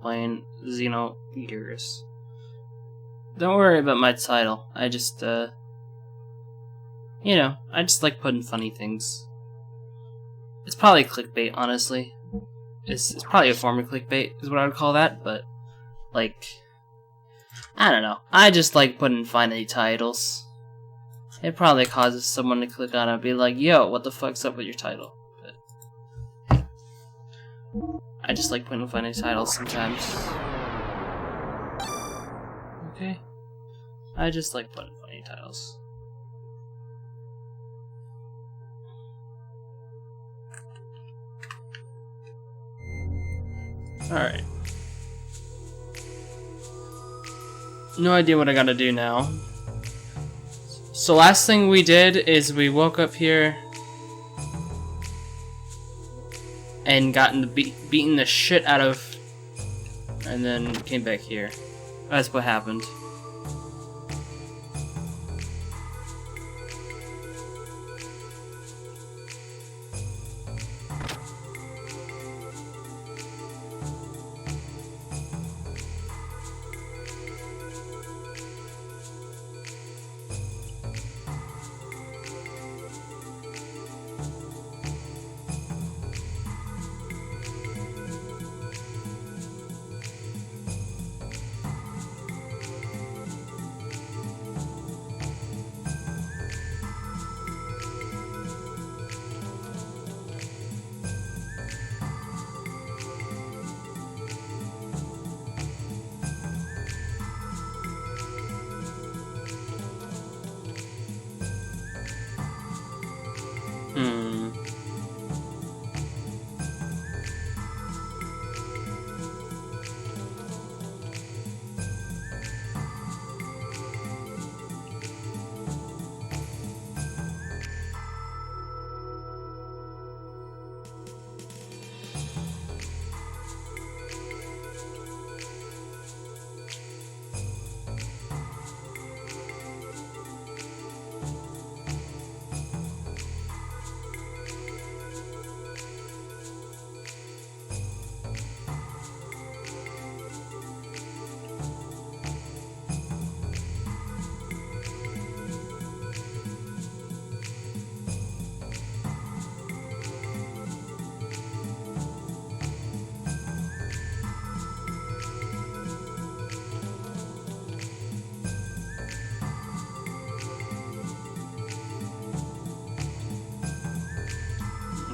playing Xenogears. Don't worry about my title. I just, I just like putting funny things. It's probably clickbait, honestly. It's probably a form of clickbait, is what I would call that, but, like, I don't know. I just like putting funny titles. It probably causes someone to click on it and be like, yo, what the fuck's up with your title? But I just like putting funny titles sometimes. Okay? I just like putting funny titles. Alright. No idea what I gotta do now. So last thing we did is we woke up here and gotten beaten the shit out of, and then came back here. That's what happened.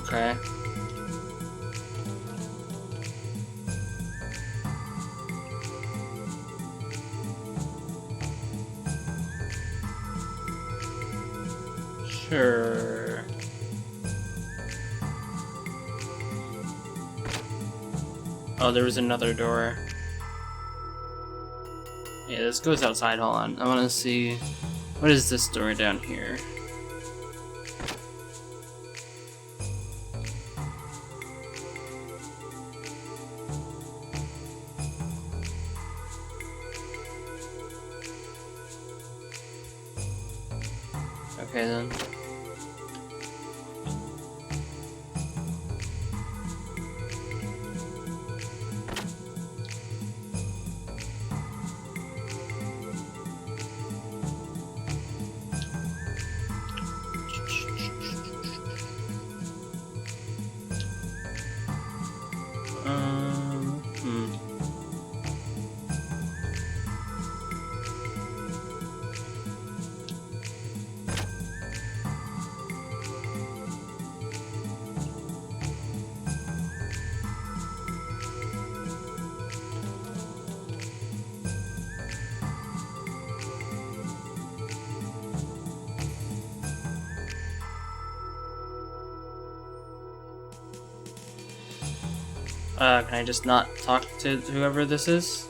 Okay. Sure. Oh, there was another door. Yeah, this goes outside. Hold on. I want to see. What is this door down here? Okay then. Can I just not talk to whoever this is?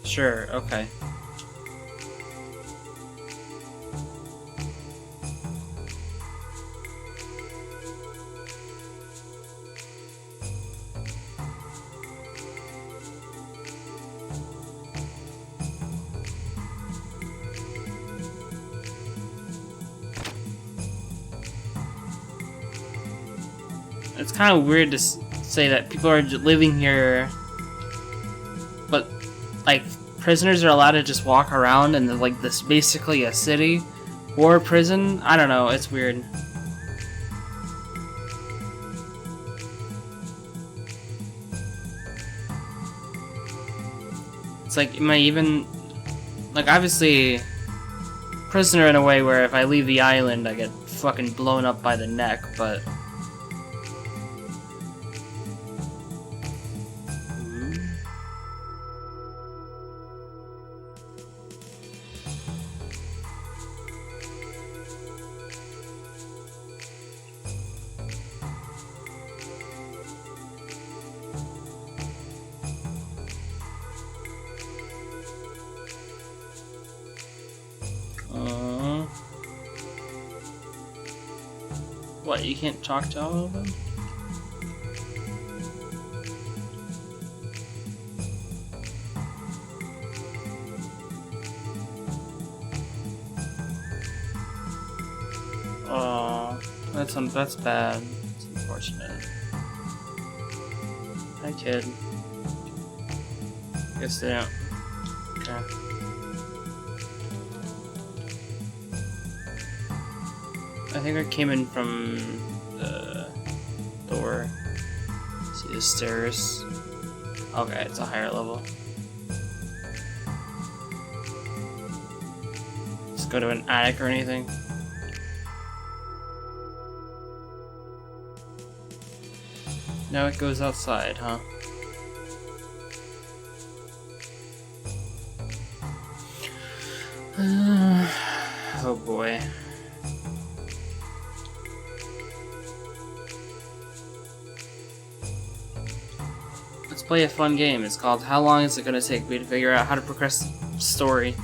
Sure, okay. It's kind of weird to say that people are living here but like prisoners are allowed to just walk around and like this basically a city or a prison. I don't know, it's weird. It's like, am I even like, obviously prisoner in a way where if I leave the island I get fucking blown up by the neck, but what, you can't talk to all of them? Oh, that's bad. It's unfortunate. Hi, kid. Guess they don't. Okay. I think I came in from the door. See the stairs? Okay, it's a higher level. Let's go to an attic or anything. Now it goes outside, huh? Oh boy. Let's play a fun game. It's called How Long Is It Gonna Take Me to Figure Out How to Progress the Story?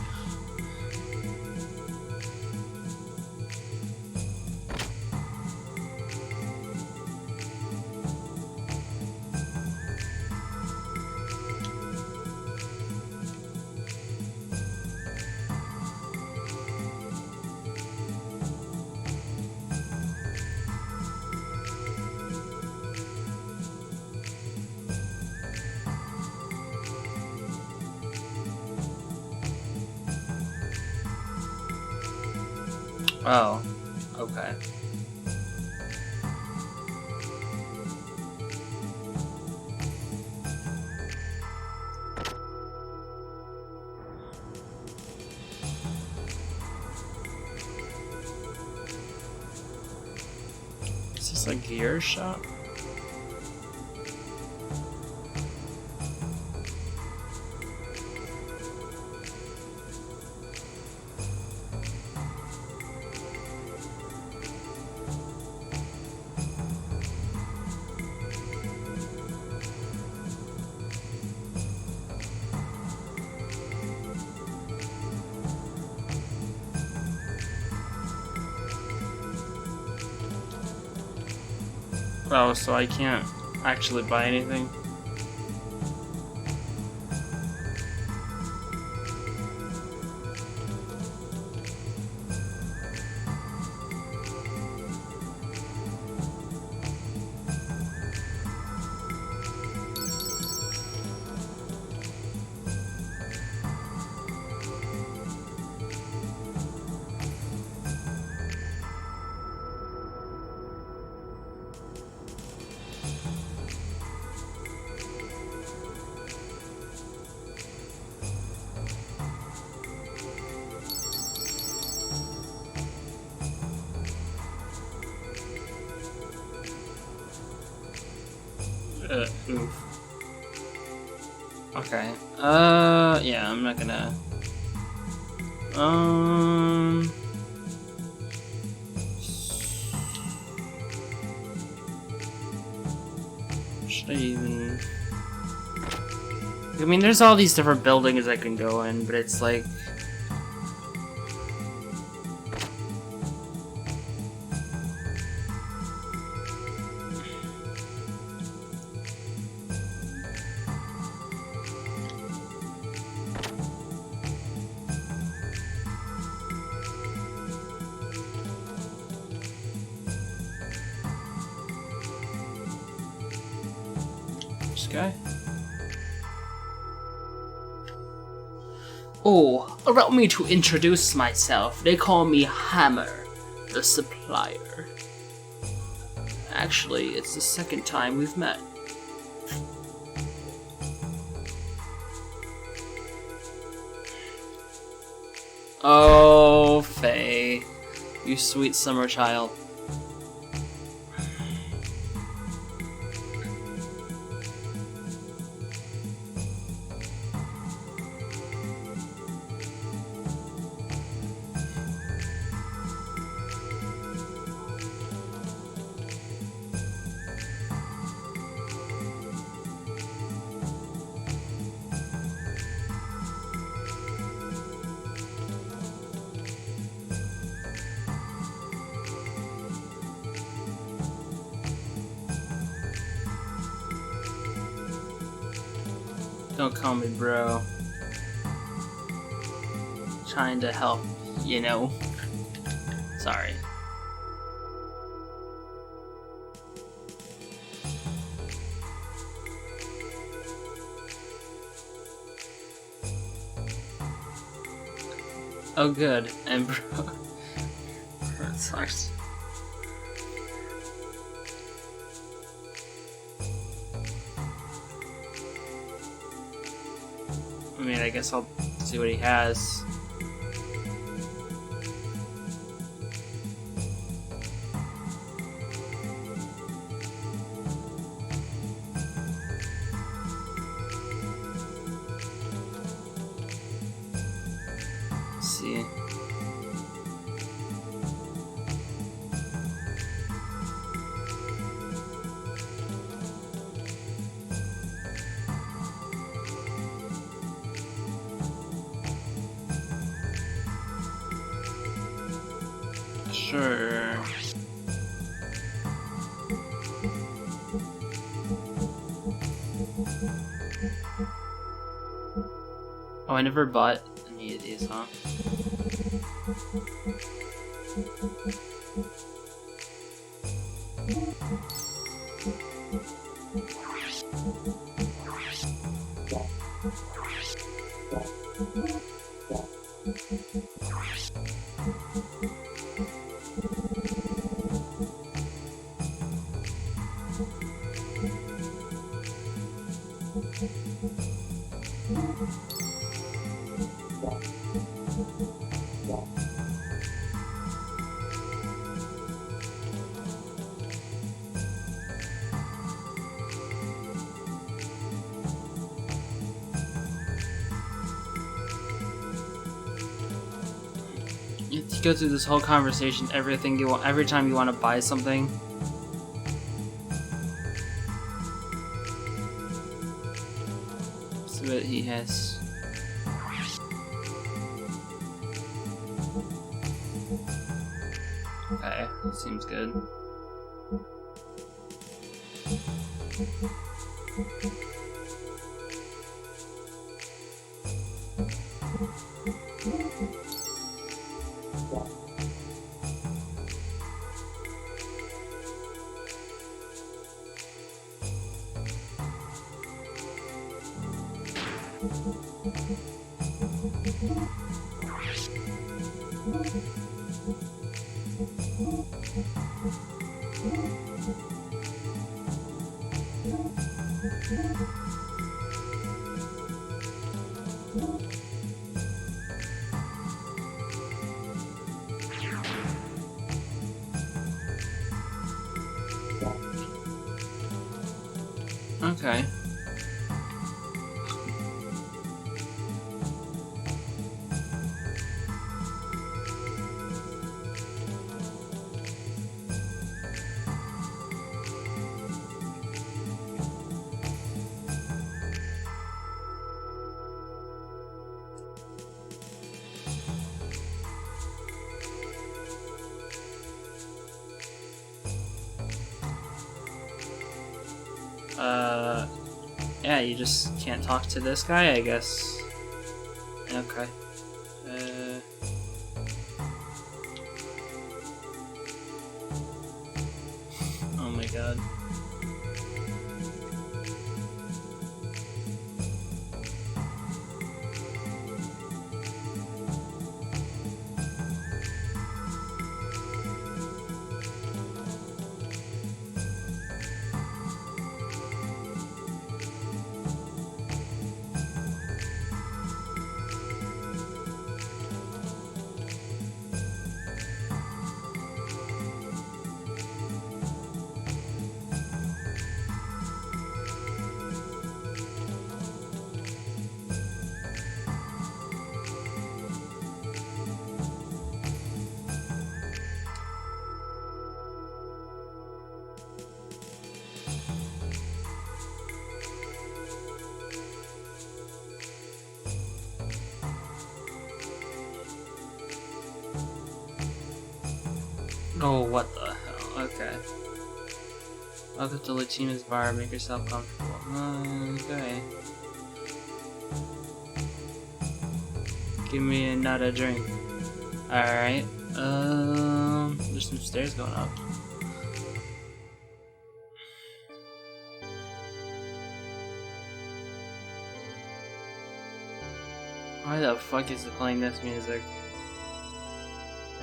Oh, okay. Is this a gear shop? Oh, so I can't actually buy anything? Oof. Okay. Yeah, I'm not gonna... Should I even... I mean, there's all these different buildings I can go in, but it's like... This guy? Oh, allow me to introduce myself. They call me Hammer, the supplier. Actually, it's the second time we've met. Oh, Faye. You sweet summer child. Don't call me bro. Trying to help, you know. Sorry. Oh good, and bro. That sucks. I mean, I guess I'll see what he has. Let's see. Sure. Oh, I never bought any of these, huh? You have to go through this whole conversation, everything you want, every time you want to buy something. See what he has. Okay, seems good. Okay. Yeah, you just can't talk to this guy, I guess. Okay. Oh my god. Oh, what the hell? Okay. Welcome to Lachima's bar. Make yourself comfortable. Okay. Give me another drink. Alright. There's some stairs going up. Why the fuck is it playing this music?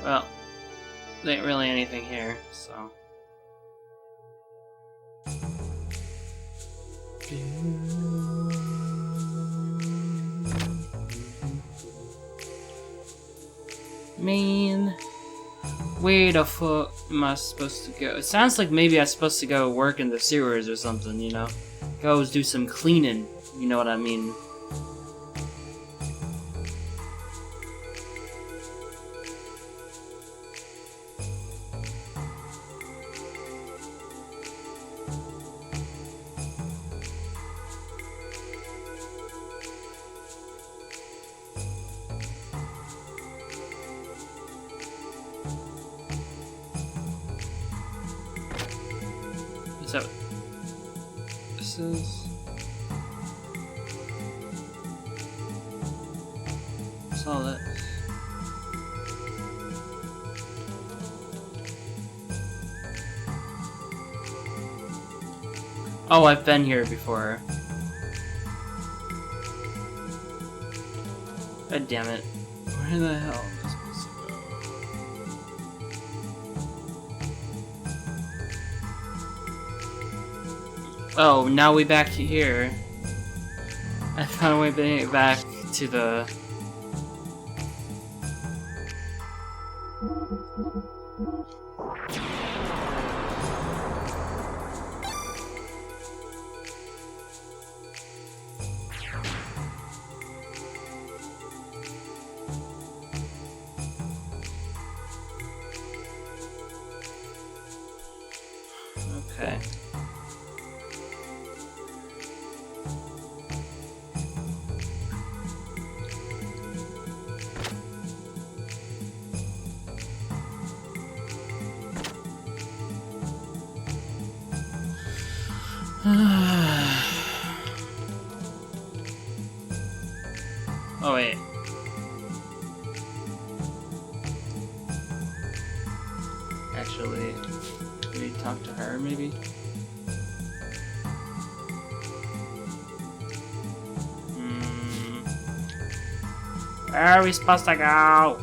Well, there ain't really anything here, so. Man, where the fuck am I supposed to go? It sounds like maybe I'm supposed to go work in the sewers or something, you know? Go do some cleaning, you know what I mean? So, this is... What's all this? Oh, I've been here before. God damn it. Where the hell am I supposed to go? Oh, now we back here. I found a way back to the... Okay. Oh wait. Actually, can we talk to her maybe? Where are we supposed to go?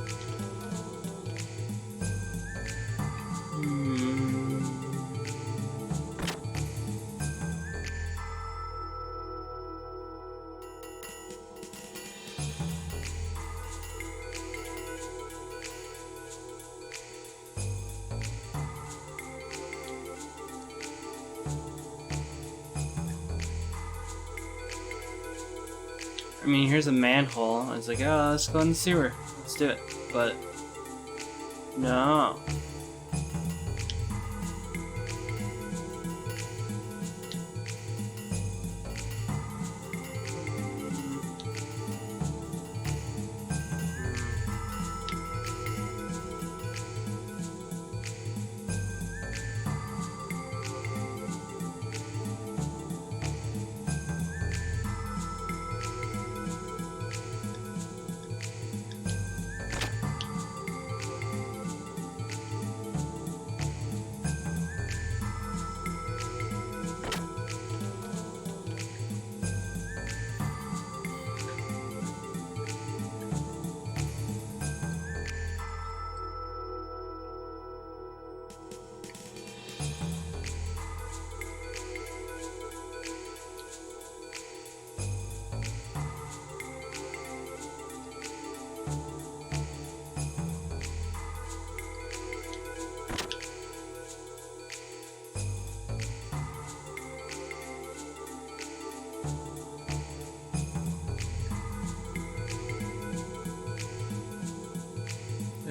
I mean, here's a manhole. It's like, oh, let's go in the sewer. Let's do it. But, no.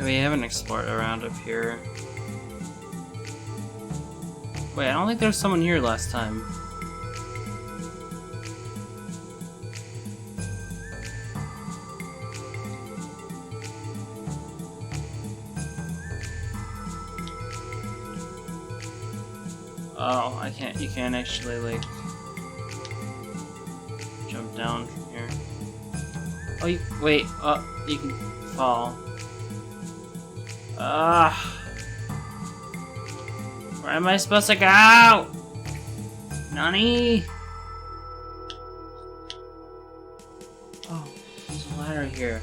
We haven't explored around up here. Wait, I don't think there was someone here last time. Oh, I can't. You can't actually like jump down from here. Oh, you wait. Oh, you can fall. Where am I supposed to go? Nani? Oh, there's a ladder here.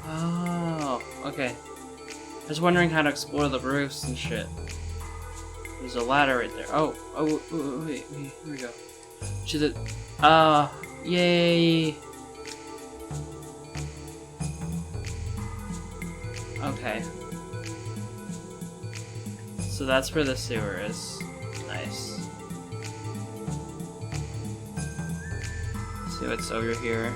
Oh, okay. I was wondering how to explore the roofs and shit. There's a ladder right there. Oh, wait, here we go. To the, yay! Okay. So that's where the sewer is. Nice. See what's over here.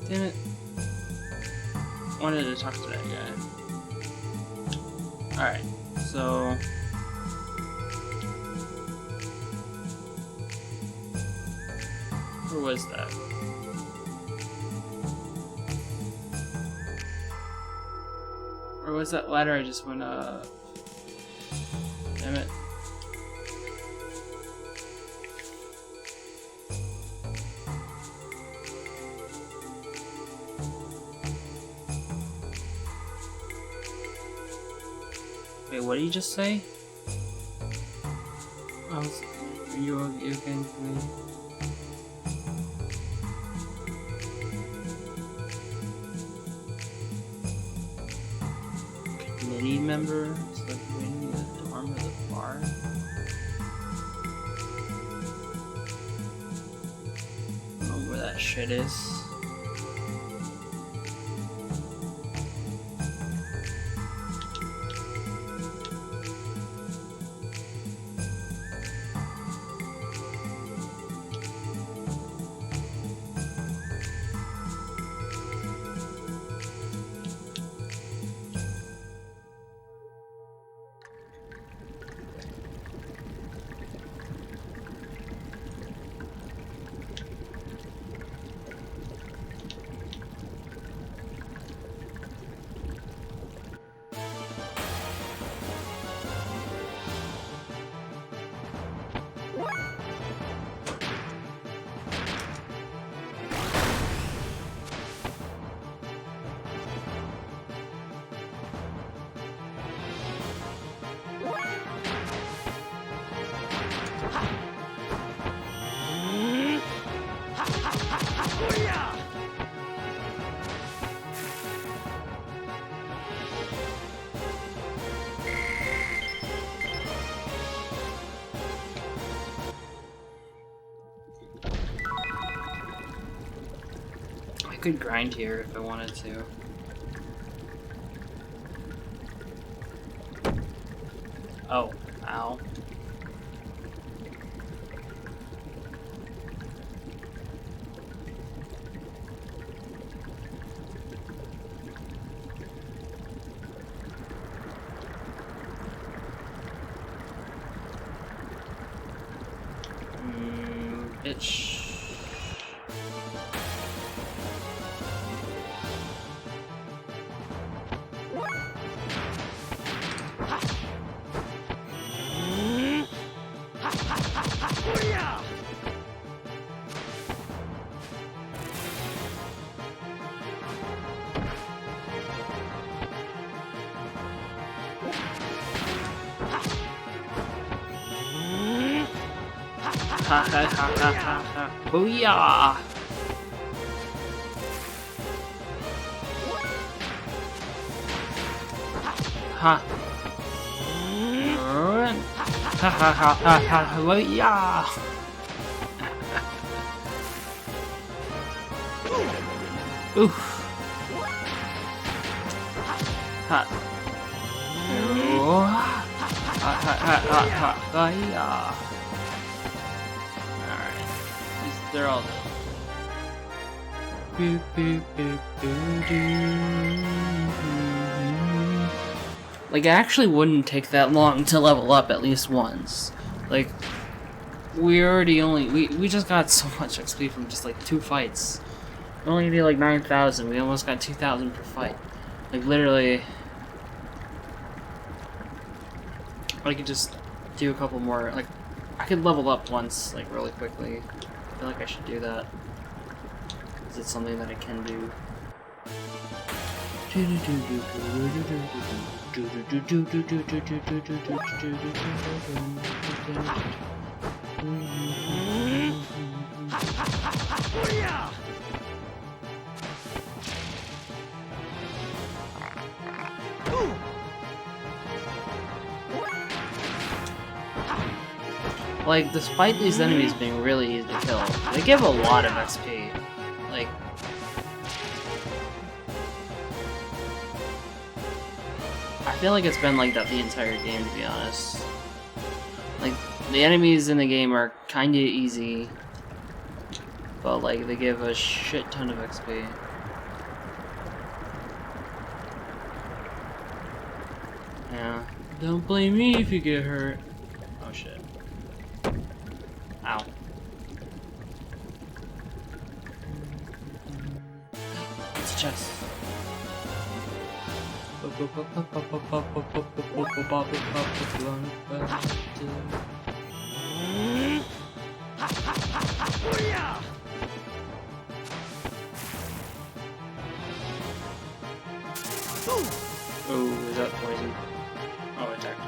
Damn it. Wanted to talk to that guy. Alright, so... Where was that? Where was that ladder I just went up? Damn it. Wait, what did you just say? Are you again for me? Committee members, like in the dorm or the bar? I don't know where that shit is. I could grind here if I wanted to. Oh, ow. Bitch. Ha ha ha ha ha ha. Booyah! Ha. Ha ha ha ha ha. Booyah! Oof. Ha. Oh. Ha ha ha ha ha. Booyah! They're all dead. Boop, boop, boop, boop, boop. Like, it actually wouldn't take that long to level up at least once. Like, we already we just got so much XP from just like 2 fights. We only need like 9,000. We almost got 2,000 per fight. Like, literally, I could just do a couple more. Like, I could level up once, like, really quickly. I feel like I should do that. Is it something that I can do? Like, despite these enemies being really easy to kill, they give a lot of XP. Like, I feel like it's been like that the entire game, to be honest. Like, the enemies in the game are kinda easy, but like, they give a shit ton of XP. Yeah. Don't blame me if you get hurt. Oh shit. Ow. It's a chest. Oh, is that poison? Oh, attack now.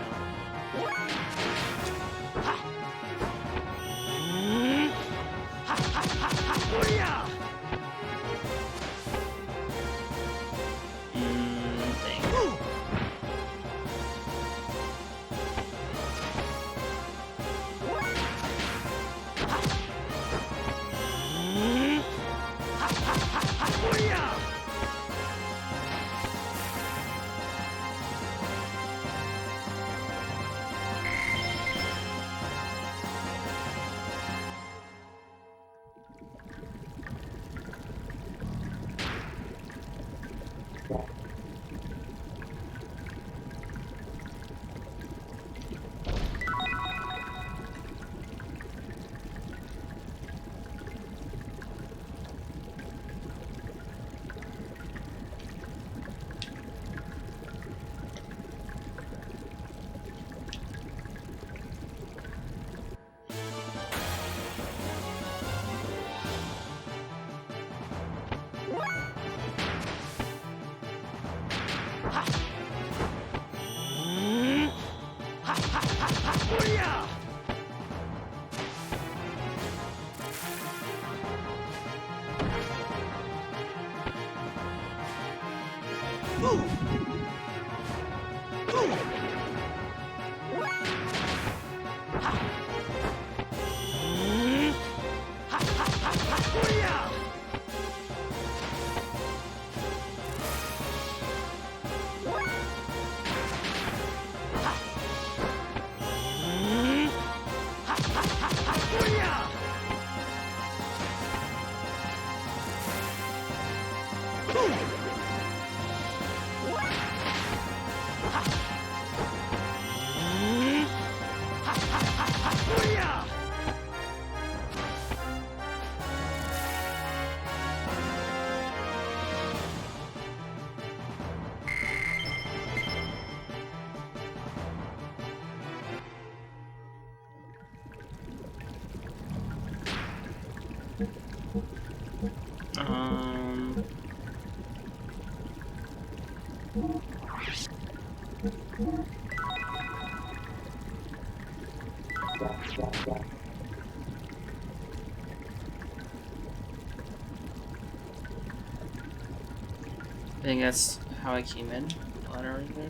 I think that's how I came in. Ladder right there.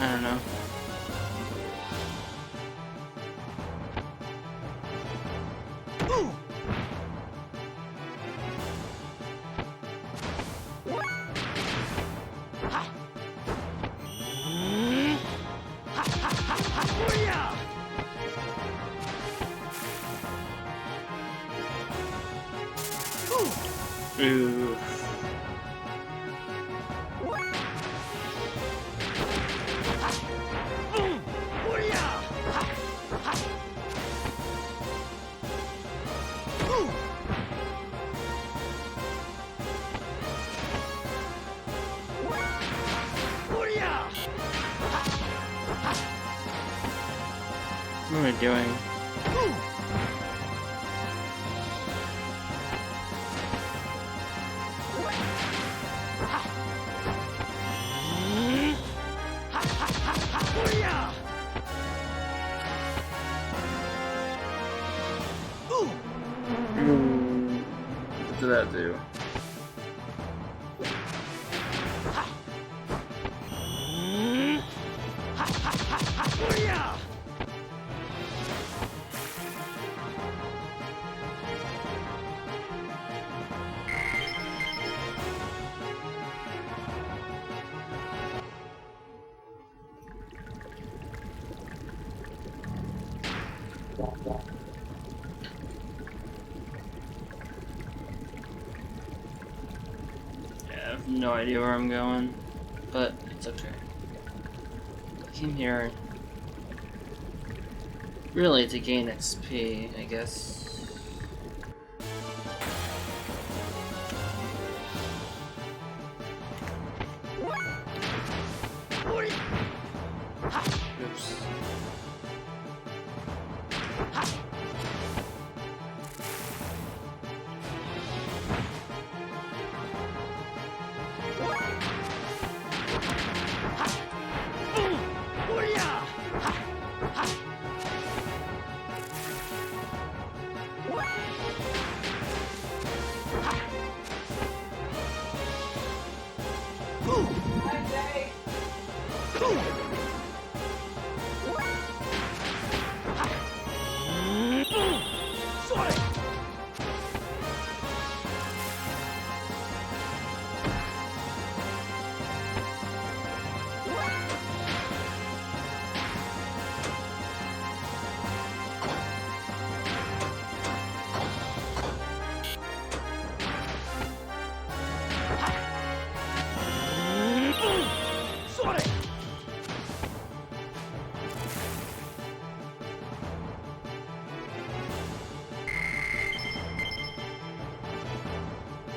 I don't know. Ooh. am I doing? What did that do? I have no idea where I'm going, but it's okay. I came here really to gain XP, I guess. Oops.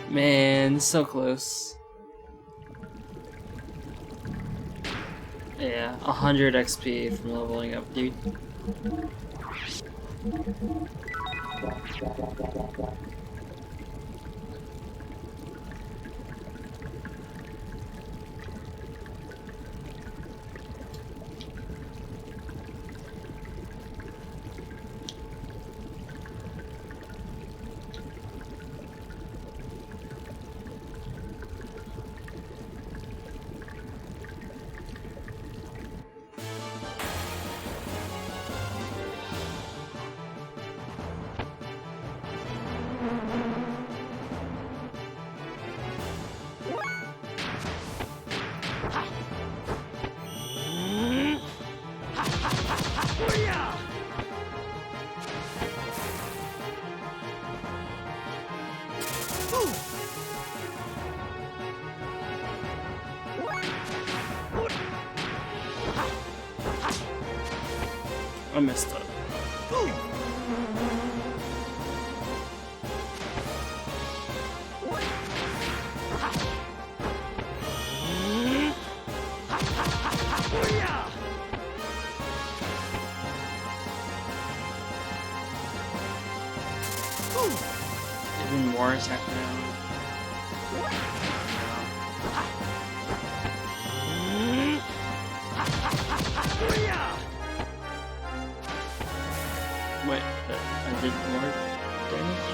Man, so close. Yeah, 100 XP from leveling up, dude. I messed up. Even more attack now. Wait, I did more damage?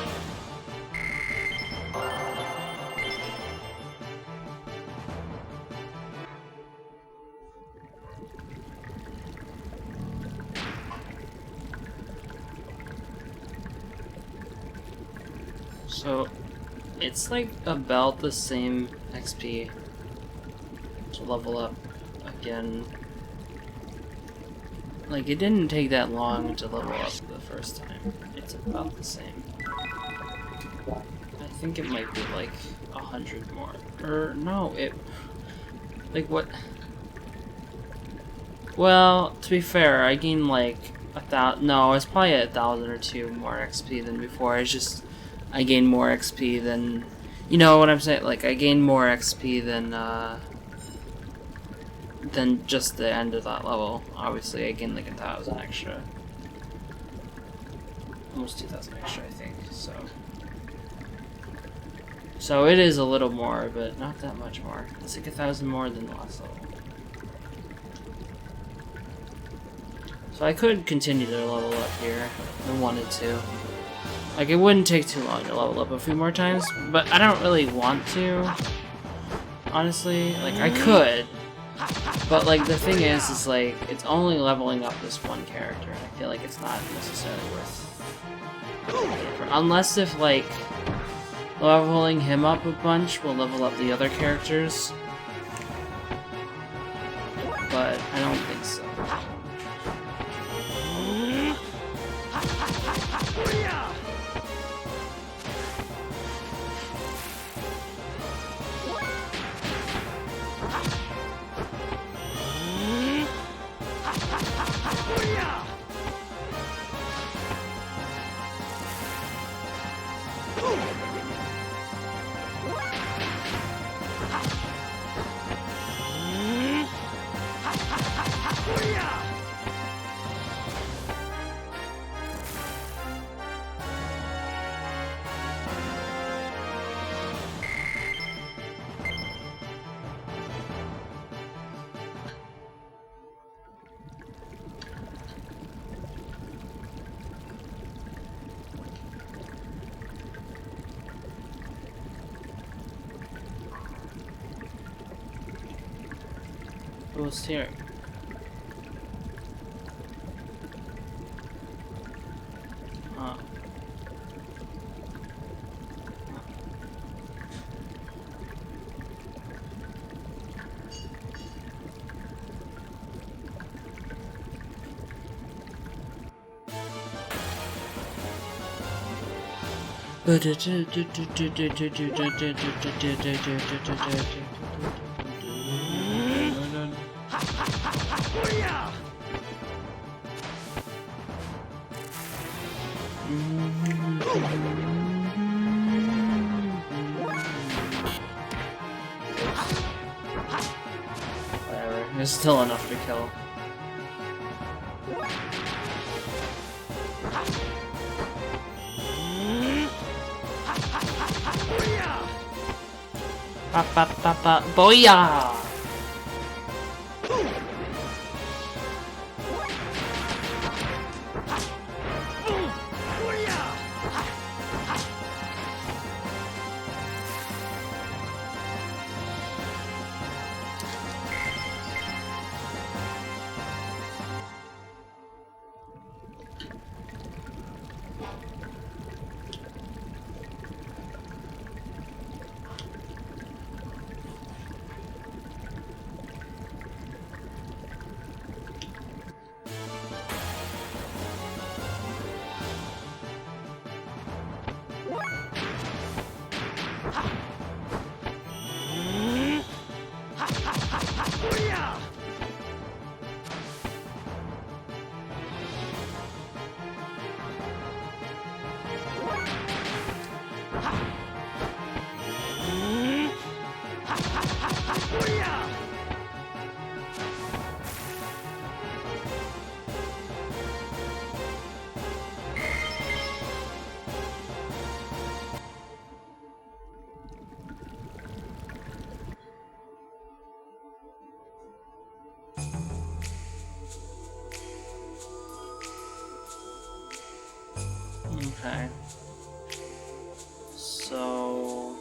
So, it's like about the same XP to level up again. Like, it didn't take that long to level up the first time. It's about the same. I think it might be like 100 more. Or, no, it... Like, what? Well, to be fair, I gained like 1,000... No, it's probably 1,000 or 2 more XP than before. It's just... I gained more XP than... You know what I'm saying? Like, I gained more XP than just the end of that level. Obviously, I gained like 1,000 extra. almost 2,000 extra, I think. So it is a little more, but not that much more. It's like 1,000 more than the last level. So I could continue to level up here if I wanted to. Like, it wouldn't take too long to level up a few more times, but I don't really want to, honestly. Like, I could, but, like, the thing is, like, it's only leveling up this one character, and I feel like it's not necessarily worth it. Unless if, like, leveling him up a bunch will level up the other characters, but I don't think so. Who's here? Oh. Whatever, there's still enough to kill. Pa pa pa pa, booyah! Okay. So...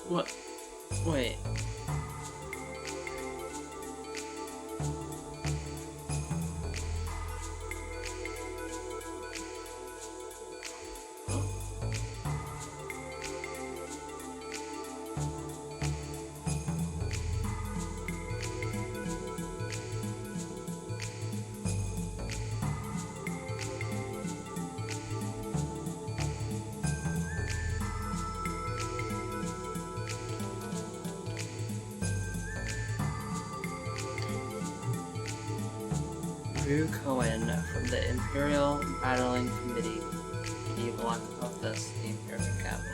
What? Wait. Drew Cohen from the Imperial Battling Committee block of this theme here at the capital.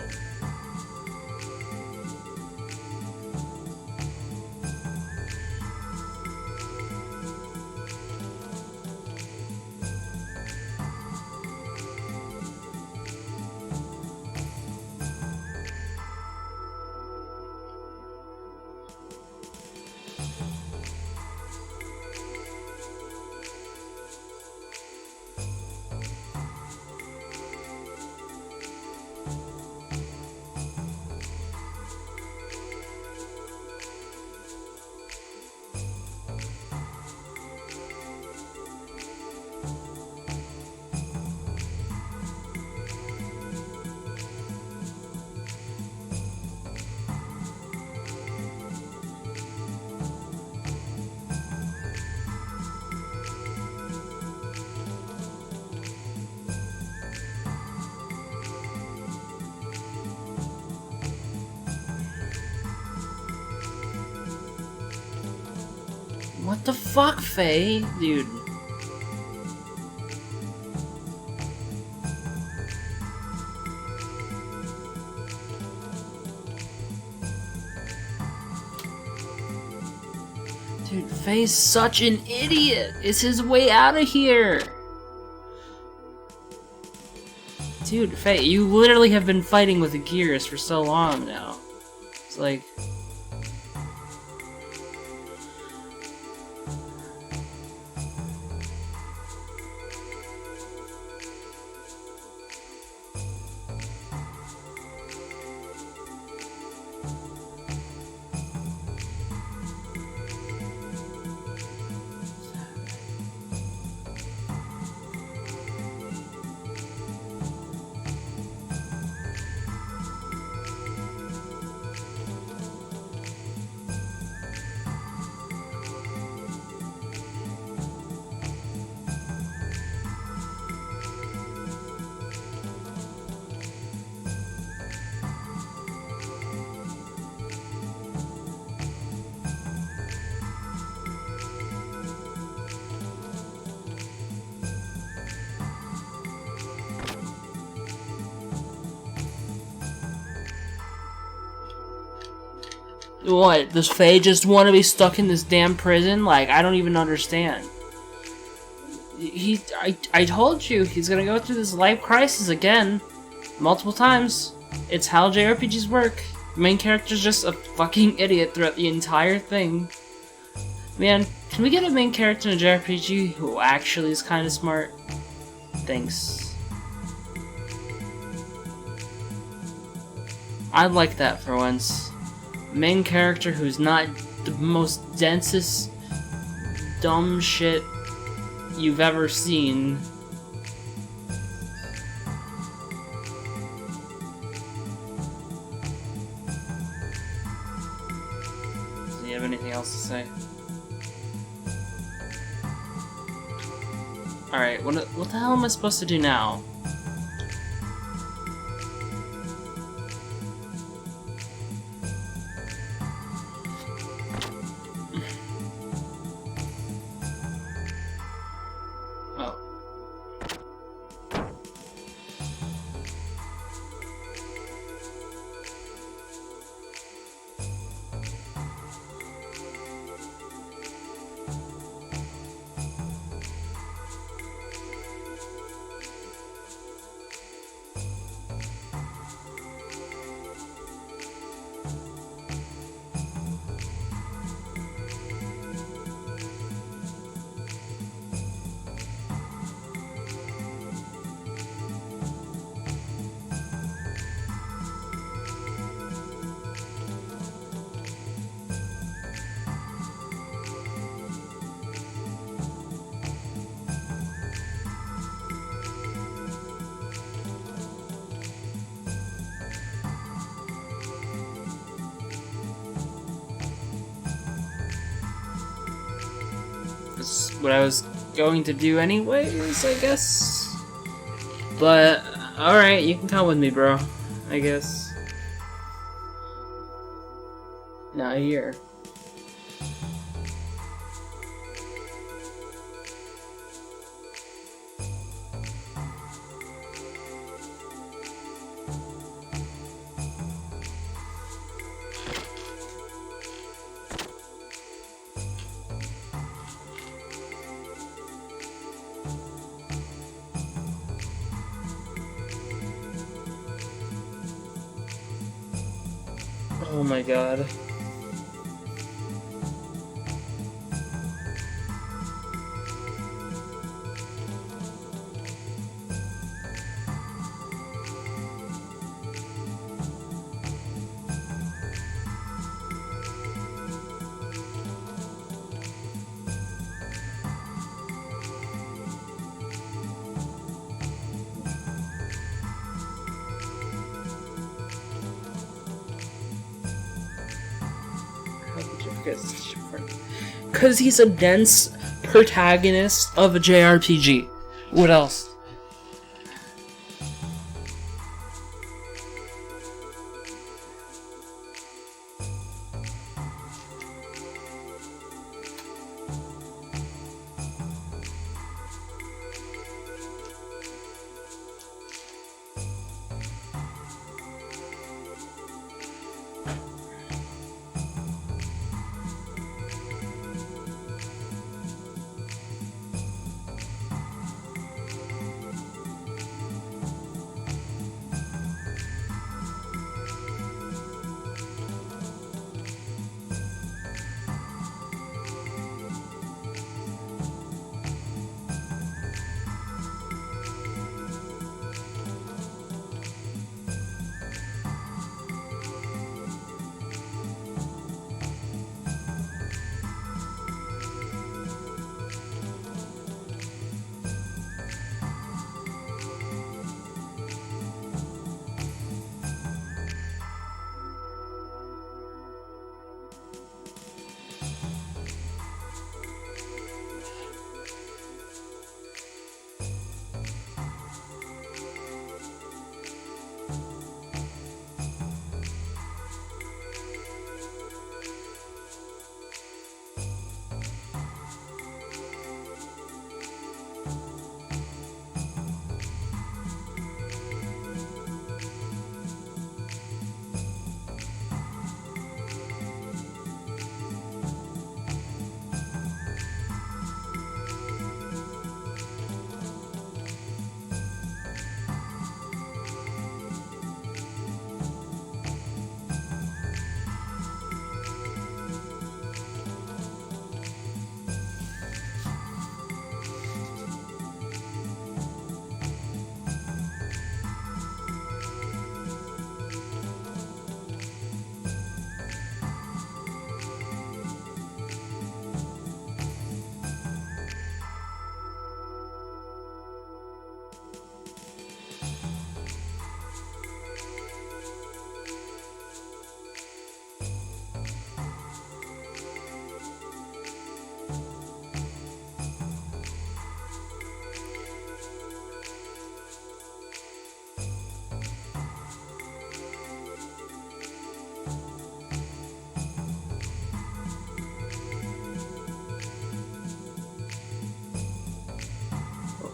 What the fuck, Faye? Dude. Dude, Faye's such an idiot! It's his way out of here! Dude, Faye, you literally have been fighting with the Gears for so long now. It's like... What, does Faye just want to be stuck in this damn prison? Like, I don't even understand. I told you, he's gonna go through this life crisis again. Multiple times. It's how JRPGs work. The main character's just a fucking idiot throughout the entire thing. Man, can we get a main character in a JRPG who actually is kinda smart? Thanks. I'd like that for once. Main character who's not the most densest dumb shit you've ever seen. Does he have anything else to say? Alright, what the hell am I supposed to do now? That's what I was going to do anyways, I guess. But, alright, you can come with me, bro. I guess. Not here. Oh my god. Because he's a dense protagonist of a JRPG. What else?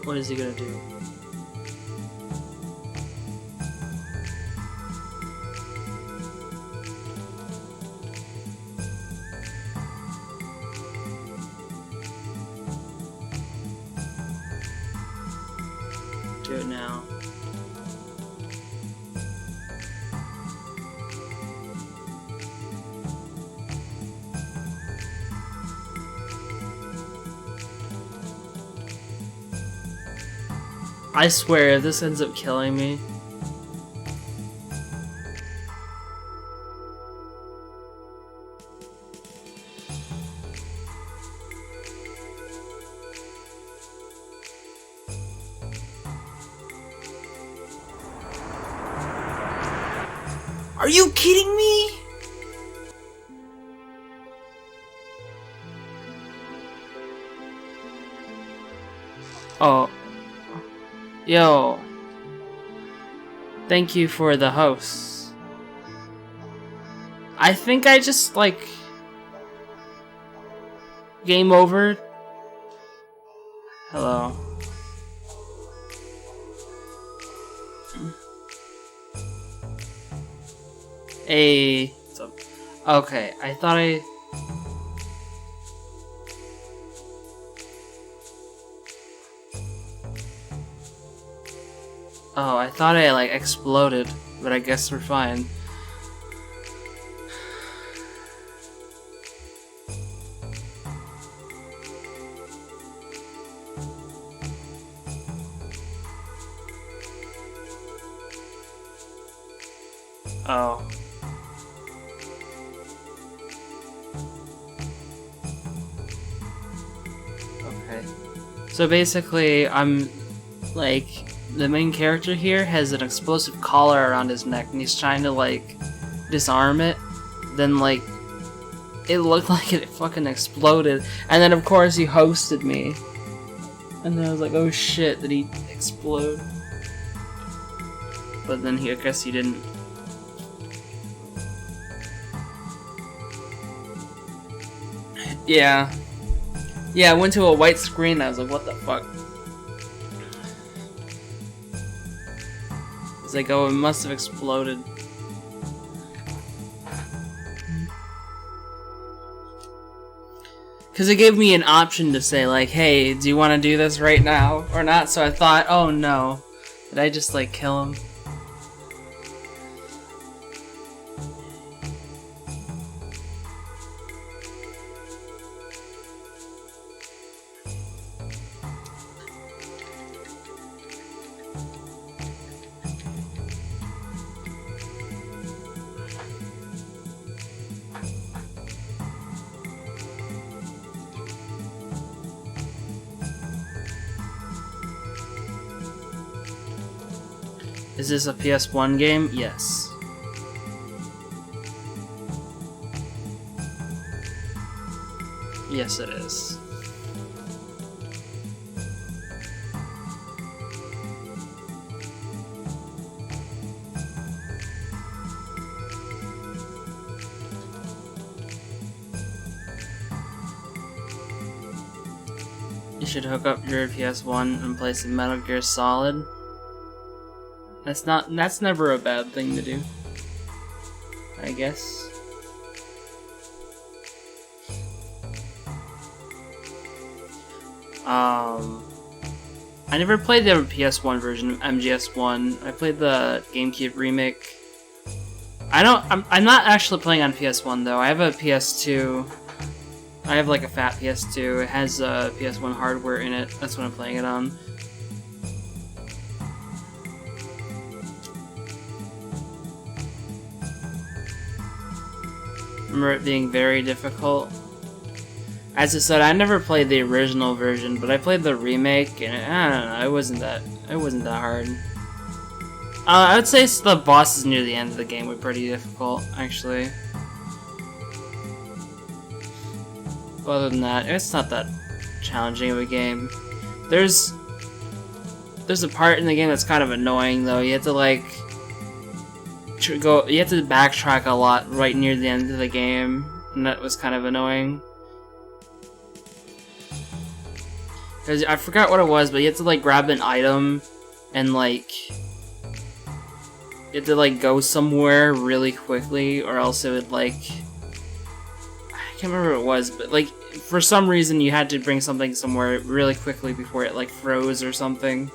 What is he gonna do? Do it now. I swear, if this ends up killing me... Are you kidding me? Oh. Yo. Thank you for the host. I think I just, like... Game over. Hello. Hey. Okay, I thought I... Oh, I thought I, like, exploded, but I guess we're fine. Oh. Okay. So basically, I'm, like... The main character here has an explosive collar around his neck, and he's trying to, like, disarm it. Then, like, it looked like it fucking exploded. And then, of course, he hosted me. And then I was like, oh shit, did he explode? But then I guess he didn't. Yeah. Yeah, I went to a white screen, I was like, what the fuck? It's like, oh, it must have exploded. Because it gave me an option to say, like, hey, do you want to do this right now or not? So I thought, oh no. Did I just, like, kill him? Is this a PS1 game? Yes. Yes, it is. You should hook up your PS1 and play some Metal Gear Solid. That's never a bad thing to do, I guess. I never played the PS1 version of MGS1. I played the GameCube remake. I'm not actually playing on PS1 though. I have a PS2. I have like a fat PS2. It has PS1 hardware in it. That's what I'm playing it on. Remember it being very difficult. As I said, I never played the original version, but I played the remake, and I don't know, it wasn't that hard. I would say the bosses near the end of the game were pretty difficult, actually. But other than that, it's not that challenging of a game. There's a part in the game that's kind of annoying though. You have to like you have to backtrack a lot right near the end of the game, and that was kind of annoying. Cause I forgot what it was, but you have to like grab an item and like you have to like go somewhere really quickly, or else it would like I can't remember what it was, but like for some reason you had to bring something somewhere really quickly before it like froze or something.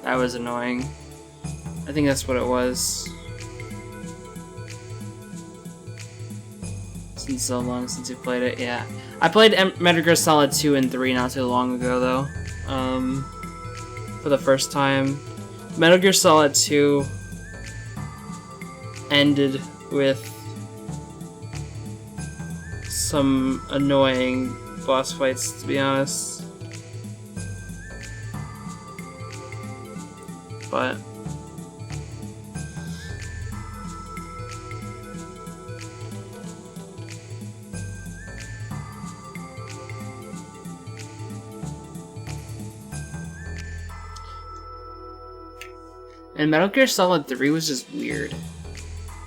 That was annoying. I think that's what it was. It's been so long since you played it, yeah. I played Metal Gear Solid 2 and 3 not too long ago, though. For the first time. Metal Gear Solid 2 ended with some annoying boss fights, to be honest. But and Metal Gear Solid 3 was just weird.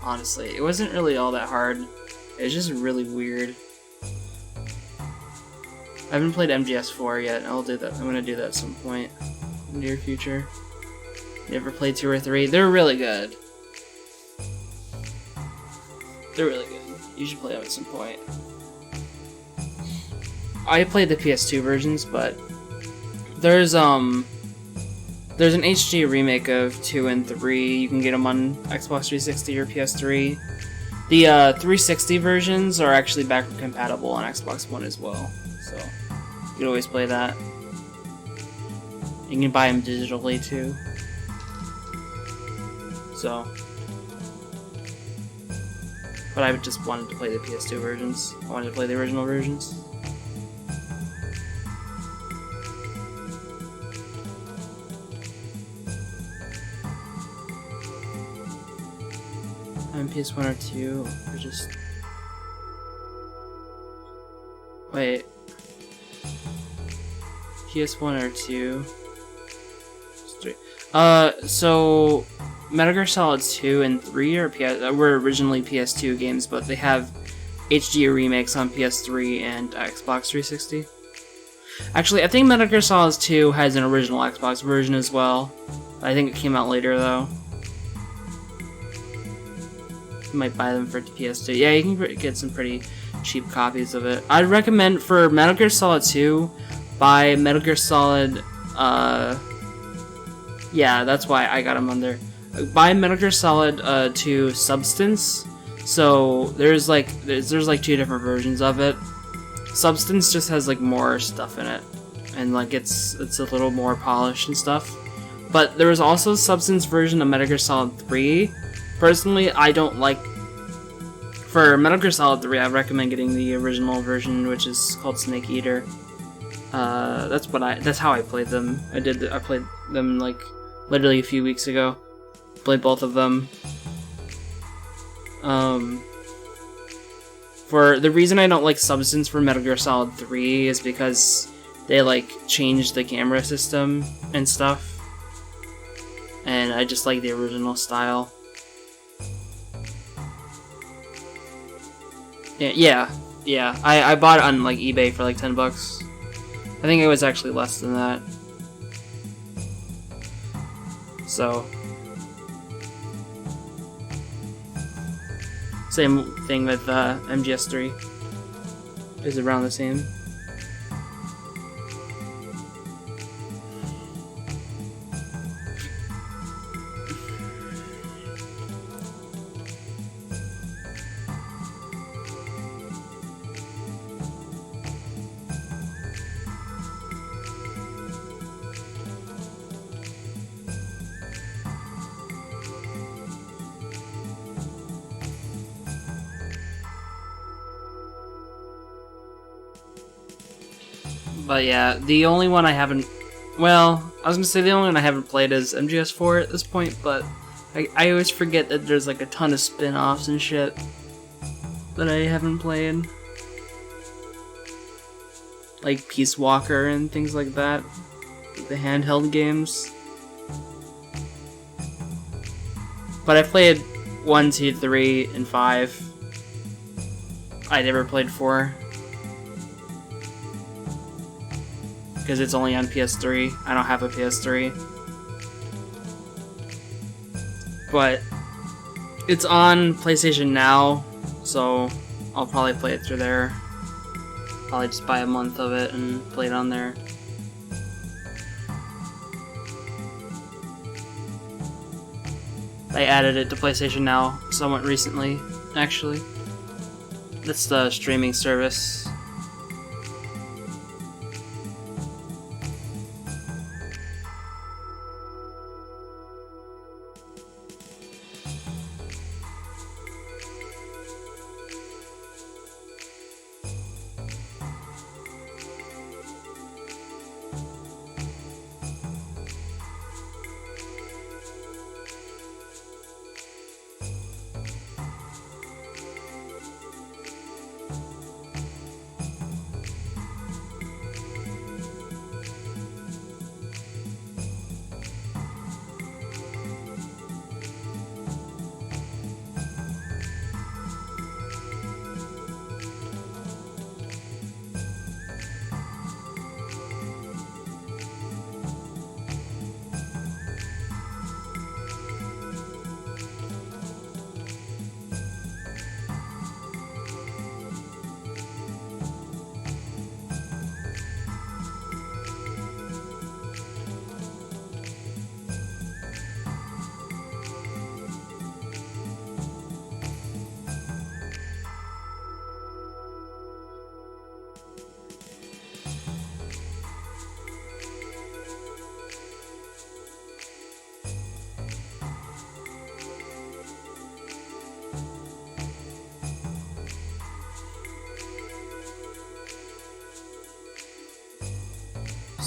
Honestly, it wasn't really all that hard. It was just really weird. I haven't played MGS4 yet. I'll do that. I'm gonna do that at some point in the near future. You ever played 2 or 3? They're really good. They're really good. You should play them at some point. I played the PS2 versions, but there's an HD remake of 2 and 3. You can get them on Xbox 360 or PS3. The 360 versions are actually backward compatible on Xbox One as well, so you can always play that. You can buy them digitally too. So, but I just wanted to play the PS2 versions. I wanted to play the original versions. PS1 or 2, or just... Wait. PS1 or 2? So... Metal Gear Solid 2 and 3 were originally PS2 games, but they have HD remakes on PS3 and Xbox 360. Actually, I think Metal Gear Solid 2 has an original Xbox version as well. I think it came out later, though. You might buy them for PS2. Yeah, you can get some pretty cheap copies of it. I'd recommend for Metal Gear Solid 2, buy Metal Gear Solid, yeah, that's why I got them on there. Buy Metal Gear Solid 2 Substance. So there's like 2 different versions of it. Substance just has like more stuff in it, and like it's a little more polished and stuff. But there was also a Substance version of Metal Gear Solid 3. Personally, I don't like... For Metal Gear Solid 3, I recommend getting the original version, which is called Snake Eater. That's how I played them. I played them like literally a few weeks ago. Played both of them. For the reason I don't like Substance for Metal Gear Solid 3 is because they like changed the camera system and stuff. And I just like the original style. Yeah. I bought it on like eBay for like $10. I think it was actually less than that. So, same thing with MGS3. Is around the same. But yeah, the only one I haven't... Well, I was gonna say the only one I haven't played is MGS4 at this point, but I always forget that there's like a ton of spin-offs and shit that I haven't played. Like Peace Walker and things like that. The handheld games. But I played 1, 2, 3, and 5. I never played 4. Because it's only on PS3. I don't have a PS3. But it's on PlayStation Now, so I'll probably play it through there. Probably just buy a month of it and play it on there. I added it to PlayStation Now somewhat recently, actually. That's the streaming service.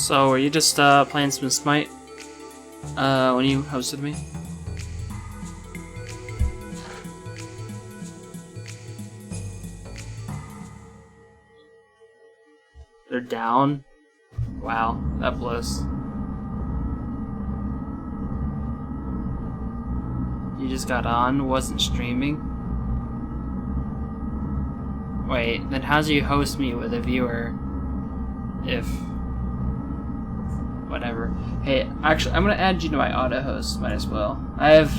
So, were you just playing some Smite when you hosted me? They're down? Wow, that blows. You just got on, wasn't streaming? Wait, then how'd you host me with a viewer if... Whatever. Hey, actually, I'm gonna add you to my auto host, might as well. I have,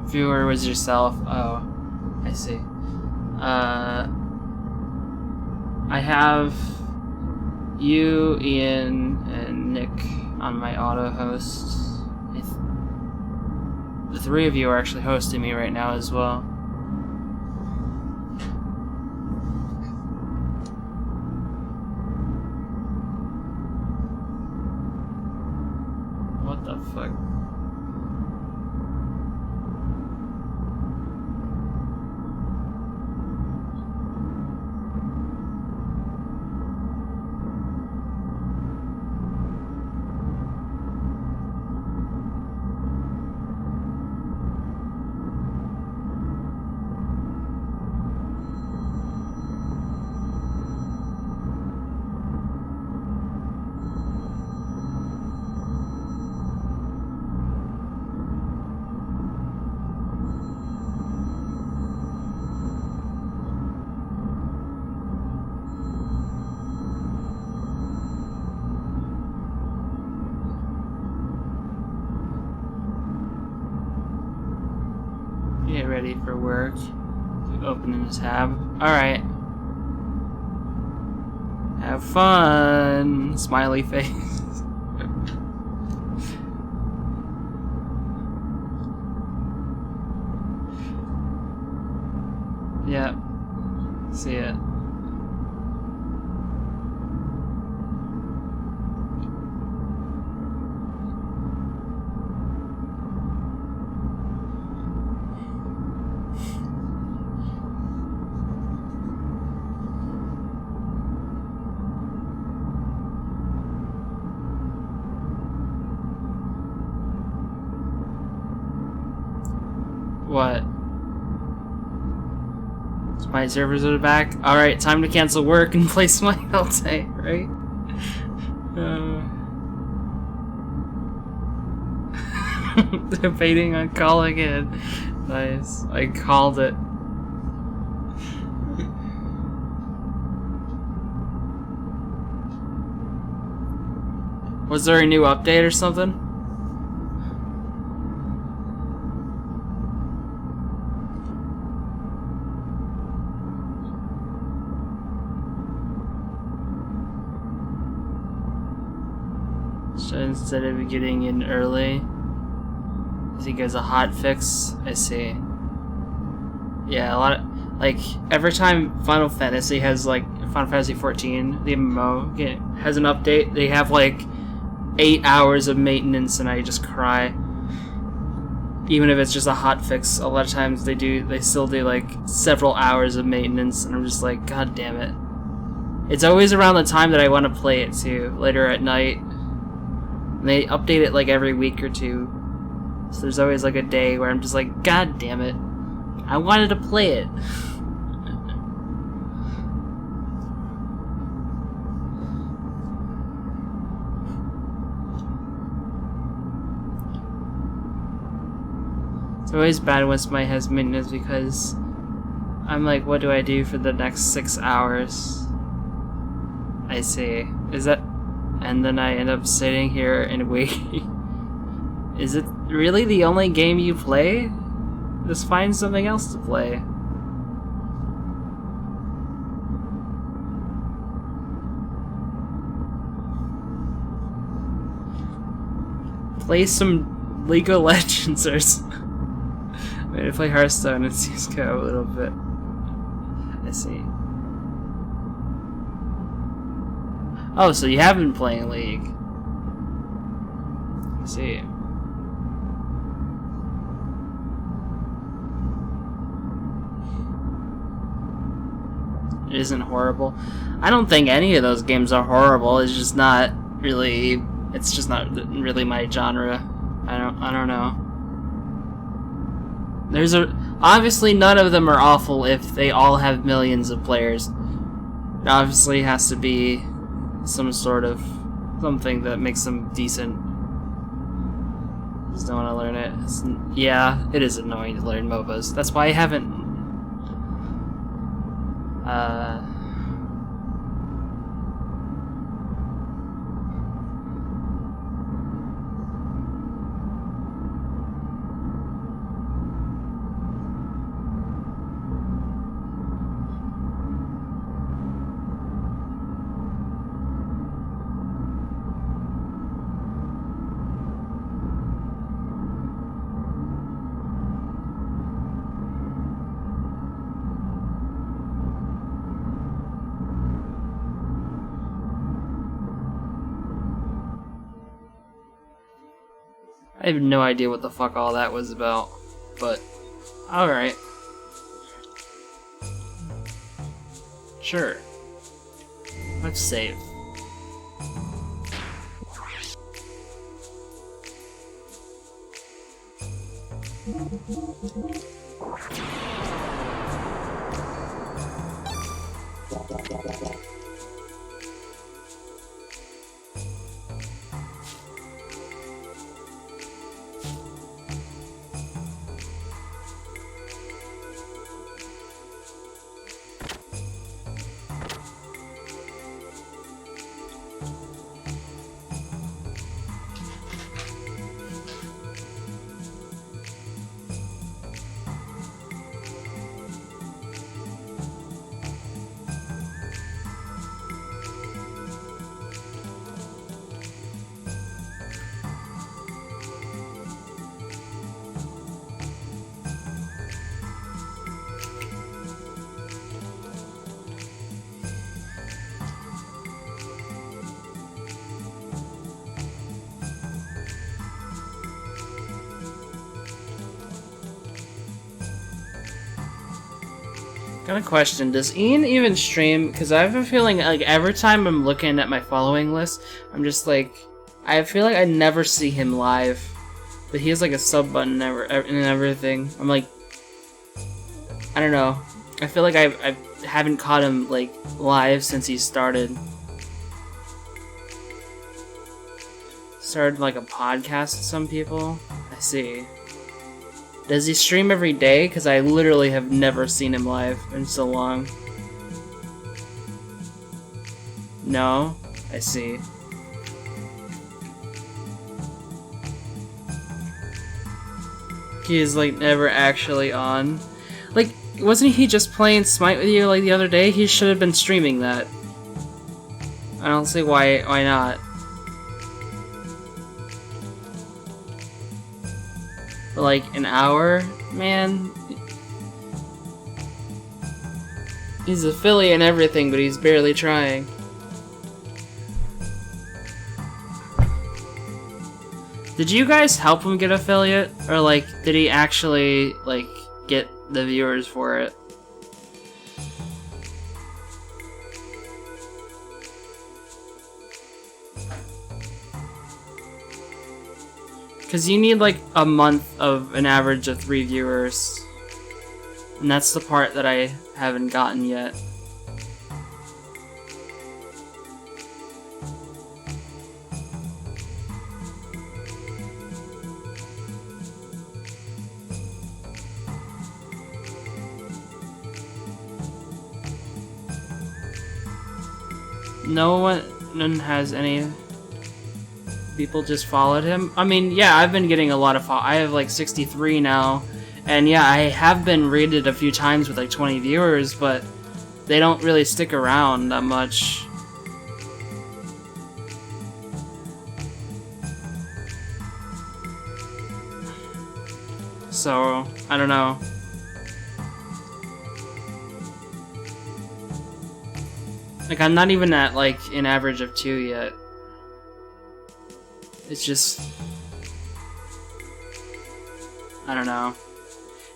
viewer was yourself. Oh, I see. I have you, Ian, and Nick on my auto host. The three of you are actually hosting me right now as well. What the fuck? Get ready for work. Opening the tab. Alright. Have fun! Smiley face. Yeah. See it. What? Smite servers are back? Alright, time to cancel work and play Smite all day, right? Debating on calling it. Nice. I called it. Was there a new update or something? So instead of getting in early, I think it's a hot fix. I see. Yeah, a lot of, like, every time Final Fantasy has, like, Final Fantasy 14, the MMO has an update, they have like 8 hours of maintenance and I just cry. Even if it's just a hot fix, a lot of times they still do like several hours of maintenance and I'm just like, god damn it. It's always around the time that I want to play it too, later at night. And they update it like every week or two. So there's always like a day where I'm just like, god damn it. I wanted to play it. It's always bad when Smite has maintenance because I'm like, what do I do for the next 6 hours? I see. Is that... And then I end up sitting here and waiting. Is it really the only game you play? Just find something else to play. Play some League of Legends or something. I'm gonna play Hearthstone and CSGO a little bit. I see. Oh, so you have been playing League. I see. isn't horrible. I don't think any of those games are horrible. It's just not really my genre. I don't know. Obviously none of them are awful if they all have millions of players. It obviously has to be some sort of something that makes them decent. Just don't want to learn it. Yeah, it is annoying to learn MOBAs. That's why I haven't I have no idea what the fuck all that was about, but alright. Sure. Let's save. Got a question. Does Ian even stream? Because I have a feeling like every time I'm looking at my following list, I'm just like, I feel like I never see him live. But he has like a sub button and everything. I'm like, I don't know. I feel like I haven't caught him like live since he started. Started like a podcast with some people. I see. Does he stream every day? Because I literally have never seen him live in so long. No? I see. He is like never actually on. Like, wasn't he just playing Smite with you like the other day? He should have been streaming that. I don't see why not. For like an hour, man. He's affiliate and everything, but he's barely trying. Did you guys help him get affiliate? Or like, did he actually like get the viewers for it? Because you need like a month of an average of 3 viewers. And that's the part that I haven't gotten yet. No one has any... People just followed him. I mean, yeah, I've been getting a lot of I have like 63 now, and yeah, I have been rated a few times with like 20 viewers, but they don't really stick around that much. So, I don't know. Like, I'm not even at like an average of 2 yet. It's just... I don't know.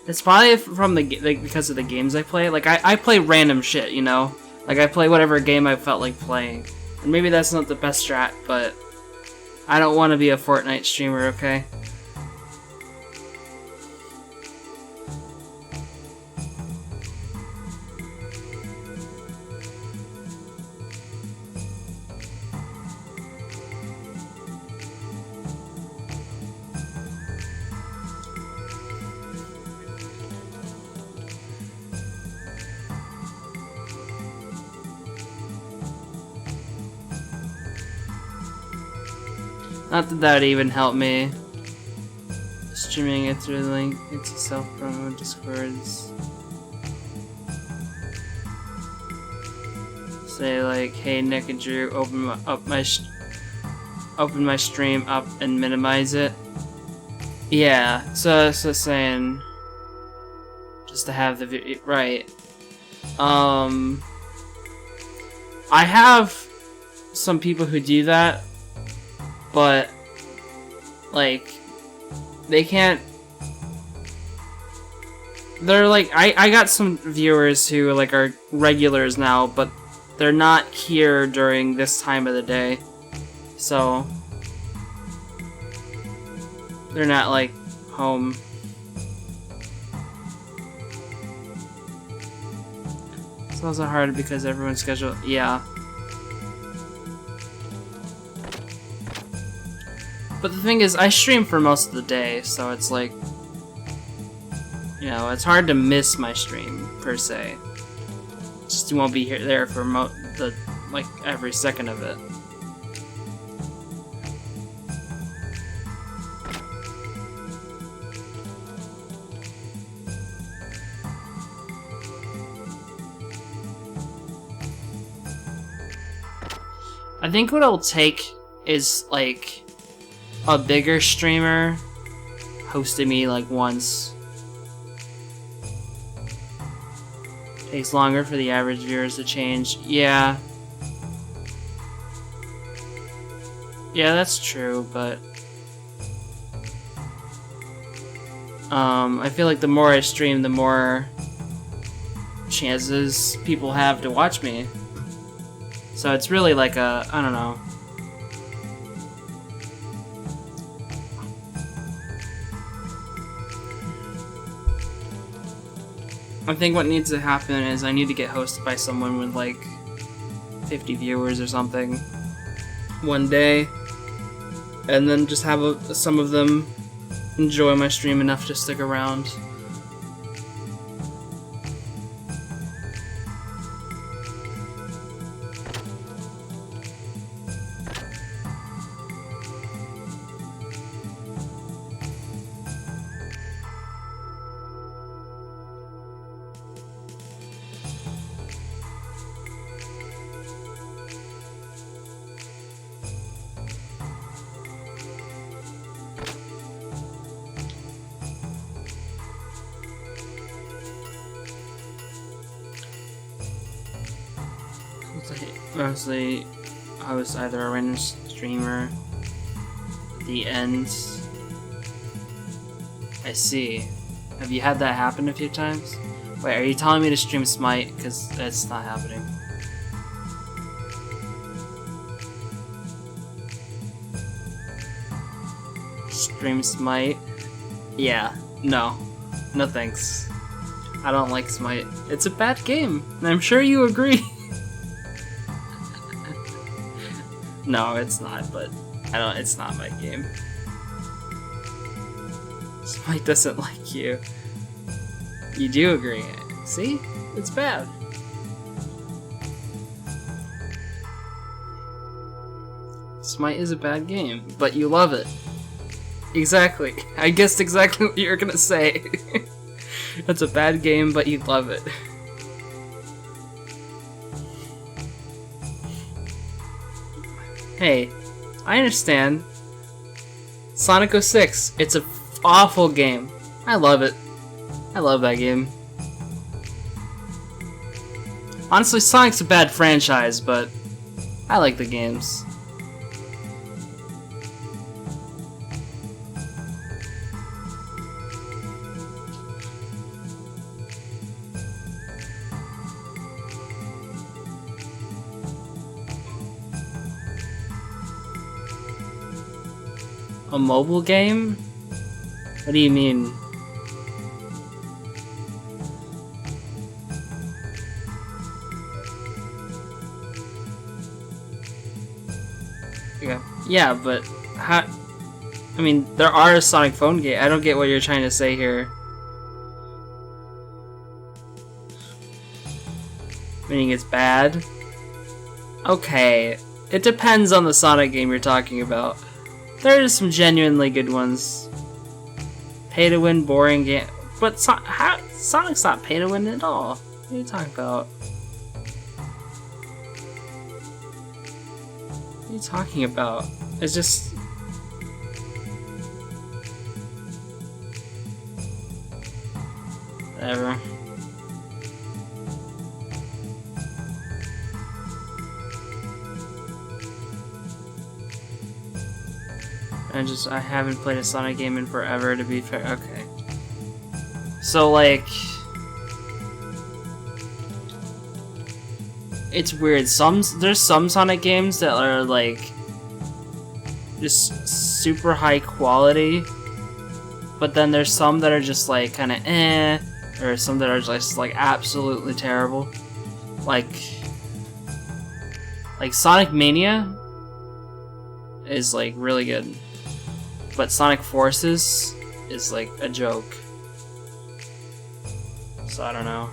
It's probably from because of the games I play. Like, I play random shit, you know? Like, I play whatever game I felt like playing. And maybe that's not the best strat, but I don't want to be a Fortnite streamer, okay? Not that that even helped me. Streaming it through the link into self-promo Discords. Say like, hey Nick and Drew, open my stream up and minimize it. Yeah, so saying just to have the video right. I have some people who do that. But, like, they can't... They're like... I got some viewers who, like, are regulars now, but they're not here during this time of the day. So... They're not, like, home. It's also hard because everyone's scheduled... Yeah. But the thing is, I stream for most of the day, so it's like, you know, it's hard to miss my stream, per se. Just won't be there for like, every second of it. I think what it'll take is, like, a bigger streamer hosted me like once. Takes longer for the average viewers to change. Yeah. Yeah, that's true, but I feel like the more I stream, the more chances people have to watch me. So it's really like a, I don't know. I think what needs to happen is I need to get hosted by someone with like 50 viewers or something one day, and then just have some of them enjoy my stream enough to stick around. Mostly, I was either a random streamer at the end. I see. Have you had that happen a few times? Wait, are you telling me to stream Smite? Because that's not happening. Stream Smite? Yeah, no. No thanks. I don't like Smite. It's a bad game, and I'm sure you agree. No, it's not, but it's not my game. Smite doesn't like you. You do agree. See? It's bad. Smite is a bad game, but you love it. Exactly. I guessed exactly what you were gonna say. It's a bad game, but you love it. Hey, I understand. Sonic 06, it's an awful game. I love it. I love that game. Honestly, Sonic's a bad franchise, but I like the games. A mobile game? What do you mean? Yeah, but how? I mean, there are Sonic phone games. I don't get what you're trying to say here. Meaning it's bad? Okay, it depends on the Sonic game you're talking about. There are some genuinely good ones. Pay to win, boring game. But Sonic's not pay to win at all. What are you talking about? What are you talking about? It's just... whatever. I haven't played a Sonic game in forever, to be fair. Okay. So, like... it's weird. There's some Sonic games that are, like... just super high quality. But then there's some that are just, like, kinda eh. Or some that are just, like, absolutely terrible. Like Sonic Mania is, like, really good. But Sonic Forces is like a joke. So I don't know.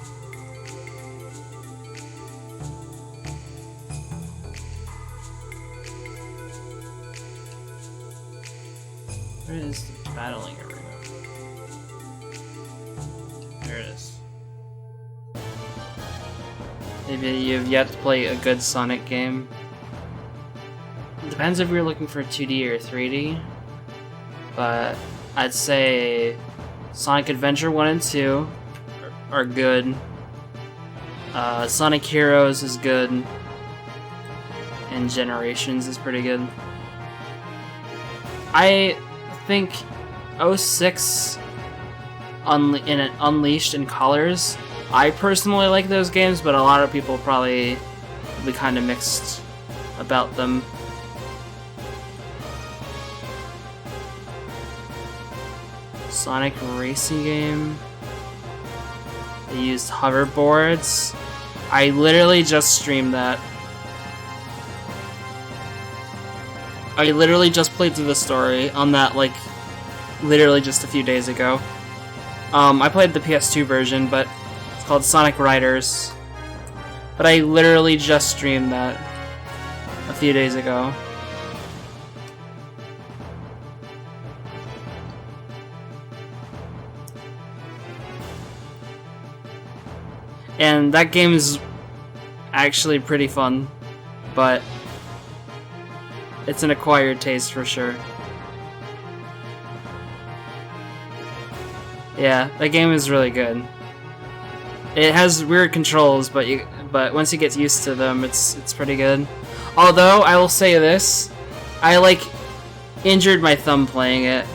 Where is the battling arena? There it is. Maybe you've yet to play a good Sonic game. It depends if you're looking for 2D or 3D. But I'd say Sonic Adventure 1 and 2 are good. Sonic Heroes is good. And Generations is pretty good. I think 06 Unleashed in Colors. I personally like those games, but a lot of people probably will be kind of mixed about them. Sonic racing game. They used hoverboards. I literally just streamed that. I literally just played through the story on that, like, literally just a few days ago. I played the PS2 version, but it's called Sonic Riders. But I literally just streamed that a few days ago. And that game is actually pretty fun, but it's an acquired taste for sure. Yeah, that game is really good. It has weird controls, but once you get used to them, it's pretty good. Although I will say this, I like injured my thumb playing it.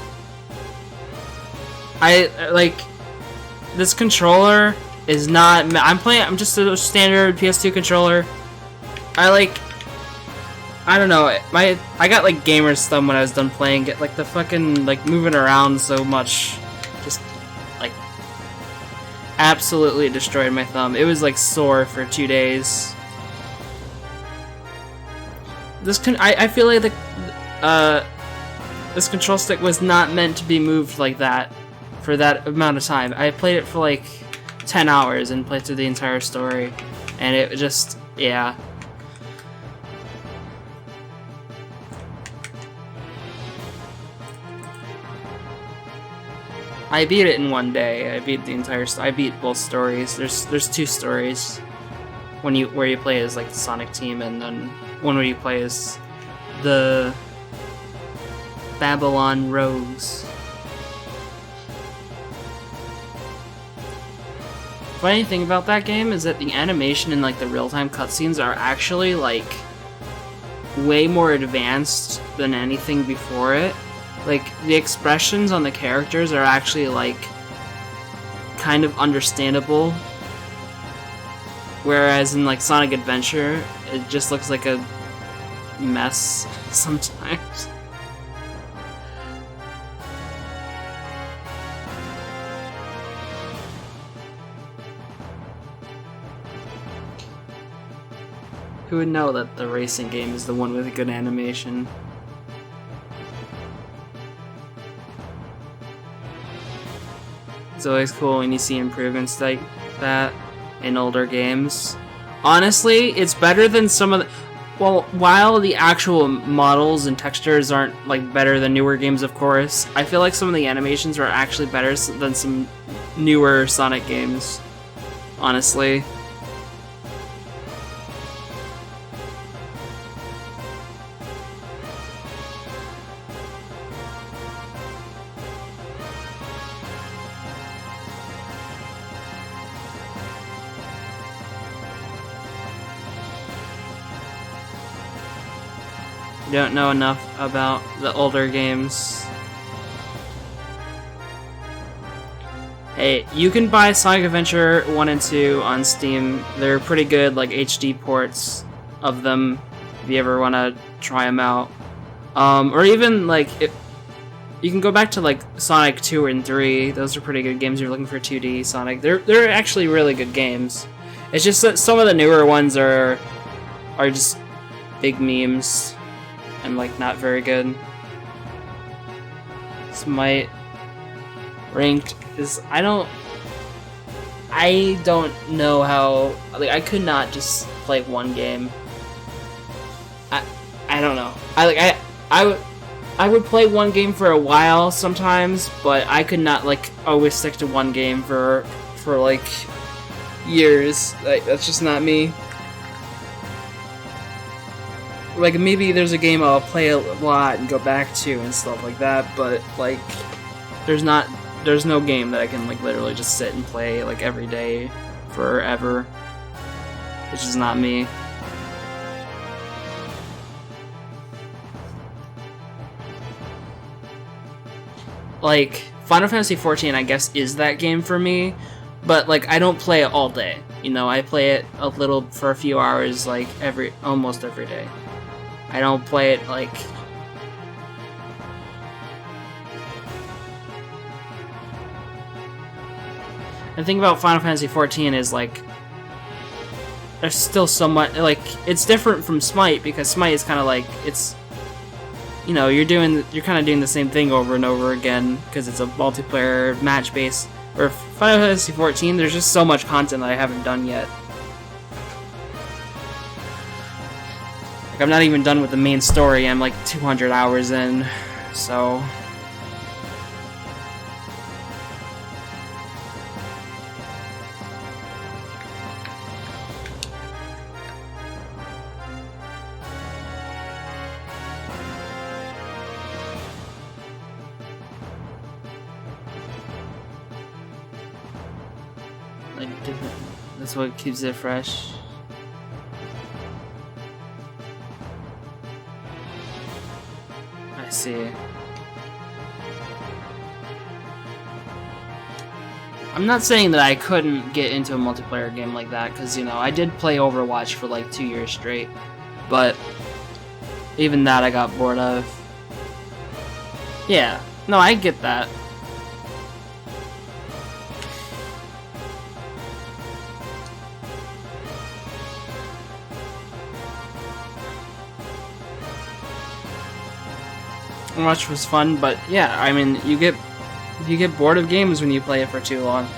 I like this controller is not. I'm just a standard PS2 controller. I don't know. I got like gamer's thumb when I was done playing it. Like the fucking like moving around so much, just like absolutely destroyed my thumb. It was like sore for 2 days. I feel like this control stick was not meant to be moved like that for that amount of time. I played it for like 10 hours and played through the entire story, and it just, yeah. I beat it in one day. I beat the entire I beat both stories. There's 2 stories. Where you play as like the Sonic team, and then one where you play as the Babylon Rogues. Funny thing about that game is that the animation and like the real-time cutscenes are actually like way more advanced than anything before it. Like the expressions on the characters are actually like kind of understandable, whereas in like Sonic Adventure it just looks like a mess sometimes. Who would know that the racing game is the one with a good animation? It's always cool when you see improvements like that in older games. Honestly, it's better than some of the... Well, while the actual models and textures aren't like better than newer games, of course, I feel like some of the animations are actually better than some newer Sonic games. Honestly. Don't know enough about the older games. Hey, you can buy Sonic Adventure 1 and 2 on Steam. They're pretty good, like HD ports of them, if you ever want to try them out. Or even, like, you can go back to, like, Sonic 2 and 3. Those are pretty good games if you're looking for 2D Sonic. They're actually really good games. It's just that some of the newer ones are just big memes. And like not very good. Smite ranked is I don't know how, like, I could not just play one game. I don't know. I would play one game for a while sometimes, but I could not like always stick to one game for like years. Like that's just not me. Like, maybe there's a game I'll play a lot and go back to and stuff like that, but, like, there's no game that I can, like, literally just sit and play, like, every day forever. It's just not me. Like, Final Fantasy XIV, I guess, is that game for me, but, like, I don't play it all day. You know, I play it a little for a few hours, like, almost every day. I don't play it, like... The thing about Final Fantasy XIV is, like... There's still so much... Like, it's different from Smite, because Smite is kind of like... It's... You know, you're kind of doing the same thing over and over again, because it's a multiplayer match-based... Or Final Fantasy XIV, there's just so much content that I haven't done yet. I'm not even done with the main story. I'm like 200 hours in, so... Like, different. That's what keeps it fresh. I see. I'm not saying that I couldn't get into a multiplayer game like that, because, you know, I did play Overwatch for like 2 years straight, but even that I got bored of. Yeah, no, I get that. Overwatch was fun, but yeah, I mean, you get bored of games when you play it for too long.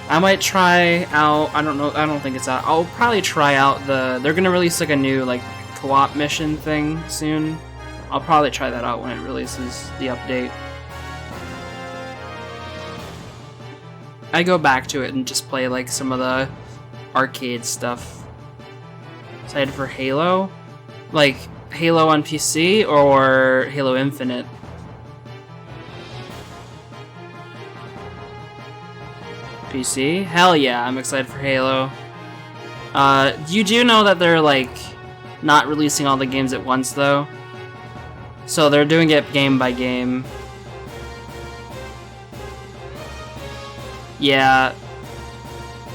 I might try out, I don't think it's out. I'll probably try out they're gonna release like a new like co-op mission thing soon. I'll probably try that out when it releases the update. I go back to it and just play like some of the arcade stuff. Excited for Halo? Like Halo on PC or Halo Infinite? PC? Hell yeah, I'm excited for Halo. You do know that they're like not releasing all the games at once though? So they're doing it game by game. Yeah.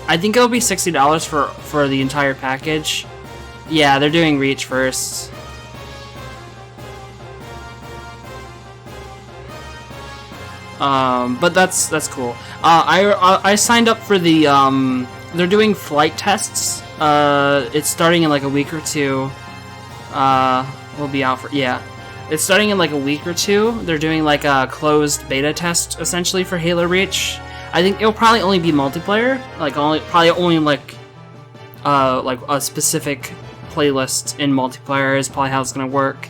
I think it'll be $60 for the entire package. Yeah, they're doing Reach first. But that's cool. I signed up for the they're doing flight tests It's starting in like a week or two. Will be out for, yeah. It's starting in like a week or two. They're doing like a closed beta test essentially for Halo Reach. I think it'll probably only be multiplayer, like probably only like a specific playlist in multiplayer is probably how it's gonna work.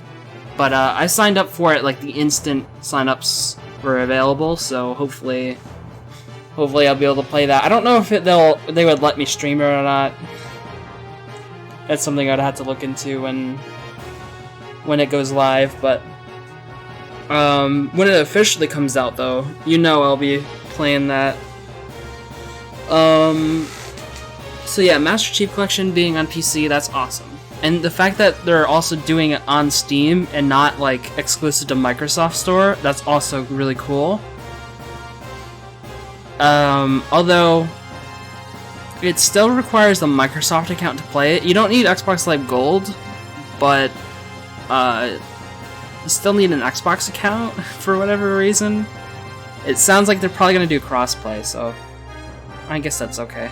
But I signed up for it like the instant signups were available, so hopefully I'll be able to play that. I don't know if they would let me stream it or not. That's something I'd have to look into when it goes live, but when it officially comes out though, you know I'll be playing that. So yeah, Master Chief Collection being on PC, that's awesome. And the fact that they're also doing it on Steam and not like exclusive to Microsoft Store, that's also really cool. Although it still requires the Microsoft account to play it. You don't need Xbox Live Gold, but you still need an Xbox account for whatever reason. It sounds like they're probably going to do crossplay, so I guess that's okay.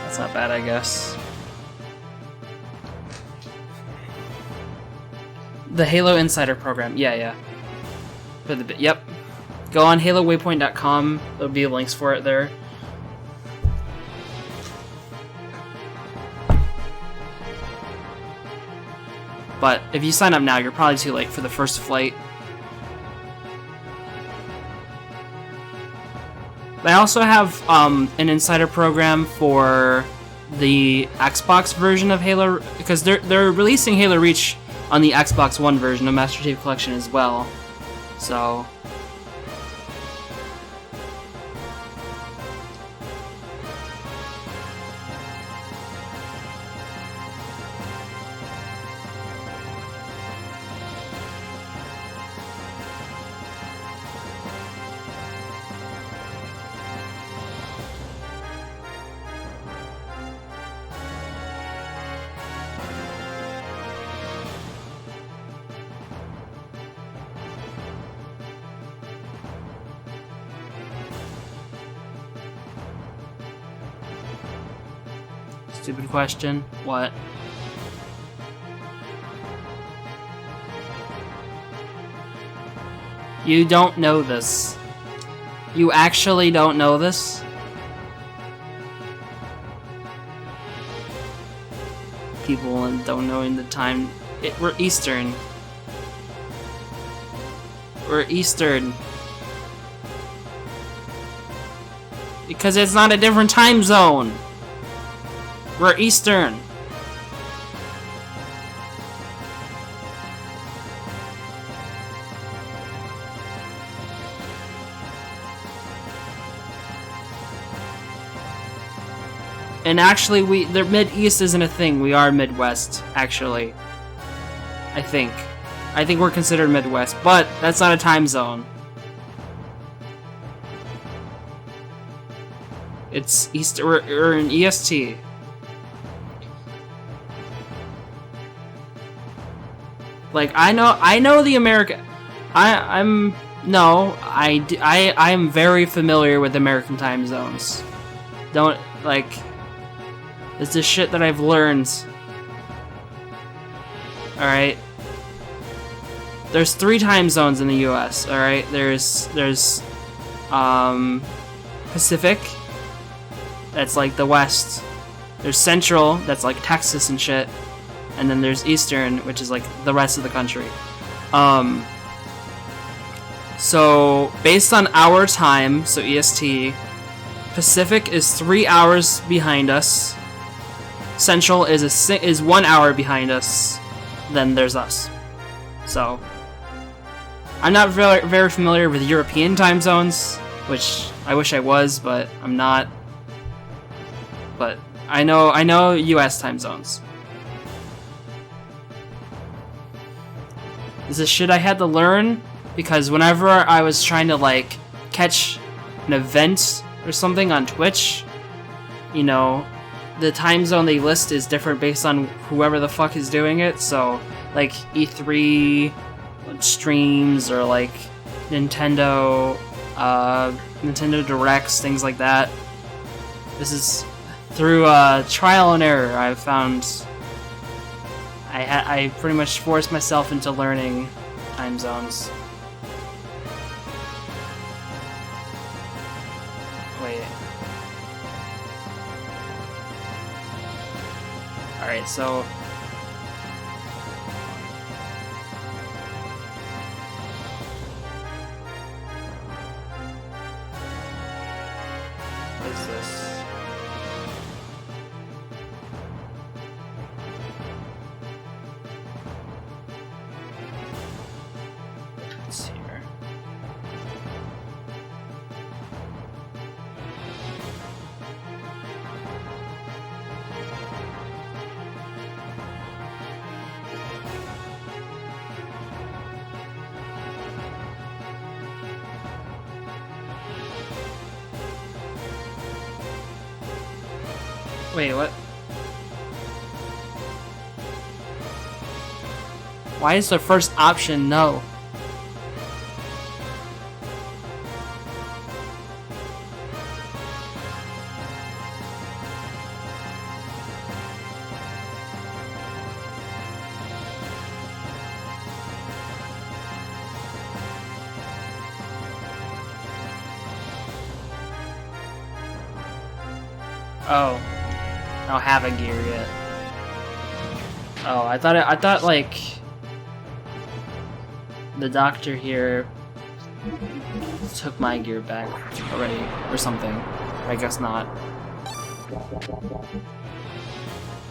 That's not bad, I guess. The Halo Insider program, yeah. Yep. Go on HaloWaypoint.com, there'll be links for it there. But if you sign up now, you're probably too late for the first flight. They also have an insider program for the Xbox version of Halo, because they're releasing Halo Reach on the Xbox One version of Master Chief Collection as well. So stupid question. What? You don't know this. You actually don't know this? People don't know in the time. We're Eastern. We're Eastern. Because it's not a different time zone. We're Eastern. And actually, the Mid-East isn't a thing. We are Midwest, actually. I think we're considered Midwest, but that's not a time zone. It's East. We're in EST. Like I know the American. I am very familiar with American time zones. Don't like. It's the shit that I've learned. All right. There's 3 time zones in the U.S. All right. There's Pacific. That's like the West. There's Central. That's like Texas and shit. And then there's Eastern, which is like the rest of the country. So based on our time, so EST, Pacific is 3 hours behind us. Central is 1 hour behind us. Then there's us. So I'm not very familiar with European time zones, which I wish I was, but I'm not. But I know US time zones. This is shit I had to learn because whenever I was trying to like catch an event or something on Twitch, you know, the time zone they list is different based on whoever the fuck is doing it. So like E3 streams or like Nintendo Directs, things like that. This is through trial and error, I've found I pretty much forced myself into learning time zones. Wait. Alright, so... what is this? What's here? Wait, what? Why is the first option no? Oh. I don't have a gear yet. Oh, I thought like the doctor here took my gear back already or something. I guess not.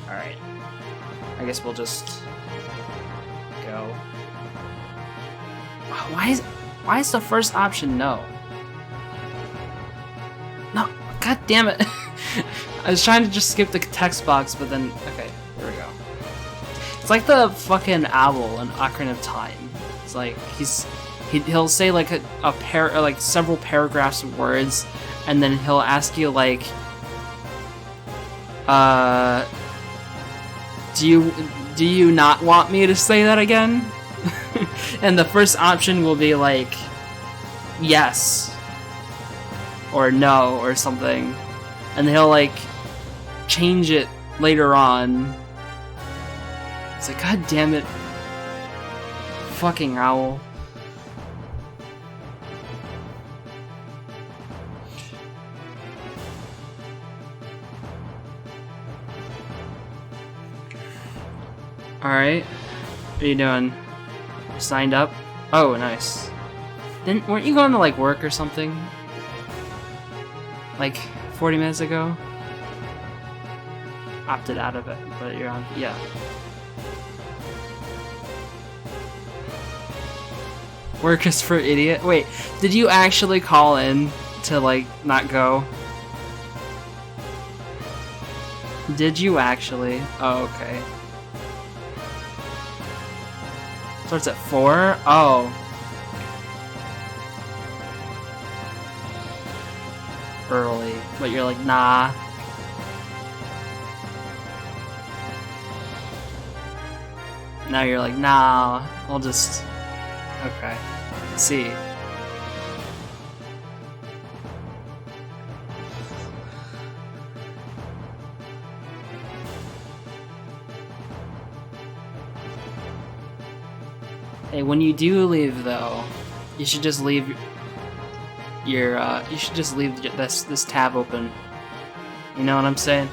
Alright. I guess we'll just go. Why is the first option no? No, god damn it. I was trying to just skip the text box, but then okay, here we go. It's like the fucking owl in Ocarina of Time. It's like he'll say like a pair or like several paragraphs of words, and then he'll ask you like, do you not want me to say that again? And the first option will be like yes or no or something, and he'll like change it later on. It's like, god damn it, fucking owl. Alright, what are you doing? You signed up? Oh, nice. Weren't you going to like work or something? Like 40 minutes ago? Opted out of it, but you're on. Yeah. Work is for idiot. Wait, did you actually call in to like not go? Did you actually? Oh, okay. Starts at 4? Oh. Early. But you're like, nah. Now you're like, nah, I'll just... Okay. Let's see. Hey, when you do leave, though, you should just leave your, you should just leave this tab open. You know what I'm saying?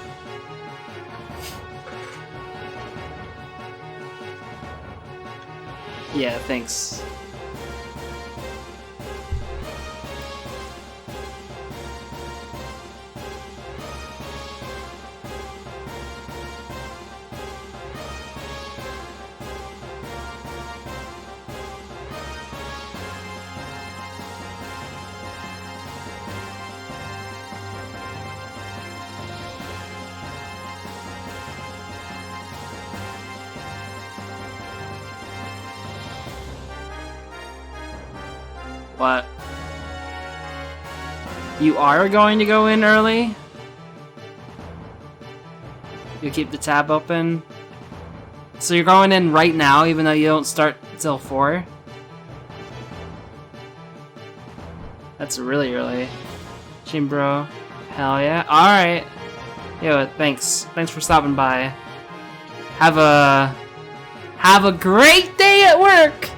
Yeah, thanks. What? You are going to go in early? You keep the tab open? So you're going in right now even though you don't start till 4? That's really early. Chimbro. Hell yeah. Alright. Yo, thanks. Thanks for stopping by. Have a great day at work!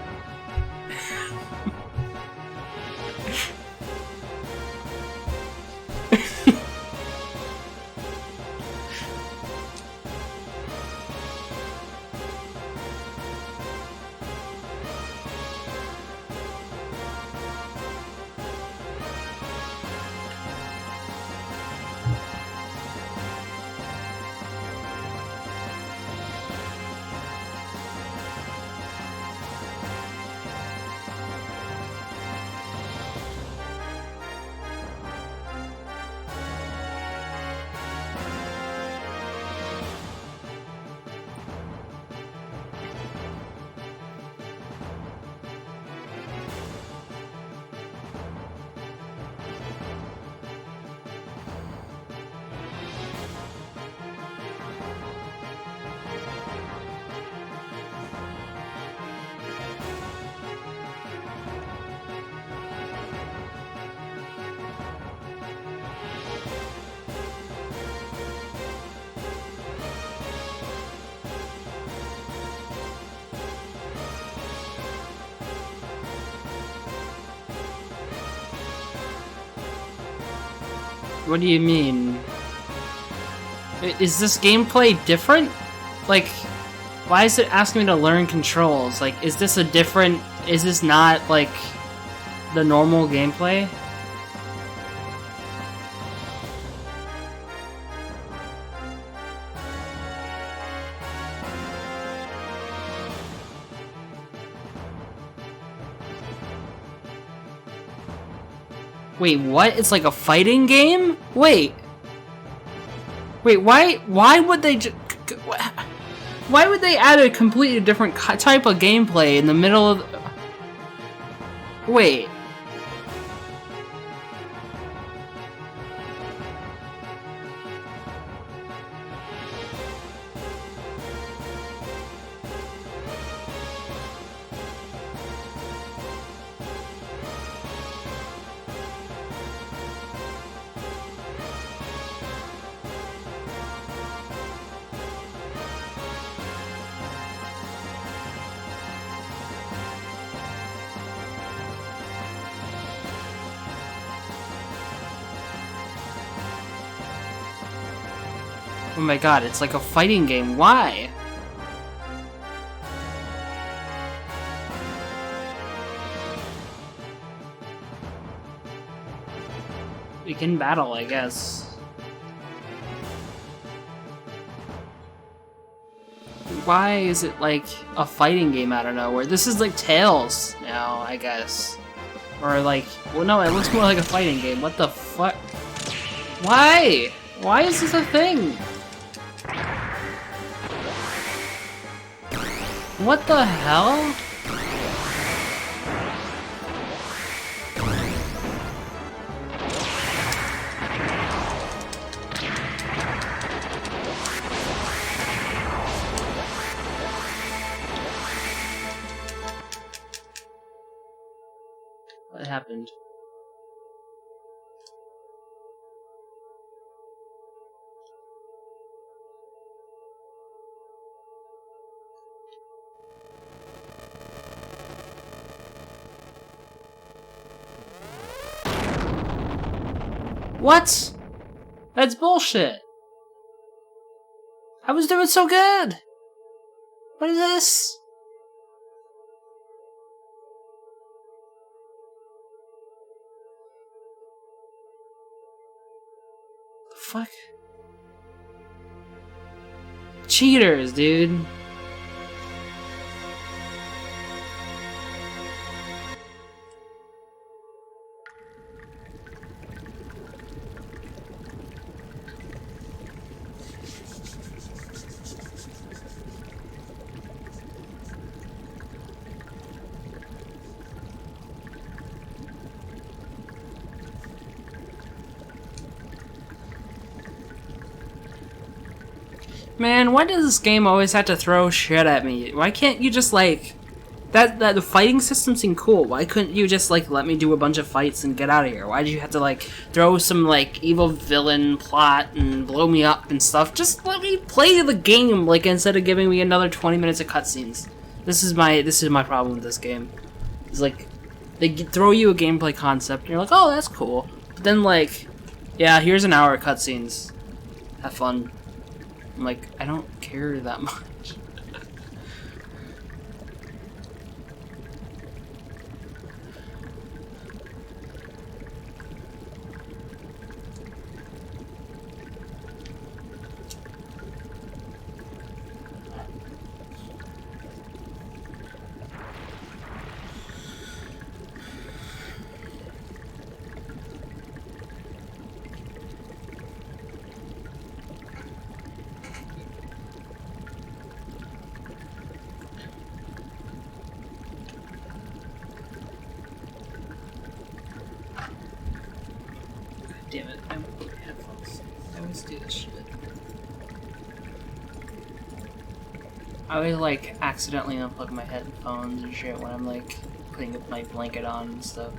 What do you mean? Is this gameplay different? Like, why is it asking me to learn controls? Like, is this not, like, the normal gameplay? Wait, what? It's like a fighting game? Wait, why would they why would they add a completely different type of gameplay in the middle of... Wait. Oh my god, it's like a fighting game. Why? We can battle, I guess. Why is it like a fighting game out of nowhere? This is like Tales now, I guess. Or like, well no, it looks more like a fighting game. What the fuck? Why? Why is this a thing? What the hell? What happened? What? That's bullshit. I was doing so good. What is this? The fuck? Cheaters, dude. Man, why does this game always have to throw shit at me? Why can't you just, like, that the fighting system seemed cool. Why couldn't you just like let me do a bunch of fights and get out of here? Why did you have to like throw some like evil villain plot and blow me up and stuff? Just let me play the game, like, instead of giving me another 20 minutes of cutscenes. This is my problem with this game. It's like they throw you a gameplay concept and you're like, oh, that's cool. But then like, yeah, here's an hour of cutscenes. Have fun. I'm like, I don't care that much. Damn it, I'm wearing headphones. I always do this shit. I always, like, accidentally unplug my headphones and shit when I'm, like, putting my blanket on and stuff.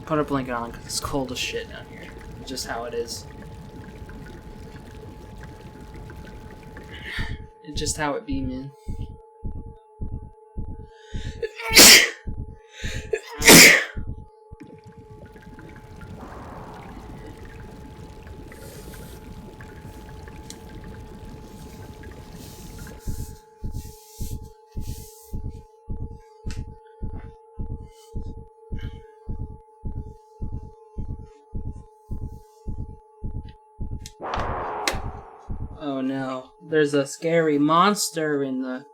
Put a blanket on because it's cold as shit down here. It's just how it is. It's just how it be, man. Oh no, there's a scary monster in the...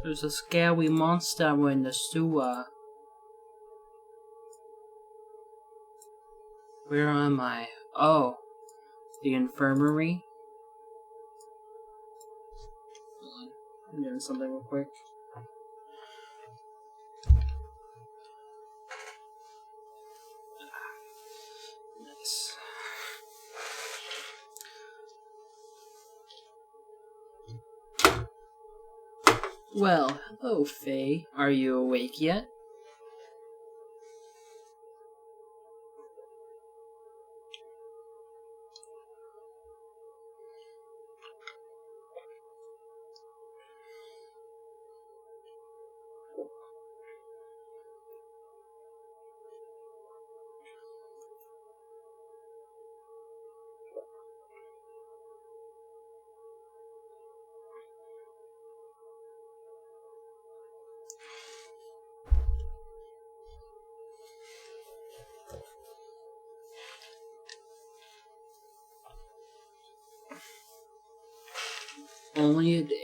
There's a scary monster in the sewer. Where am I? Oh, the infirmary? Hold on, I'm doing something real quick. Nice. Well, hello, Faye. Are you awake yet? Only a day.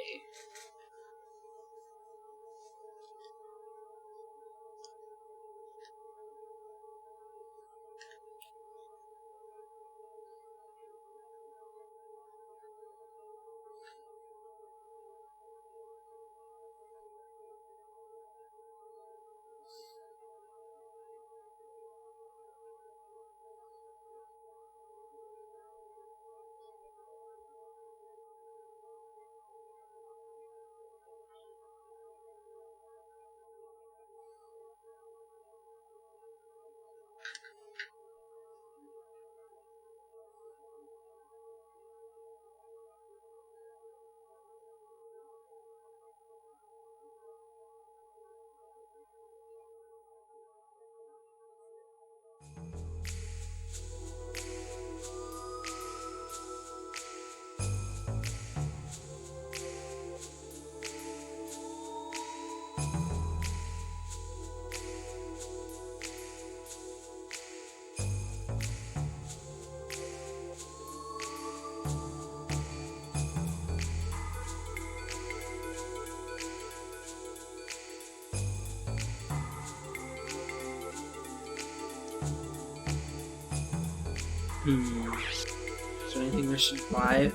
Is there anything I should buy?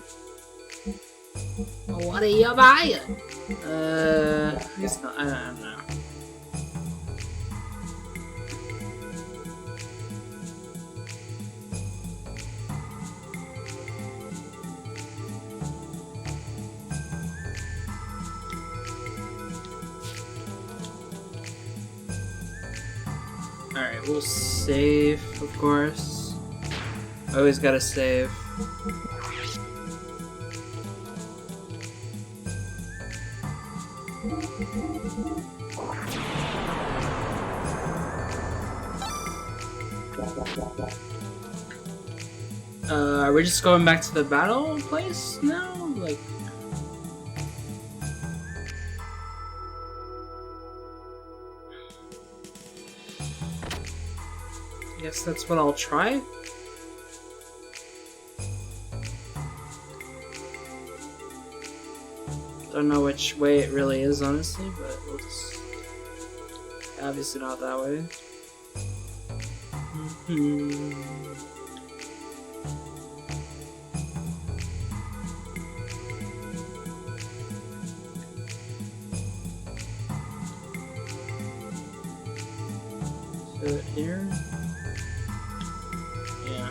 What are you buying? I guess not. I don't know. Alright, we'll save, of course. Always gotta save. Are we just going back to the battle place now? Like... I guess that's what I'll try. Don't know which way it really is, honestly, but we'll just... Obviously not that way. So here? Yeah.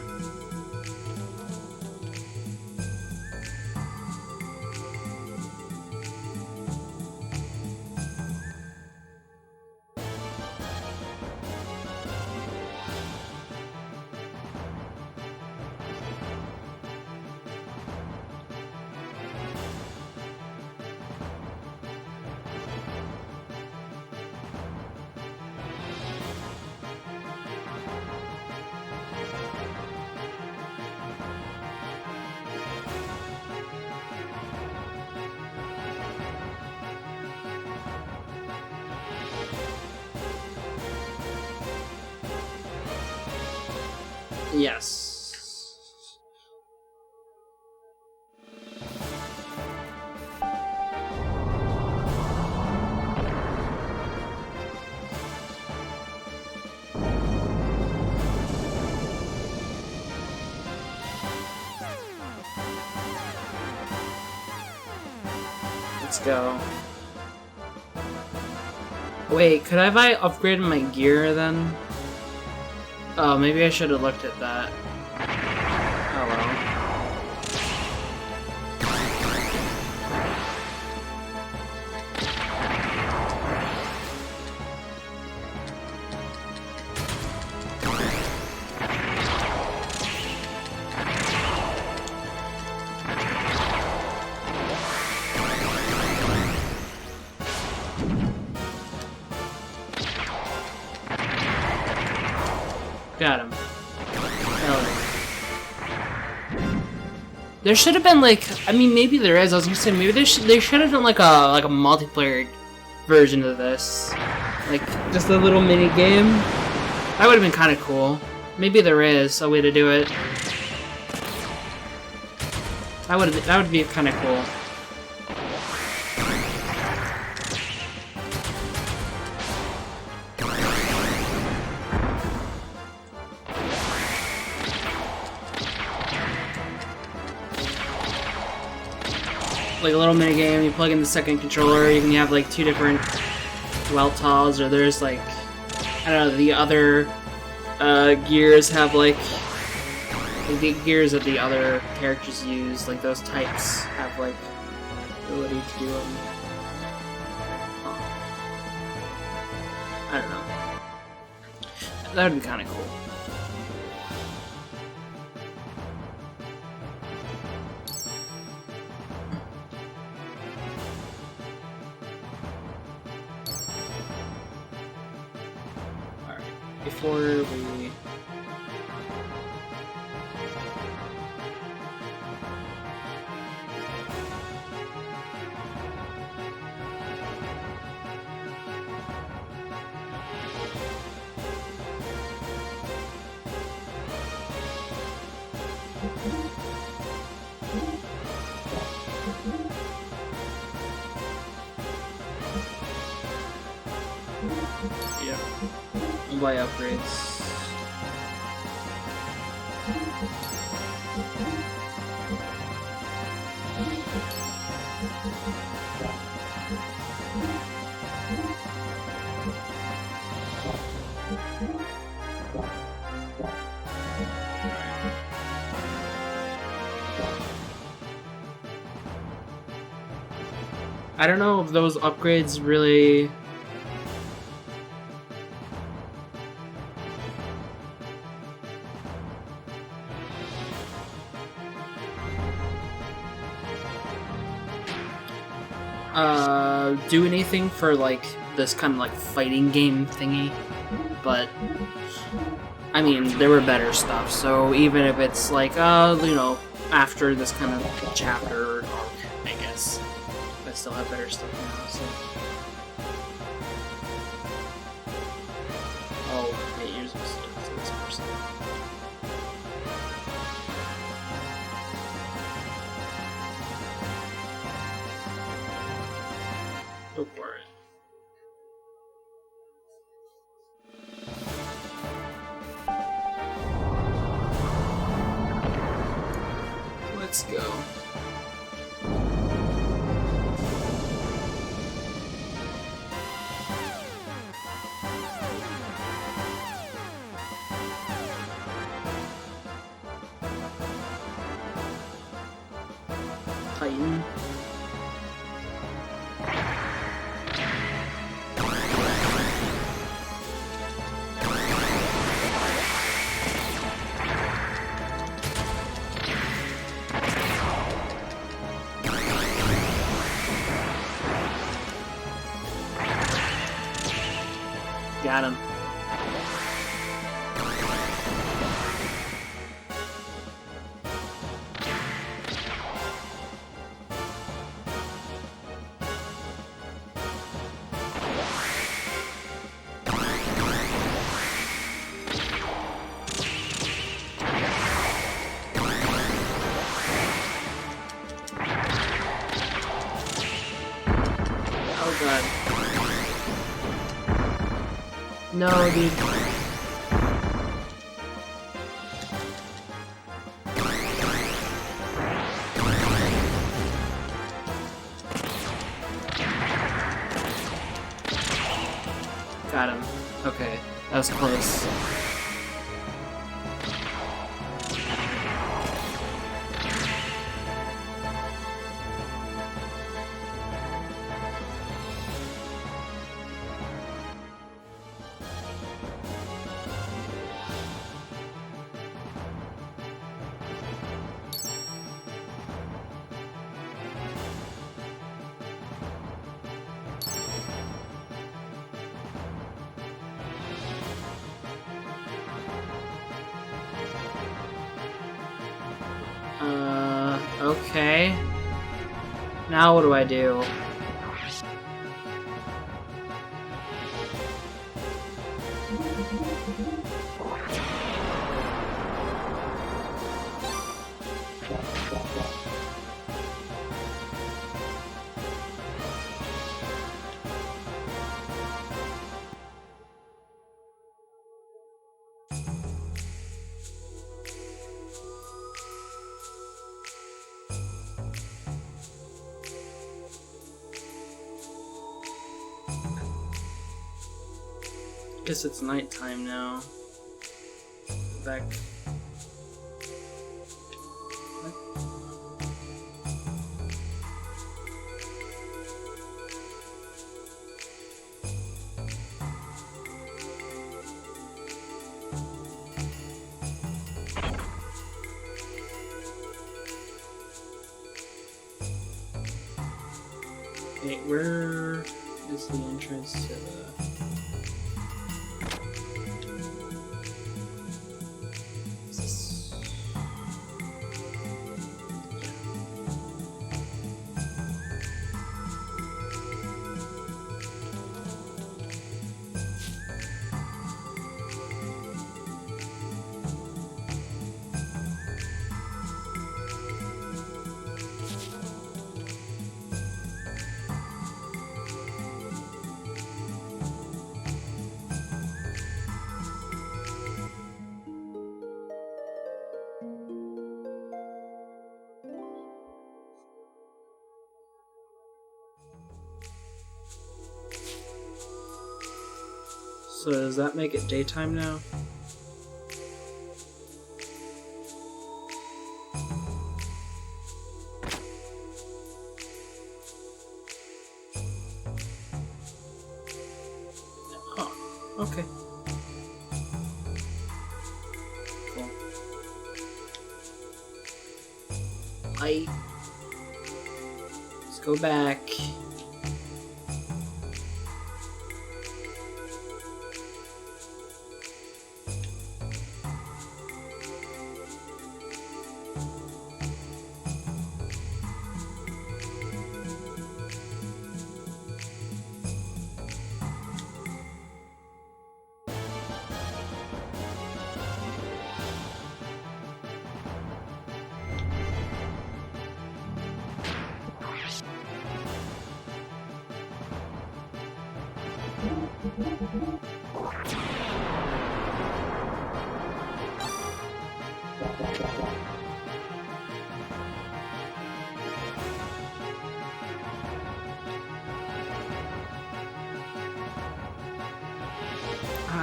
Yes. Let's go. Wait, could I have upgraded my gear then? Oh, maybe I should have looked at that. Oh well. Got him. There should have been like, I mean, maybe there is. I was gonna say maybe they should have done like a multiplayer version of this, like just a little mini game. That would have been kind of cool. Maybe there is a way to do it. That would be kind of cool. Like a little mini game, you plug in the second controller, you can have like two different Weltals, or there's like, I don't know, the other gears have like the gears that the other characters use, like those types have like ability to do them. I don't know. That would be kind of cool. Before we... Yeah. I'll buy upgrades. I don't know if those upgrades really... do anything for like this kind of like fighting game thingy, but I mean there were better stuff. So even if it's like you know, after this kind of chapter or arc, I guess I still have better stuff now. So oh, 8 years of stuff to this person. Go for it. Let's go. Titan. Got him. Oh god. No, dude. Got him. Okay, that was close. Okay. Now what do I do? Guess it's nighttime now. Back. Wait, where is the entrance to the... So does that make it daytime now? Oh, okay. Cool. Let's go back. I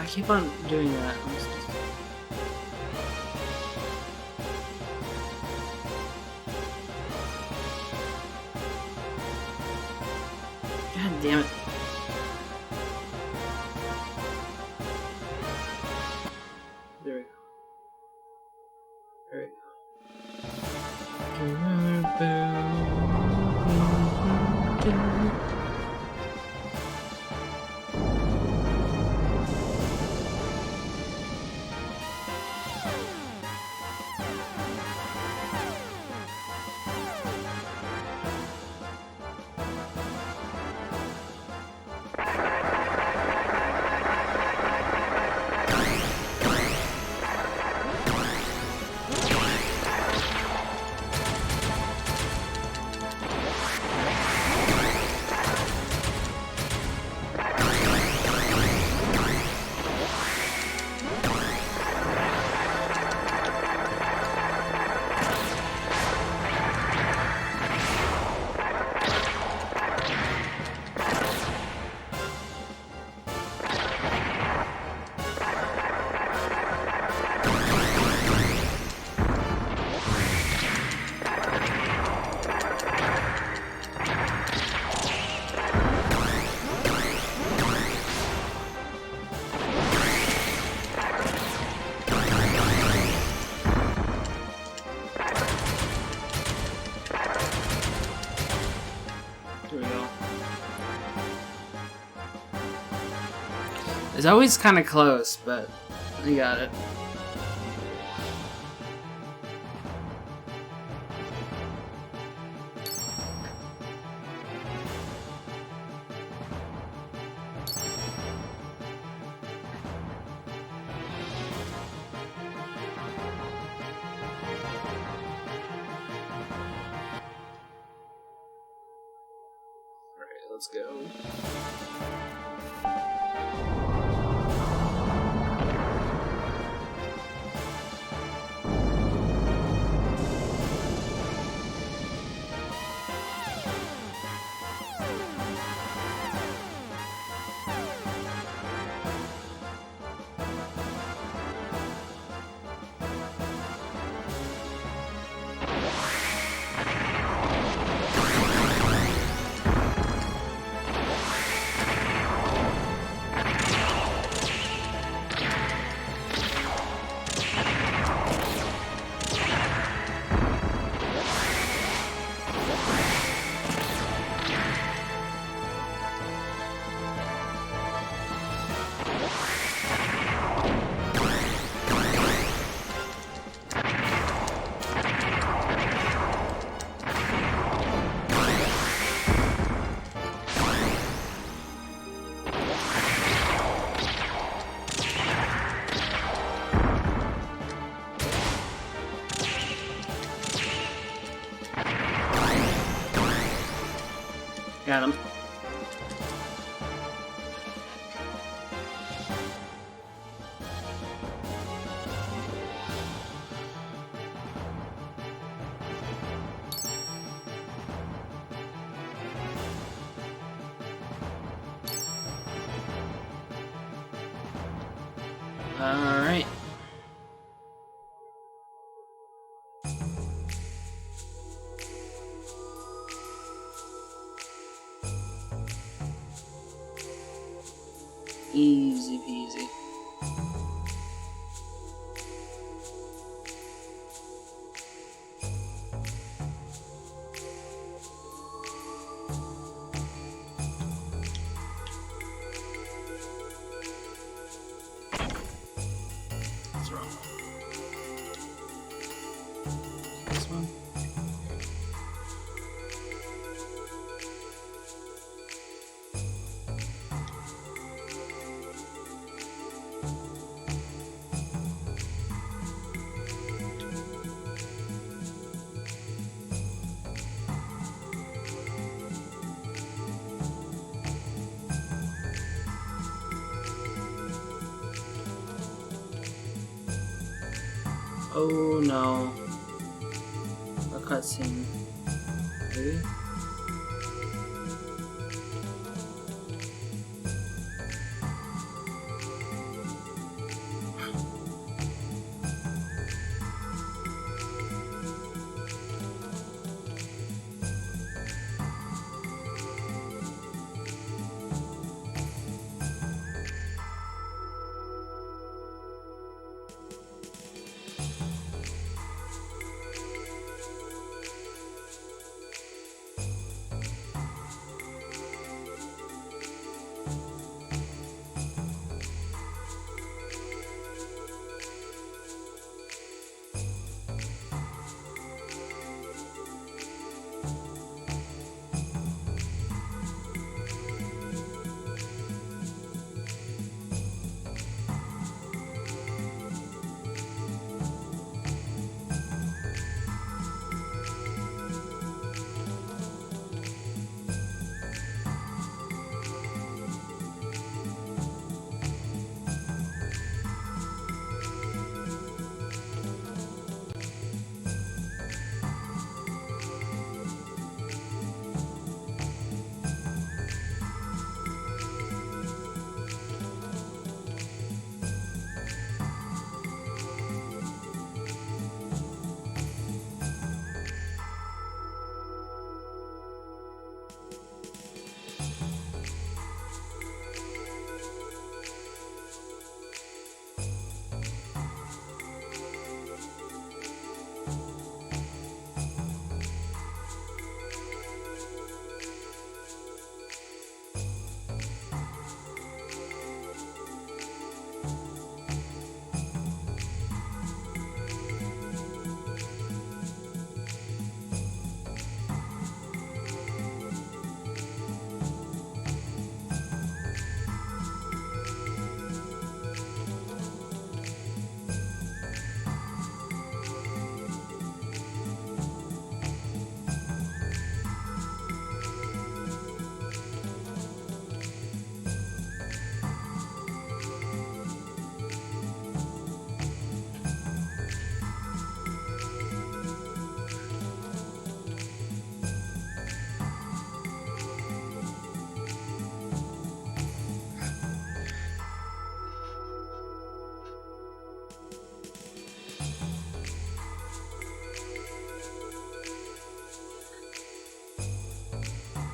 keep on doing that. God damn it. There we go. There we go. It's always kind of close, but we got it. Alright, let's go. Got him. All right. Easy peasy. What's wrong? This one? Oh no. A cutscene. Maybe?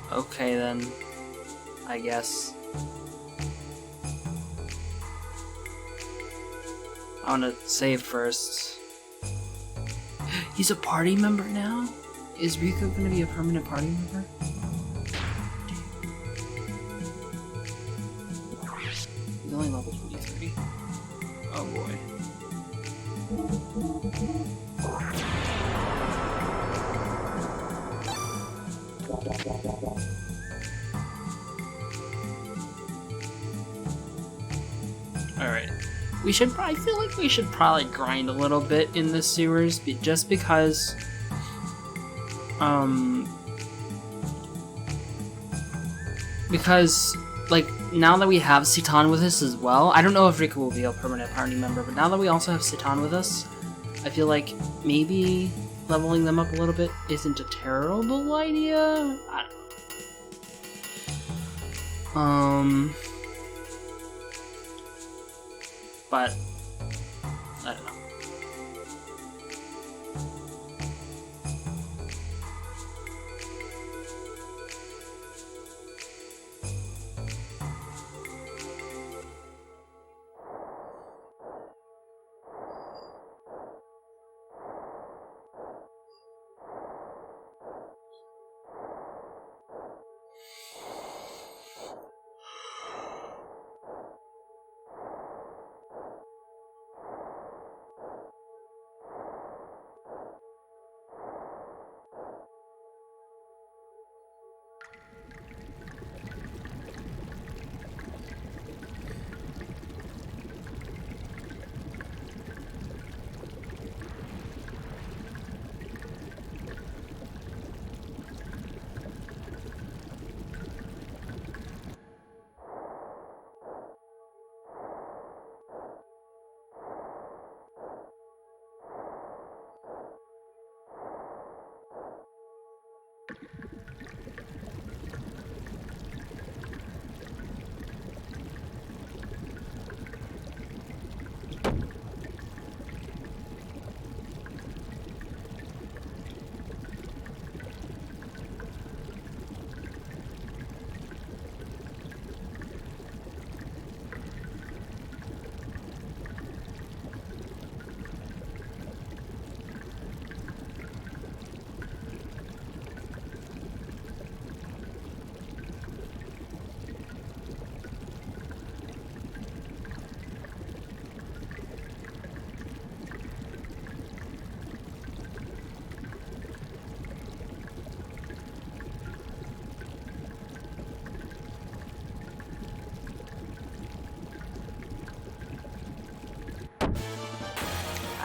Okay then, I guess. I wanna save first. He's a party member now? Is Rico gonna be a permanent party member? He's only level 23. Oh boy. Alright. I feel like we should probably grind a little bit in the sewers, just because, like, now that we have Citan with us as well, I don't know if Rico will be a permanent party member, but now that we also have Citan with us, I feel like maybe leveling them up a little bit isn't a terrible idea. I don't know. But I don't know.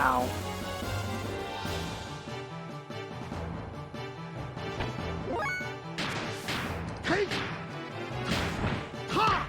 Ow. Hey! Ha!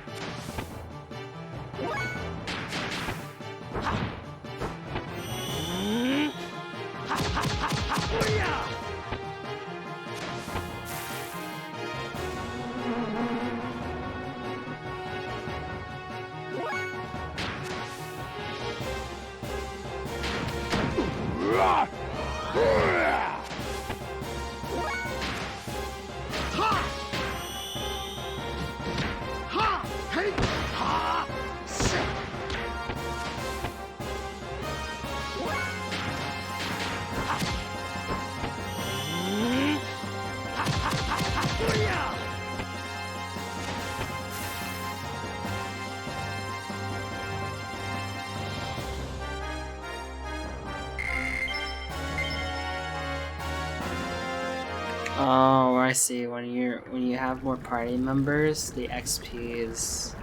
Oh, I see. When you have more party members, the XP is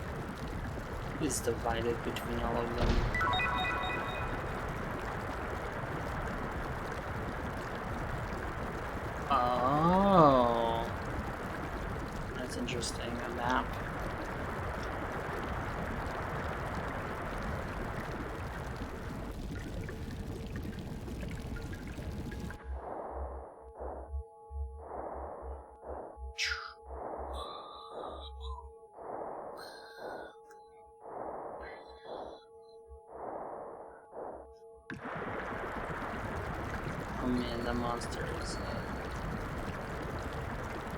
divided between all of them. Oh, that's interesting. A map. Oh man, the monster is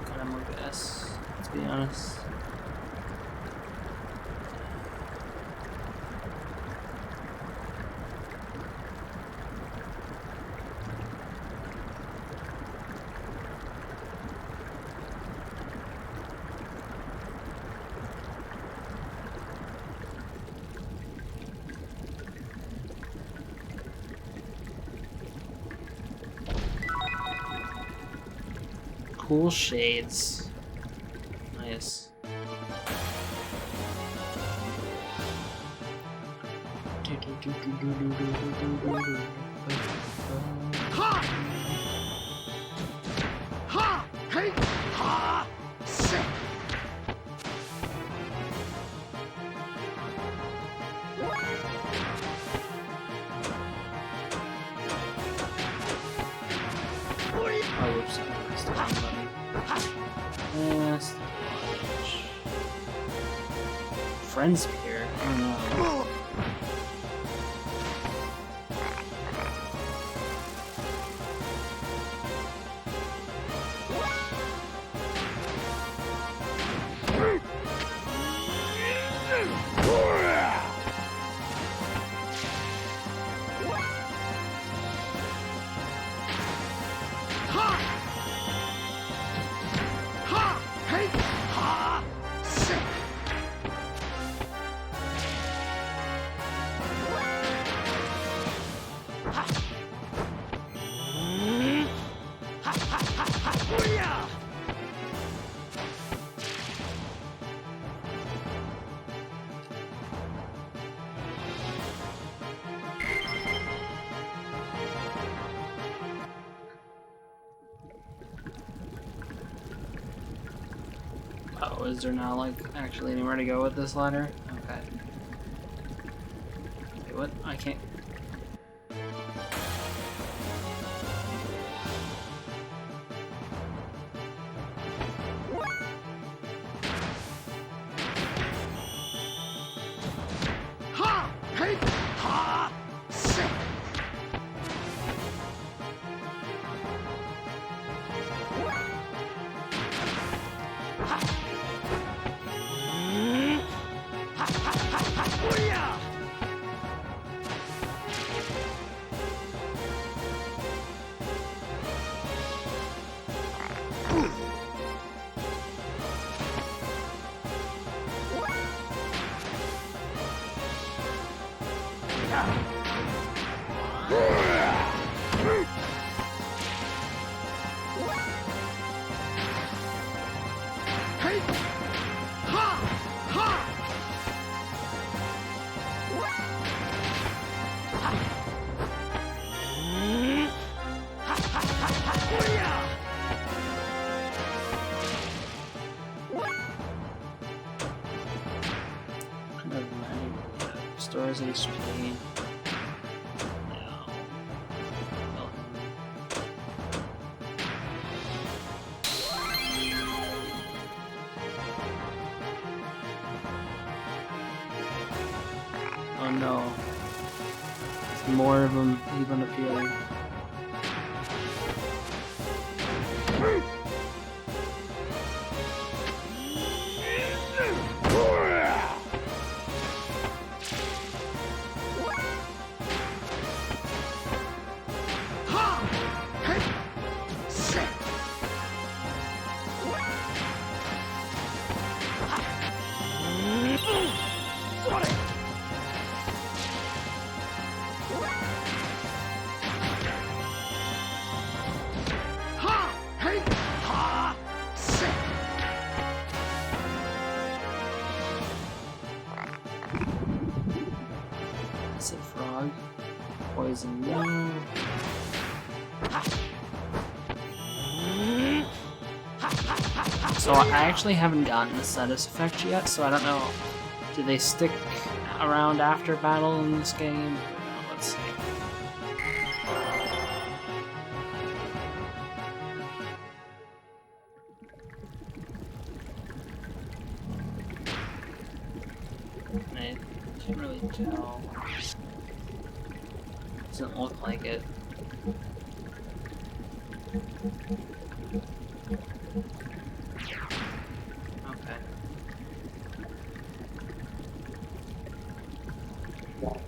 kind of move S, to be honest. Cool shades. Nice. Ha! Ha! Hey! Ha! Sick! Oh, whoops. I still haven't let me. Yes. Friends here? Oh no. Oh, is there not, like, actually anywhere to go with this ladder? Okay. Wait, what? I can't... Ha! Hey! Ha! Sick! Hey! Ha! Ha! HP. No. Kill him. Oh no. There's more of them even appearing. Is it frog? Poison, no. So I actually haven't gotten the status effect yet, so I don't know. Do they stick around after battle in this game? Let's see. I can't really tell. Doesn't look like it. Okay. Yeah.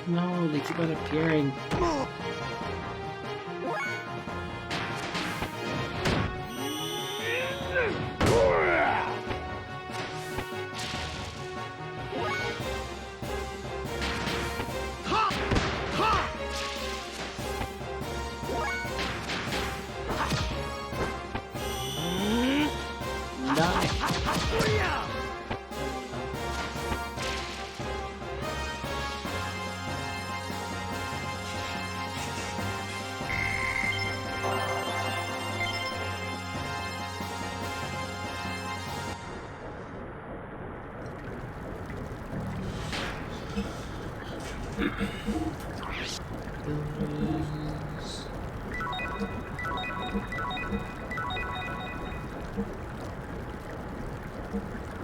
No, they keep on appearing.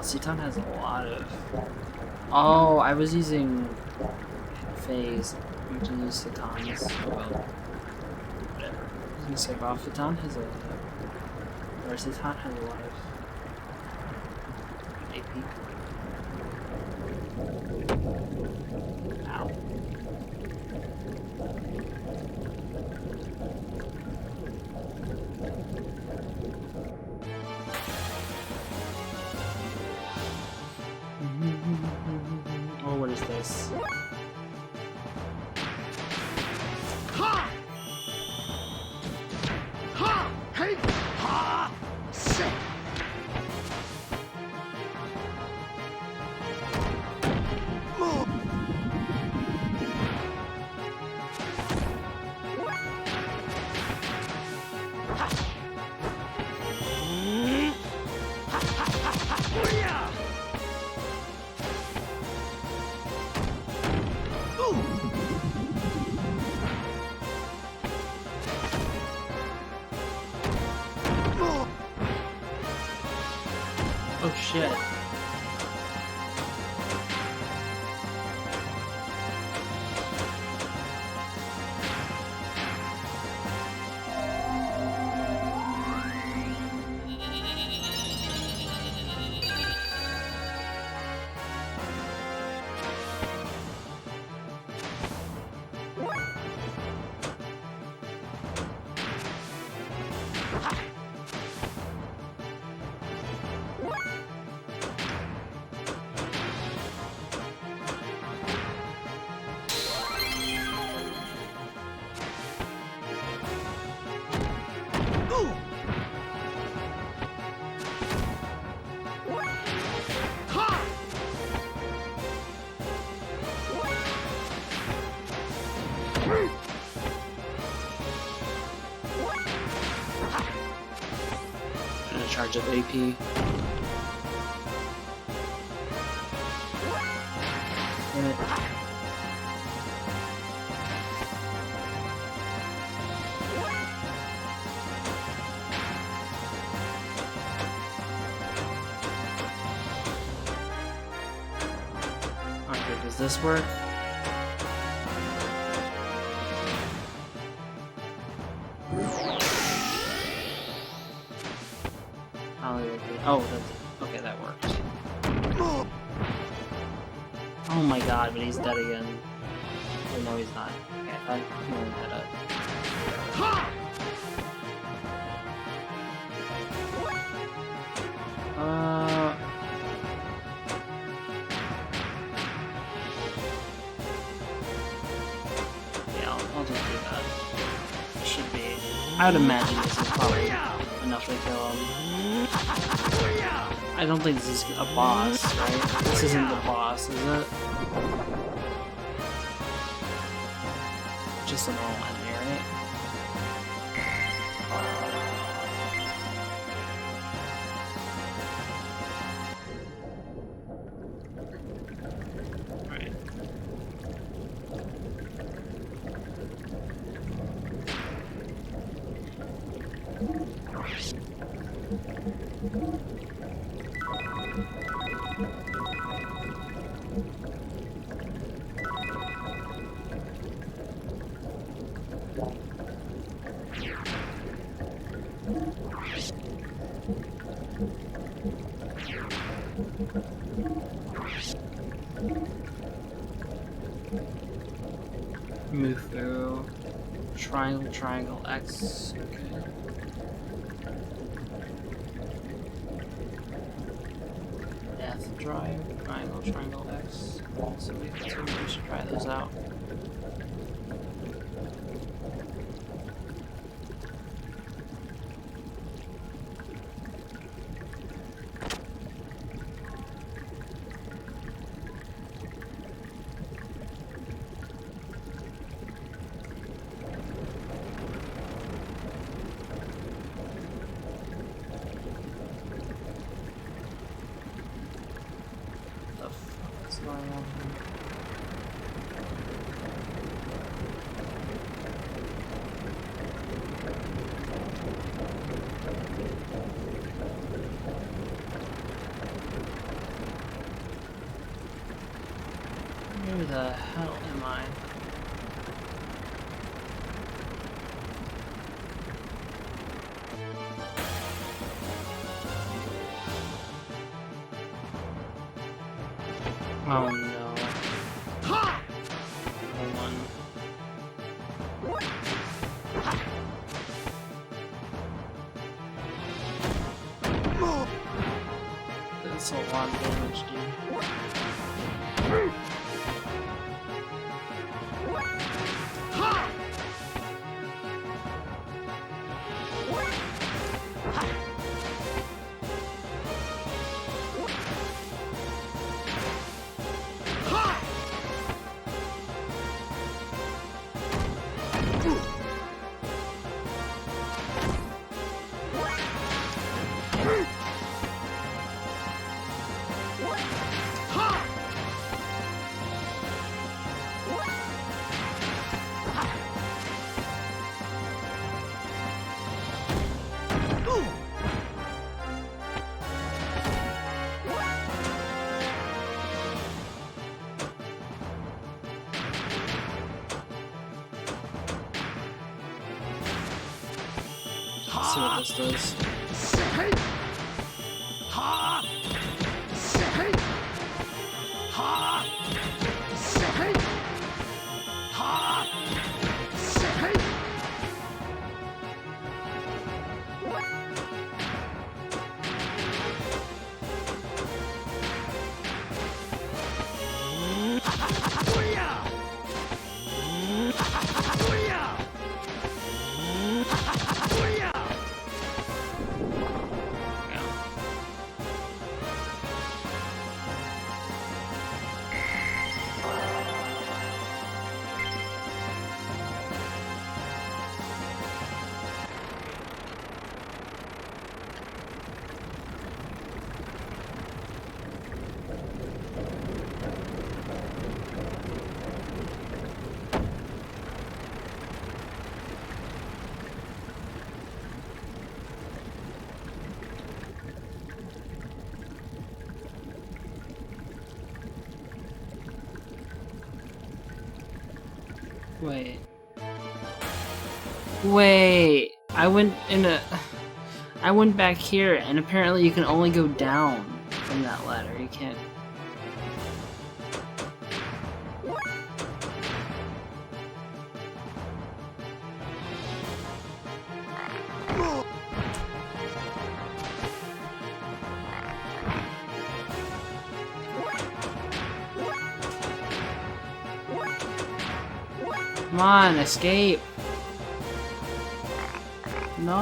Seaton has a lot of... Oh, I was using phase. Use Satan's. Well, whatever. I was gonna say, well, Satan has a. Or Satan has a lot of AP. Ow. Oh, what is this? Ha! Ha! Hey! Ha! Sit! Move! Ha! Ha ha ha ha! Booyah! Oh shit. And a charge of AP. Damn it. Okay, does this work? Oh, that's okay. That worked. Oh my god! But he's dead again. Oh, no, he's not. Okay, I thought he only had a. Yeah, I'll just do that. It should be. I would imagine this is probably enough to kill him. I don't think this is a boss, right? This isn't the boss, is it? Just a normal enemy, right? Right. Move through triangle, triangle, X. Okay. Death drive, triangle, triangle, X. So we should try those out. What's going on here? Where the hell am I? Oh no. Ha! Hold on. Move! That's a lot of damage, dude. Ha! Ha! Let's see what this does. Say! Ha! Say! Ha! Say! Ha! Say! Booyah! Booyah! Booyah! Wait. Wait. I went back here, and apparently you can only go down from that ladder. You can't. Come on, escape. No.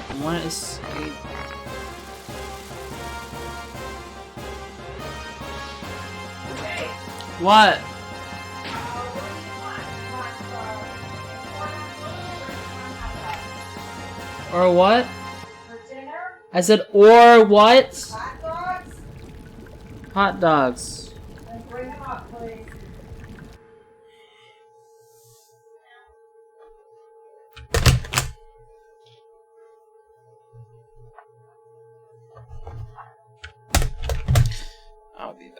I want to escape. What? Or what? For dinner? I said, or what? Hot dogs? Hot dogs. Then bring them up, please. I'll be back.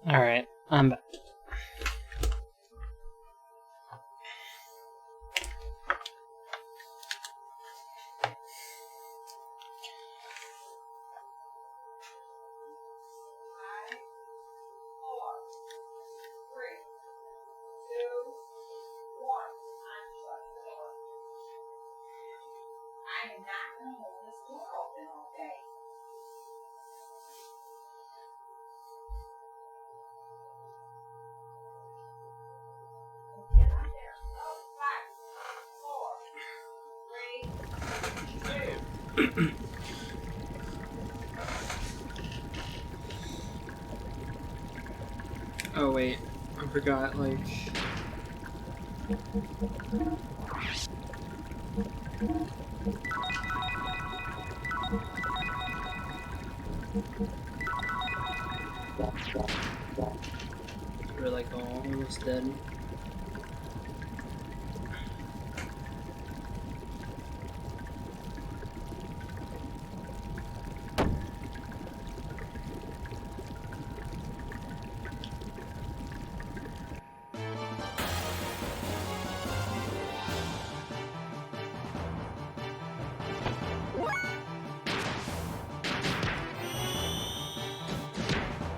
Alright, I'm back. I am not going to hold this door open all day. Get up there. Oh, 5, 4, 3, 2. Oh wait, I forgot, like... We're like almost dead.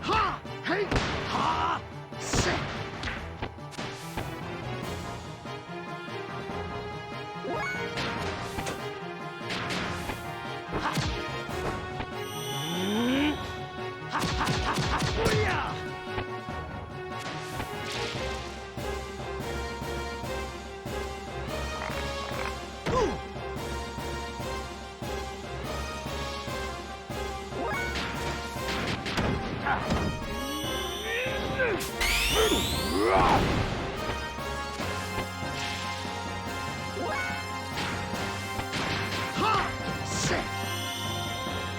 Ha! Hey! Ha! Sit! Ha! Ha ha ha ha! Booyah! Ooh! Ha! Sit!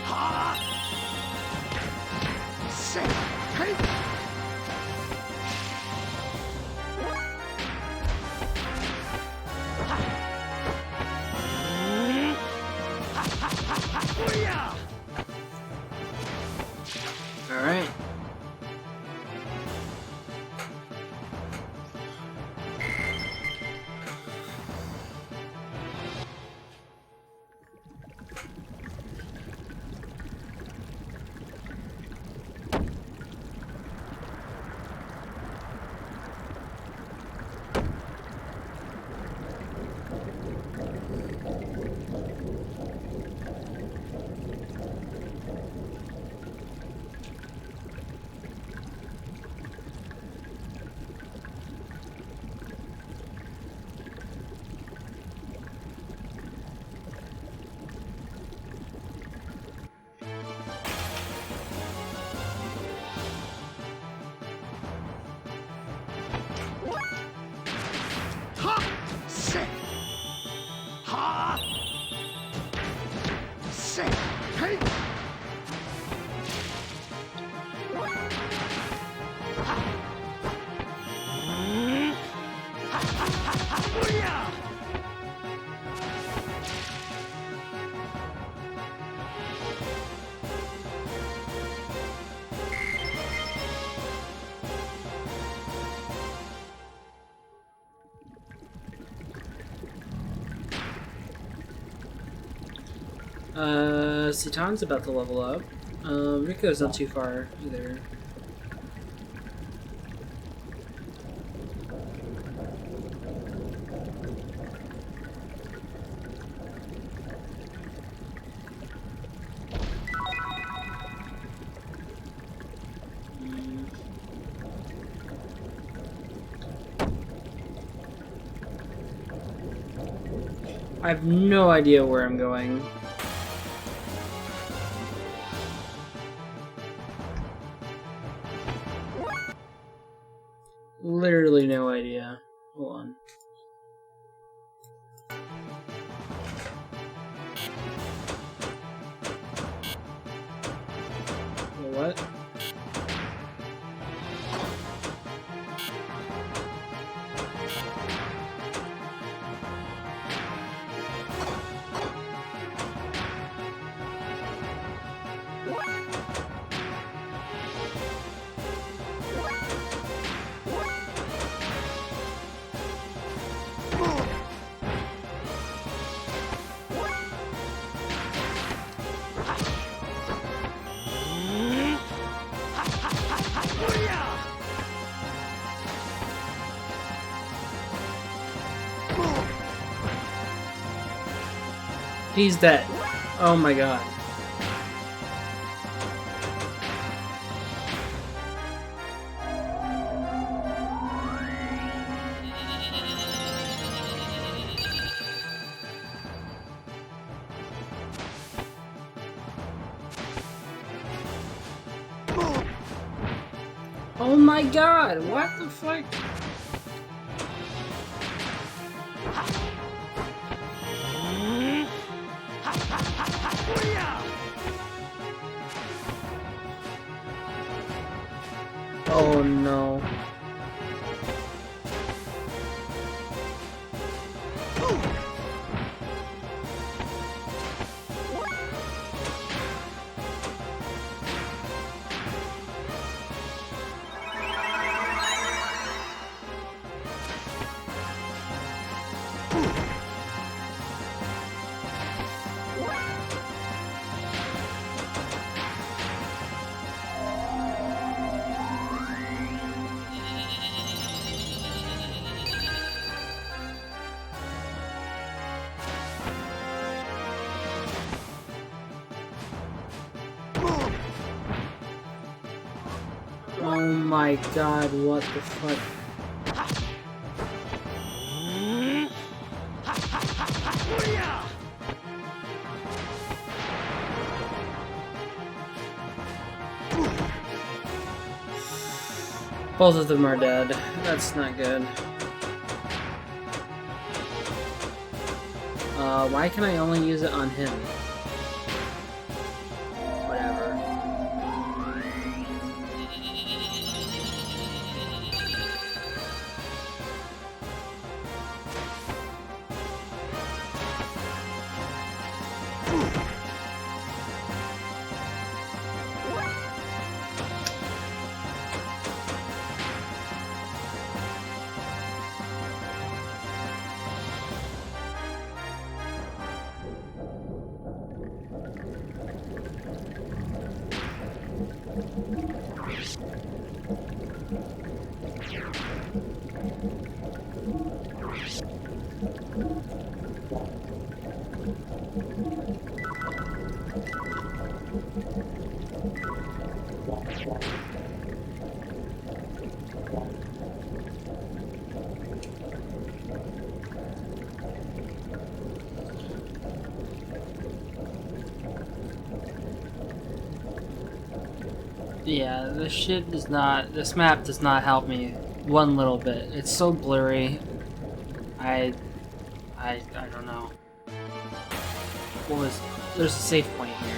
Ha! Sit! Hey! Ha! Ha ha ha ha! Booyah! Alright. Ha! Sit! Ha! Sit! Hey! Ha! Ha ha ha ha! Booyah! Citan's about to level up. Rico's not too far either. I have no idea where I'm going. Literally no idea. Hold on. What? He's dead. Oh my god. Oh my god, what the fuck? Oh no. Oh my god, what the fuck? Both of them are dead. That's not good. Why can I only use it on him? Whatever. Yeah, this map does not help me one little bit. It's so blurry. I don't know. There's a safe point here.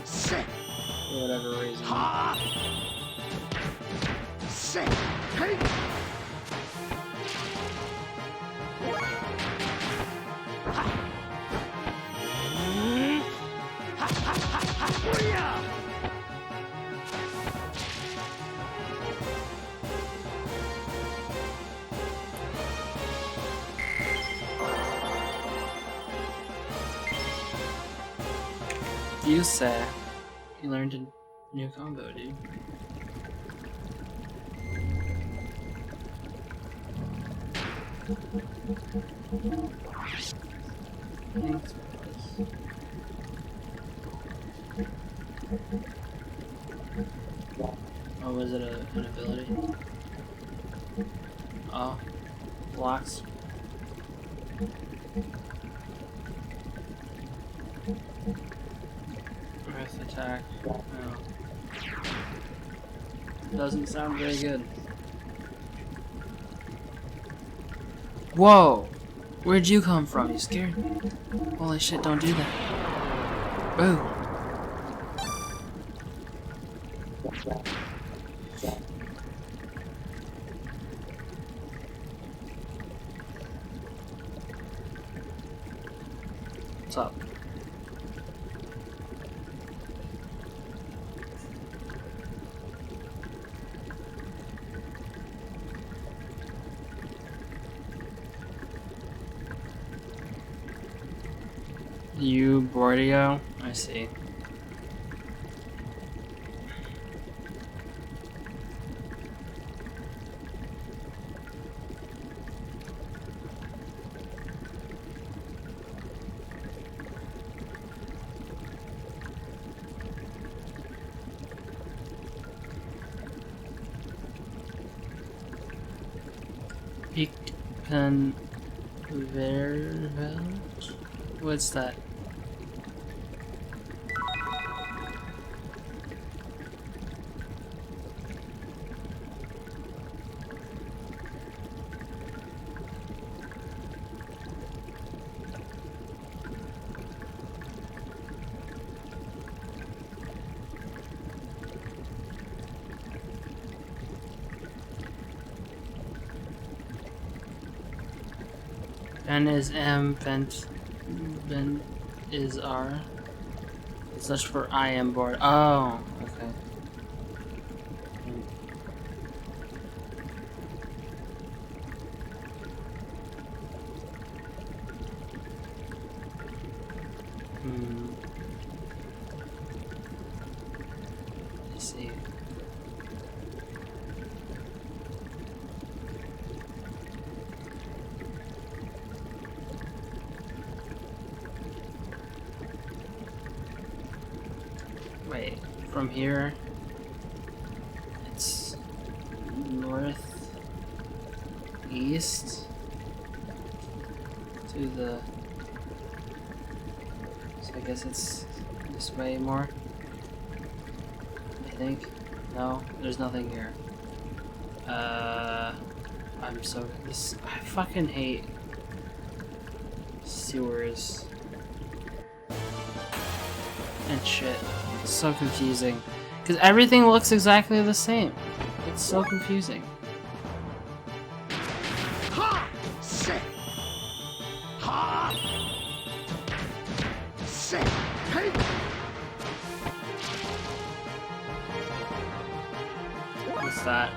Sick. For whatever reason. Sick. Hey. You say you learned a new combo, dude. Thanks, boys. Oh, was it an ability? Oh, blocks. Breath attack. No. Doesn't sound very good. Whoa! Where'd you come from? You scared me? Holy shit, don't do that. Boo! What's up? You, Bordio? I see. Convergent? What's that? Pen is M, vent is R. It's just for I am bored. Oh, okay. Let's see. Wait, from here, it's north, east, to the, so I guess it's this way more, I think. No, there's nothing here. I fucking hate sewers and shit. It's so confusing. Because everything looks exactly the same. It's so confusing. Ha! Say. Ha! Say. Hey! What's that?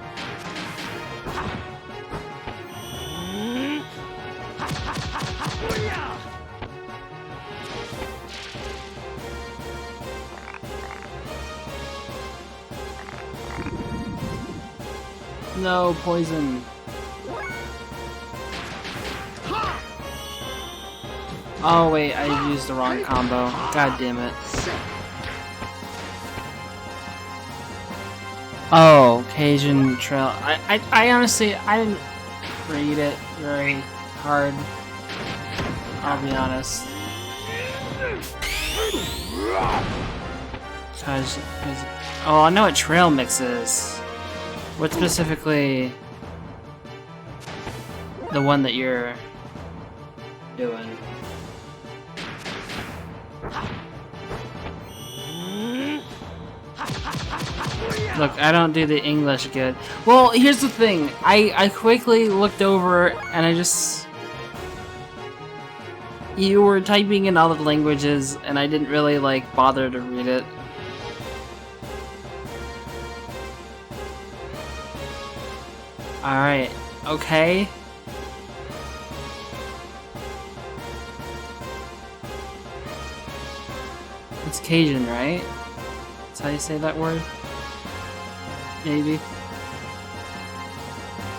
No, poison. Oh wait, I used the wrong combo. God damn it. Oh, Cajun Trail. I honestly, I didn't read it very hard. I'll be honest. Oh, I know what trail mix is. What specifically the one that you're doing? Look, I don't do the English good. Well, here's the thing. I quickly looked over and I just... You were typing in all the languages and I didn't really, like, bother to read it. Alright, okay. It's Cajun, right? That's how you say that word? Maybe.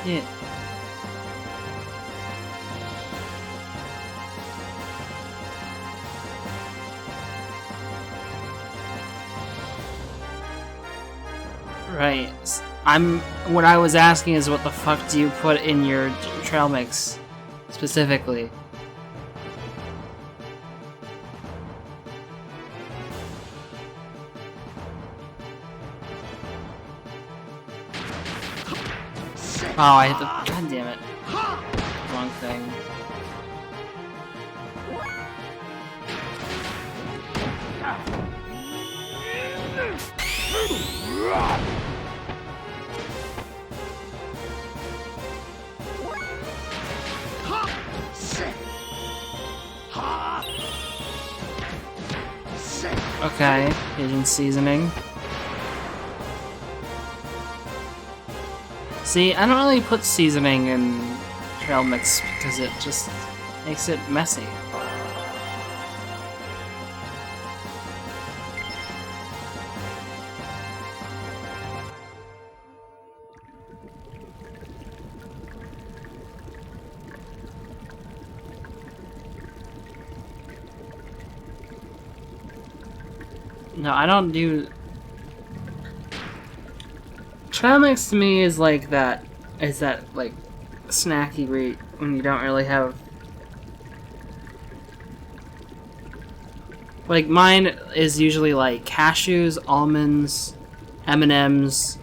Yeah. Right. What I was asking is what the fuck do you put in your trail mix specifically? Oh, I hit the... God damn it. Wrong thing. Okay, Cajun seasoning. See, I don't really put seasoning in trail mix because it just makes it messy. No, I don't do... Trail mix to me is like that, like, snacky when you don't really have... Like, mine is usually like cashews, almonds, M&Ms,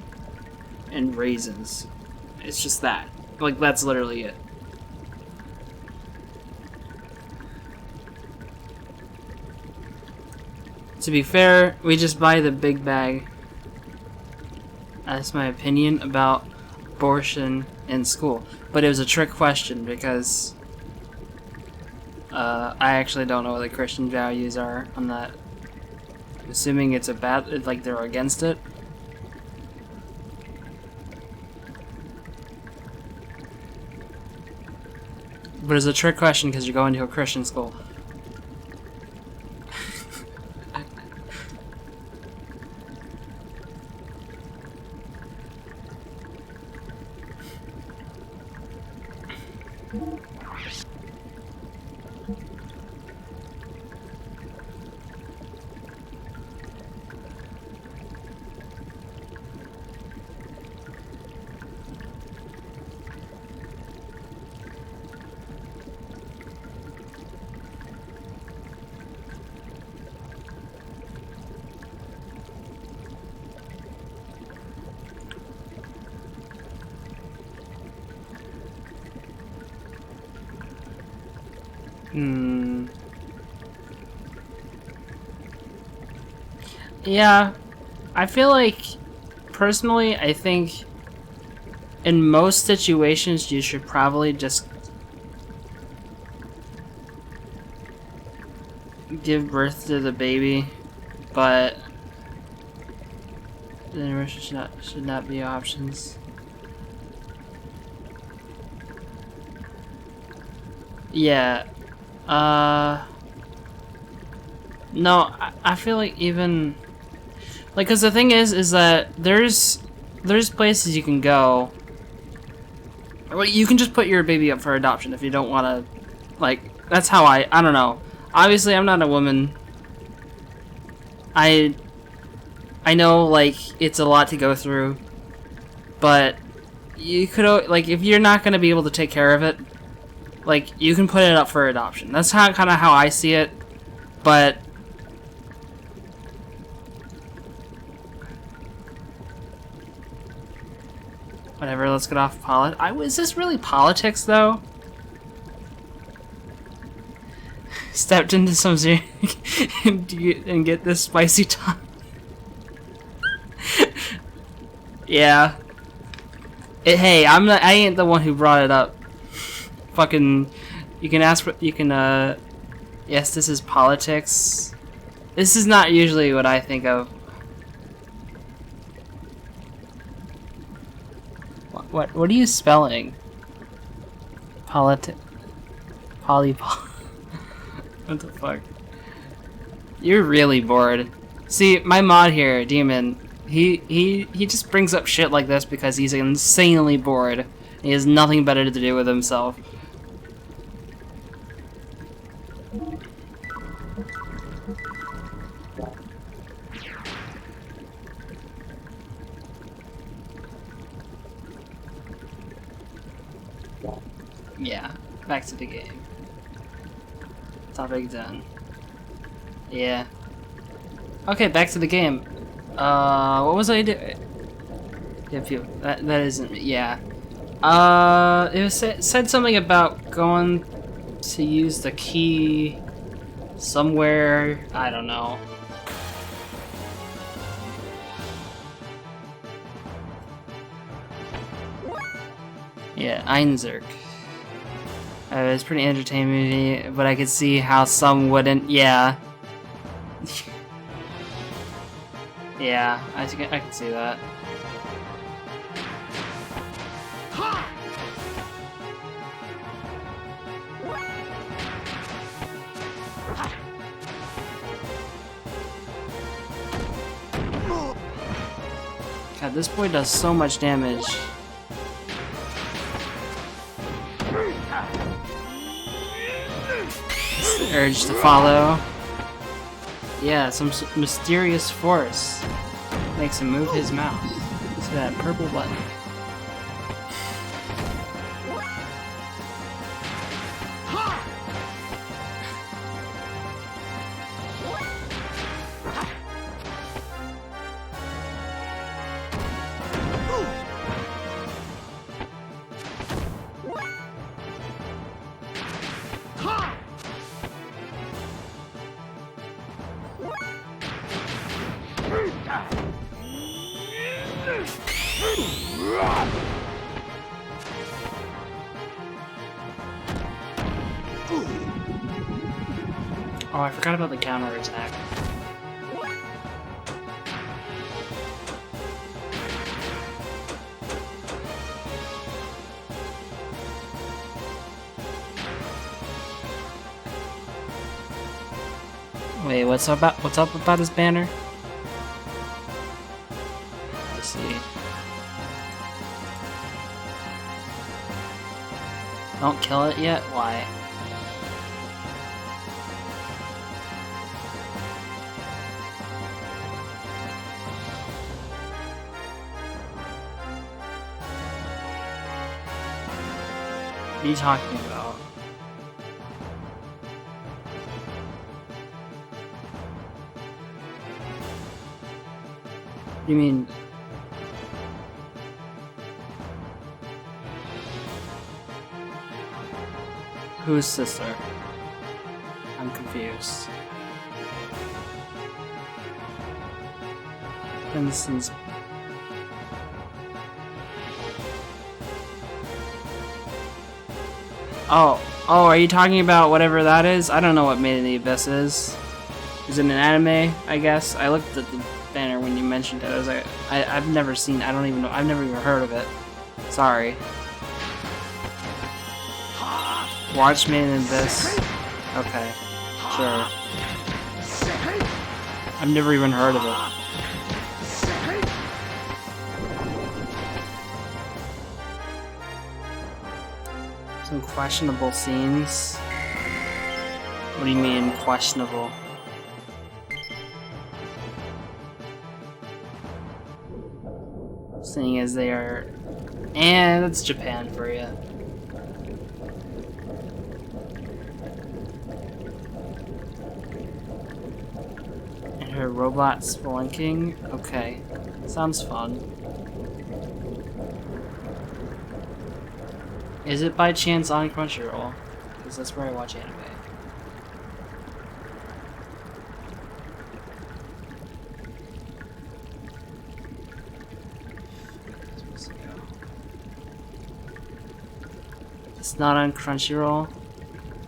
and raisins. It's just that. Like, that's literally it. To be fair, we just buy the big bag. That's my opinion about abortion in school. But it was a trick question because I actually don't know what the Christian values are on that. I'm assuming it's a bad, like they're against it. But it's a trick question because you're going to a Christian school. Yeah, I feel like, personally, I think in most situations you should probably just give birth to the baby, but there should not be options. Yeah, no, I feel like even, like, cause the thing is that there's places you can go. Well, you can just put your baby up for adoption if you don't want to, like, that's how I don't know. Obviously, I'm not a woman. I know, like, it's a lot to go through, but you could, like, if you're not going to be able to take care of it, like, you can put it up for adoption. That's kind of how I see it, but whatever, let's get off is this really politics, though? Stepped into some and get this spicy tongue. Yeah. Hey, I ain't the one who brought it up. Fucking, you can ask for, yes, this is politics. This is not usually what I think of. What are you spelling? What the fuck? You're really bored. See, my mod here, Demon, he just brings up shit like this because he's insanely bored. He has nothing better to do with himself. Yeah, back to the game. Topic done. Yeah. Okay, back to the game. What was I doing? That isn't, yeah. It was said something about going to use the key somewhere. I don't know. Yeah, Einzerk. It was pretty entertaining, but I could see how some wouldn't. Yeah. Yeah, I can see that. God, this boy does so much damage. Urge to follow. Yeah, some mysterious force makes him move his mouth. See that purple button. Oh, I forgot about the counter attack. Wait, what's up about this banner? Let's see. Don't kill it yet? Why? What are you talking about? You mean... Whose sister? I'm confused. Vincent's... Oh, are you talking about whatever that is? I don't know what Made in the Abyss is. Is it an anime, I guess? I looked at the banner when you mentioned it. I was like, I've never seen, I don't even know, I've never even heard of it. Sorry. Watch Made in the Abyss. Okay, sure. I've never even heard of it. Some questionable scenes. What do you mean, questionable? Seeing as they are... that's Japan for you. And her robot spelunking? Okay. Sounds fun. Is it by chance on Crunchyroll? Because that's where I watch anime. It's not on Crunchyroll?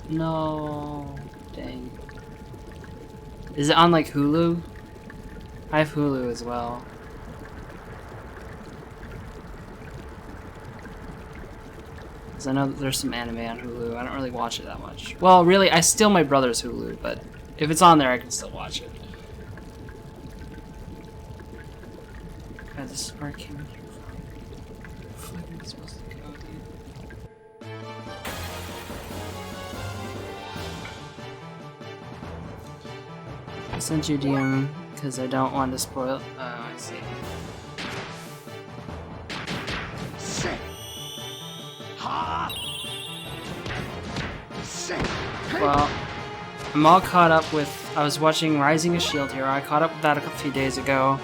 No. Dang. Is it on like Hulu? I have Hulu as well. I know that there's some anime on Hulu. I don't really watch it that much. Well, really, I steal my brother's Hulu, but if it's on there, I can still watch it. God, this is where I came here from. Where the fuck am I supposed to go, dude? I sent you a DM because I don't want to spoil. Oh, I see. Well, I'm all caught up with... I was watching Rising of Shield Hero. I caught up with that a few days ago.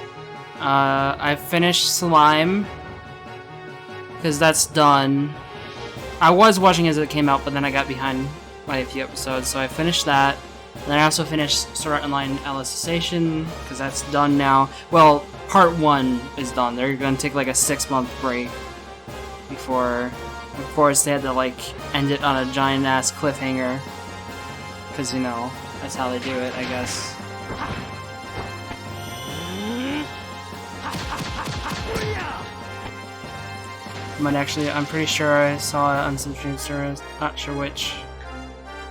I finished Slime. Because that's done. I was watching as it came out, but then I got behind by a few episodes, so I finished that. And then I also finished Sword Art Online Alicization, because that's done now. Well, part 1 is done. They're going to take like a 6-month break before... Of course, they had to, like, end it on a giant-ass cliffhanger. Because, you know, that's how they do it, I guess. But actually, I'm pretty sure I saw it on some stream service. Not sure which.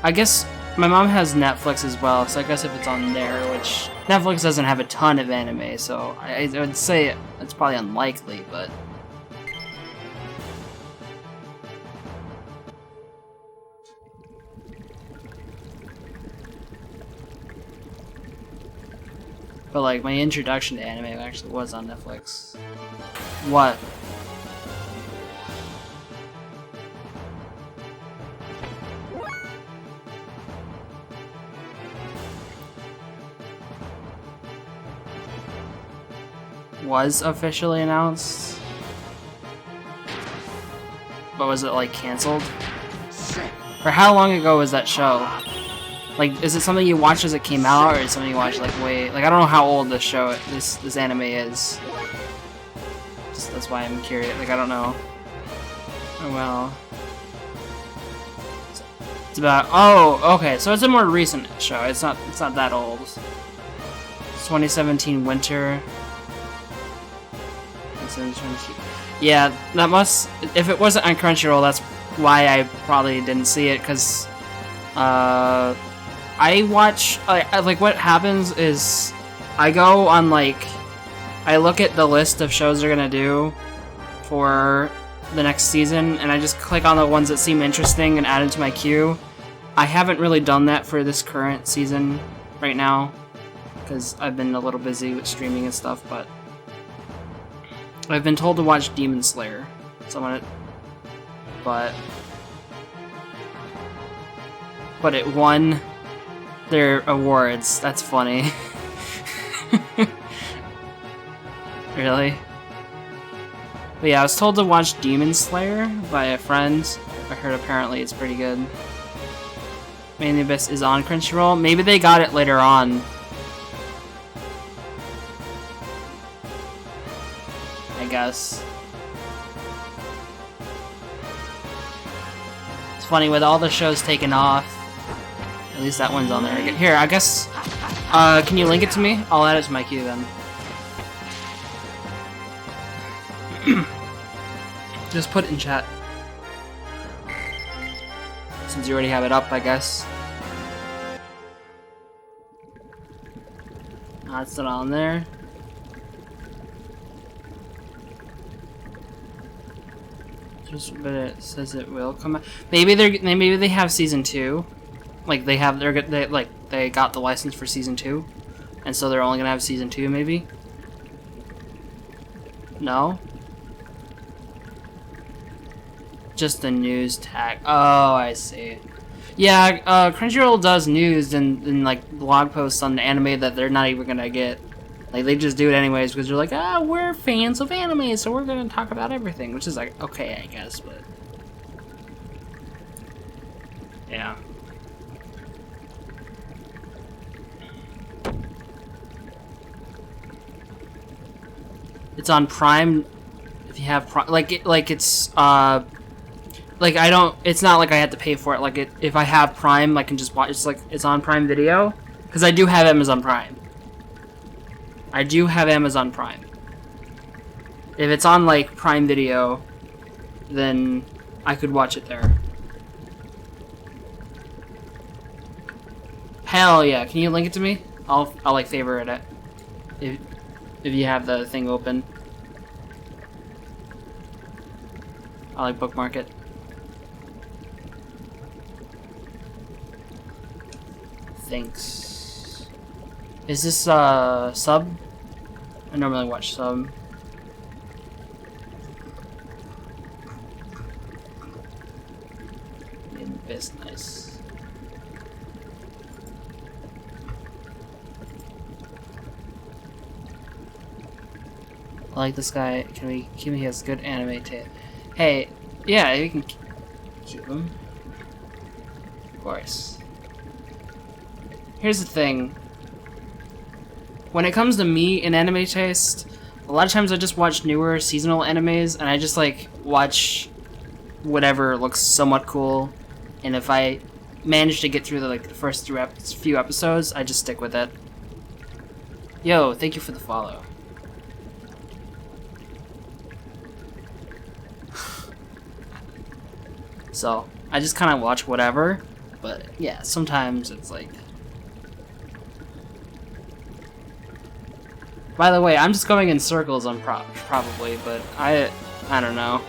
I guess my mom has Netflix as well, so I guess if it's on there, which... Netflix doesn't have a ton of anime, so I would say it's probably unlikely, but... But like, my introduction to anime actually was on Netflix. What? Was officially announced? But was it like canceled? Or how long ago was that show? Like, is it something you watched as it came out, or is it something you watched like way? Like, I don't know how old this show, this anime is. Just, that's why I'm curious. Like, I don't know. Oh well. It's about. Oh, okay. So it's a more recent show. It's not that old. It's 2017 winter. Yeah, that must. If it wasn't on Crunchyroll, that's why I probably didn't see it. Cause, I watch. Like what happens is, I go on like, I look at the list of shows they're gonna do for the next season, and I just click on the ones that seem interesting and add it to my queue. I haven't really done that for this current season right now, because I've been a little busy with streaming and stuff, but I've been told to watch Demon Slayer, so I'm gonna, but it won their awards. That's funny. Really? But yeah, I was told to watch Demon Slayer by a friend. I heard apparently it's pretty good. Man the Abyss is on Crunchyroll. Maybe they got it later on. I guess. It's funny, with all the shows taken off, at least that one's on there. Here, I guess, can you link it to me? I'll add it to my queue then. Just put it in chat. Since you already have it up, I guess. That's not on there. But it says it will come out. Maybe they have season 2. Like they got the license for season 2, and so they're only gonna have season 2. Maybe. No. Just the news tag. Oh, I see. Yeah, Crunchyroll does news and like blog posts on the anime that they're not even gonna get. Like they just do it anyways because they're like, we're fans of anime, so we're gonna talk about everything, which is like okay, I guess, but yeah. It's on Prime. If you have Prime, it's like I don't. It's not like I have to pay for it. Like if I have Prime, I can just watch. It's like it's on Prime Video because I do have Amazon Prime. I do have Amazon Prime. If it's on like Prime Video, then I could watch it there. Hell yeah! Can you link it to me? I'll like favorite it if you have the thing open. I'll like bookmark it. Thanks. Is this sub? I normally watch sub. It's nice. I like this guy. Can we keep him? He has good anime taste. Hey, yeah, you can keep him. Of course. Here's the thing. When it comes to me and anime taste, a lot of times I just watch newer seasonal animes, and I just like watch whatever looks somewhat cool. And if I manage to get through the first few episodes, I just stick with it. Yo, thank you for the follow. So, I just kind of watch whatever, but yeah, sometimes it's like... By the way, I'm just going in circles on probably, but I don't know.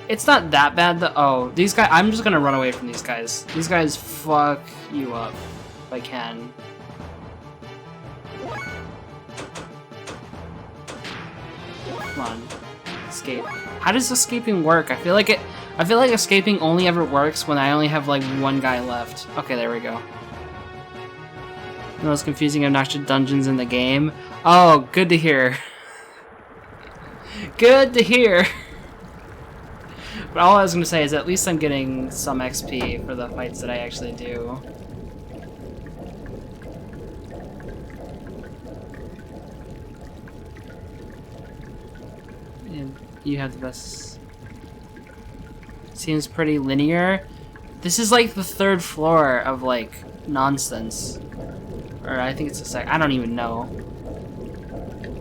It's not that bad though. Oh, these guys, I'm just gonna run away from these guys. These guys fuck you up, if I can. Come on, escape. How does escaping work? I feel like escaping only ever works when I only have like one guy left. Okay, there we go. The most confusing obnoxious dungeons in the game. Oh, good to hear. Good to hear. But all I was gonna say is at least I'm getting some XP for the fights that I actually do. You have the best. Seems pretty linear. This is like the third floor of like nonsense. Or I think it's the I don't even know.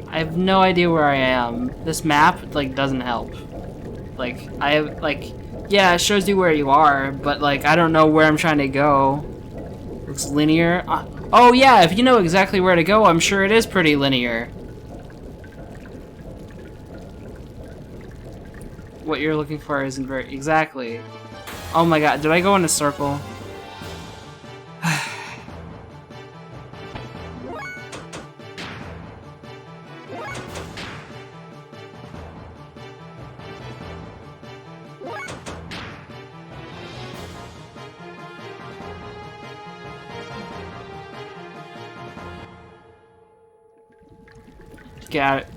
I have no idea where I am. This map like doesn't help. Like I have like yeah, it shows you where you are, but like I don't know where I'm trying to go. It's linear. Oh yeah, if you know exactly where to go, I'm sure it is pretty linear. What you're looking for isn't very exactly. Oh my god, did I go in a circle? Got it.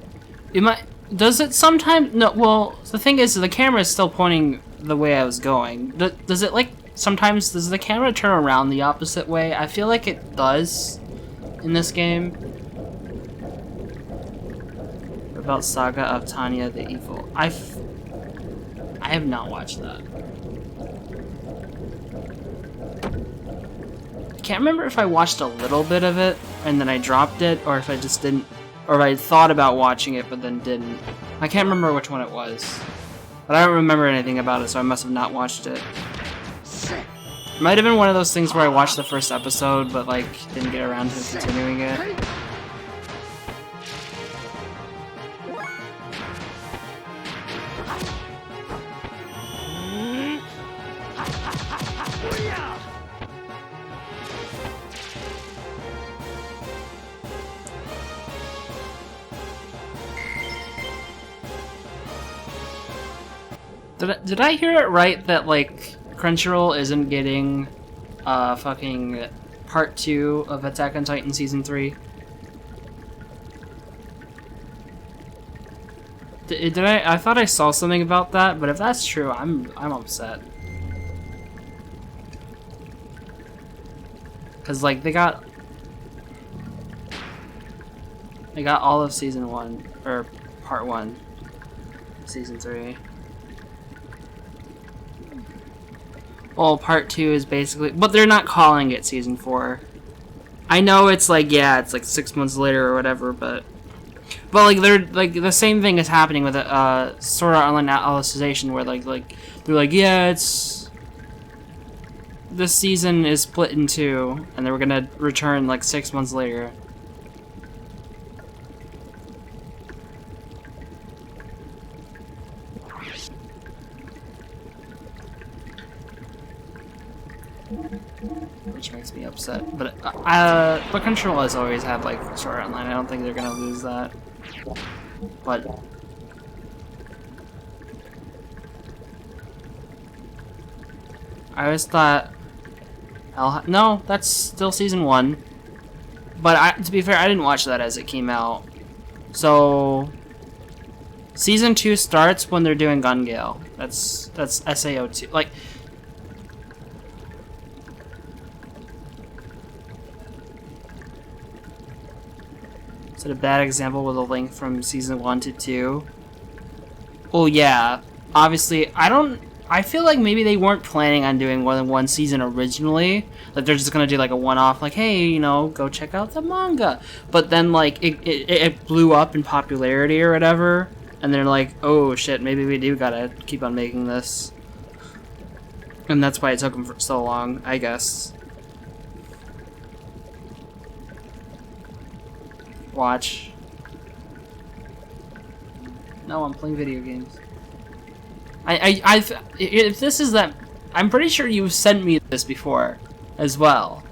It might. Does it sometimes? No. Well, the thing is, the camera is still pointing the way I was going. Does it like sometimes? Does the camera turn around the opposite way? I feel like it does in this game. About Saga of Tanya the Evil. I have not watched that. I can't remember if I watched a little bit of it and then I dropped it, or if I just didn't. Or I thought about watching it, but then didn't. I can't remember which one it was. But I don't remember anything about it, so I must have not watched it. It might have been one of those things where I watched the first episode, but like didn't get around to continuing it. Did I hear it right that like Crunchyroll isn't getting fucking part 2 of Attack on Titan season 3? Did I thought I saw something about that, but if that's true, I'm upset. Cuz like they got all of season 1 or part 1 season 3. Well, part 2 is basically... But they're not calling it Season 4. I know it's like, yeah, it's like 6 months later or whatever, but... But, like, they're... Like, the same thing is happening with Sword Art Online Alicization, where, like... They're like, yeah, it's... This season is split in 2, and they were gonna return, like, 6 months later. Which makes me upset, but Crunchyroll has always had like Sword Art Online. I don't think they're gonna lose that. But I always thought, no, that's still season 1. But to be fair, I didn't watch that as it came out. So season 2 starts when they're doing Gun Gale. That's SAO2. Like. Is it a bad example with a link from season 1 to 2? Well, yeah. Obviously, I feel like maybe they weren't planning on doing more than one season originally. Like, they're just gonna do, like, a one-off, like, hey, you know, go check out the manga. But then, like, it blew up in popularity or whatever. And they're like, oh, shit, maybe we do gotta keep on making this. And that's why it took them for so long, I guess. Watch. No, I'm playing video games. If this is that, I'm pretty sure you've sent me this before, as well.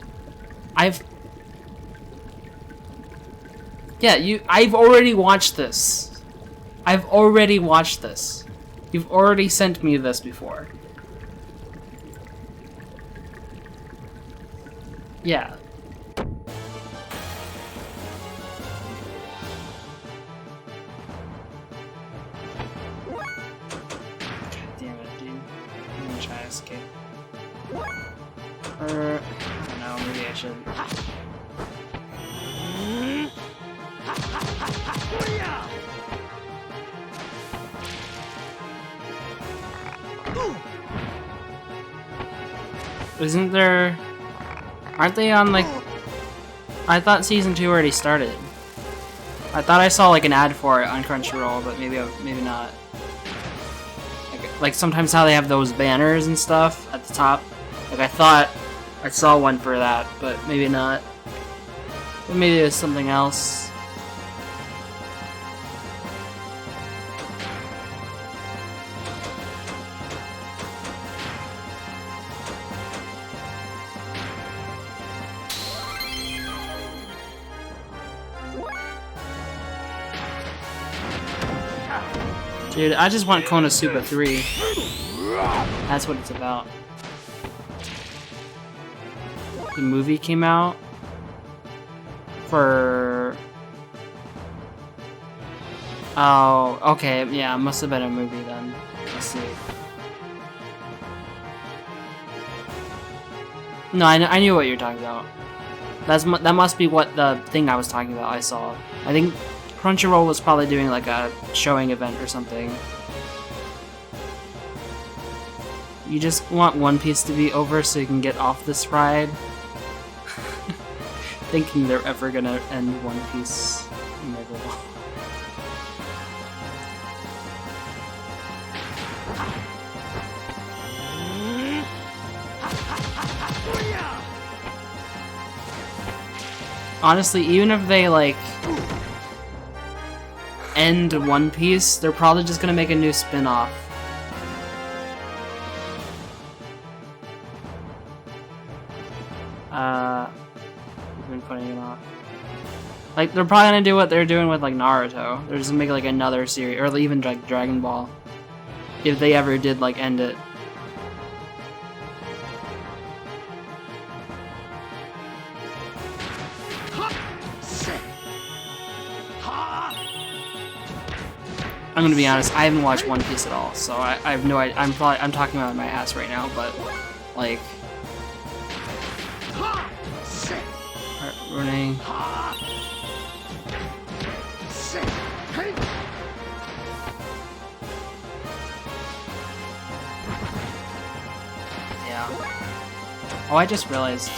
Yeah, I've already watched this. I've already watched this. You've already sent me this before. Yeah. Escape. Or, I don't know, maybe I should. Isn't there... Aren't they on, like... I thought Season 2 already started. I thought I saw, like, an ad for it on Crunchyroll, but maybe not. Like, sometimes how they have those banners and stuff at the top. Like, I thought I saw one for that, but maybe not. Or maybe it was something else. Dude, I just want Konosuba 3. That's what it's about. The movie came out for... Oh, okay, yeah, it must have been a movie then. Let's see. No, I knew what you were talking about. That must be what the thing I was talking about I saw. I think Crunchyroll was probably doing like a showing event or something. You just want One Piece to be over so you can get off this ride. Thinking they're ever gonna end One Piece. Never will. Honestly, even if they like end One Piece, they're probably just gonna make a new spin-off. We've been putting it off. Like, they're probably gonna do what they're doing with like Naruto. They're just gonna make like another series, or even like Dragon Ball, if they ever did like end it. I'm gonna be honest, I haven't watched One Piece at all, so I have no idea. I'm talking about my ass right now, but like, running. Yeah. Oh, I just realized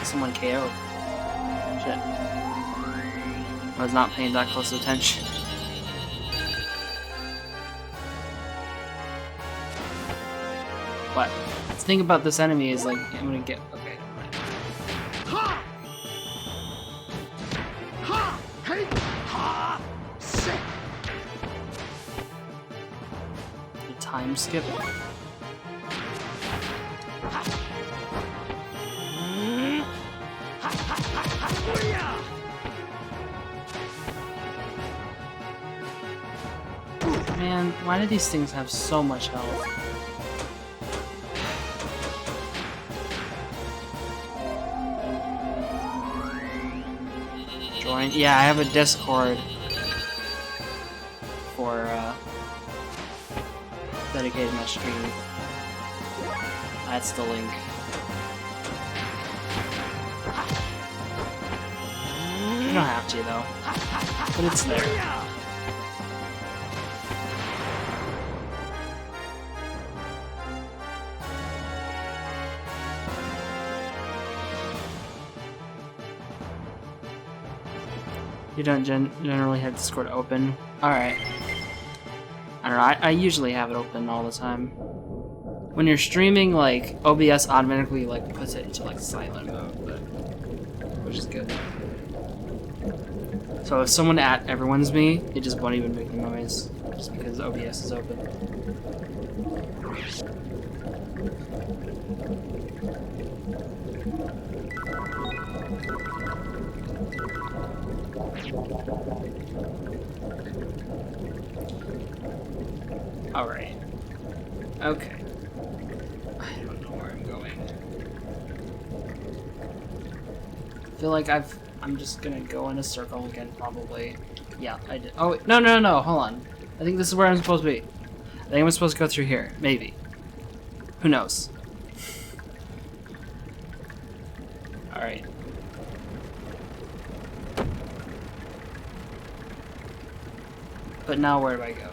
someone KO'd. Shit. I was not paying that close attention. But the thing about this enemy is like, I'm gonna get... Okay, never mind. The time skip. Man, why do these things have so much health? Join? Yeah, I have a Discord for dedicated to my stream. That's the link. You don't have to though, but it's there. You don't generally have Discord open. Alright. I don't know, I usually have it open all the time. When you're streaming, like, OBS automatically, like, puts it into, like, silent mode, but... which is good. So if someone at everyone's me, it just won't even make a noise, just because OBS is open. Alright. Okay. I don't know where I'm going. I feel like I'm just gonna go in a circle again, probably. Yeah, I did. Oh, wait, no, hold on. I think this is where I'm supposed to be. I think I'm supposed to go through here. Maybe. Who knows? Alright. But now where do I go?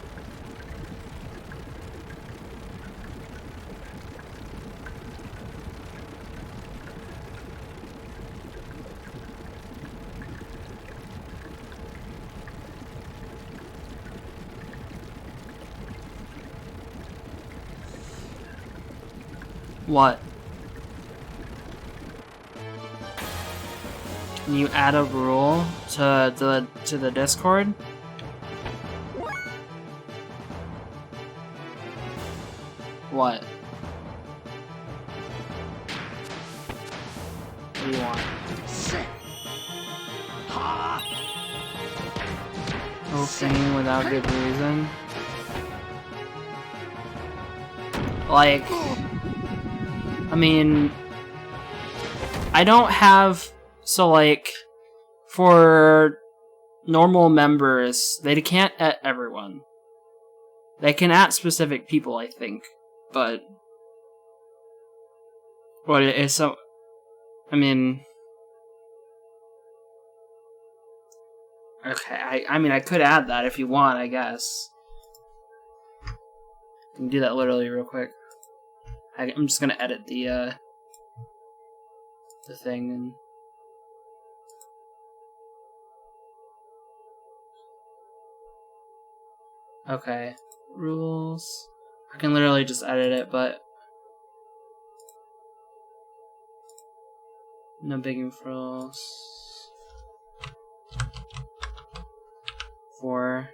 What? Can you add a rule to the Discord? What? What do you want? Sit. Ha! No singing without good reason. Like, I mean, I don't have, so like, for normal members, they can't at everyone. They can at specific people, I think, but what it is, so, I mean, okay, I mean, I could add that if you want, I guess. I can do that literally real quick. I'm just gonna edit the thing and okay, rules. I can literally just edit it, but no big rules for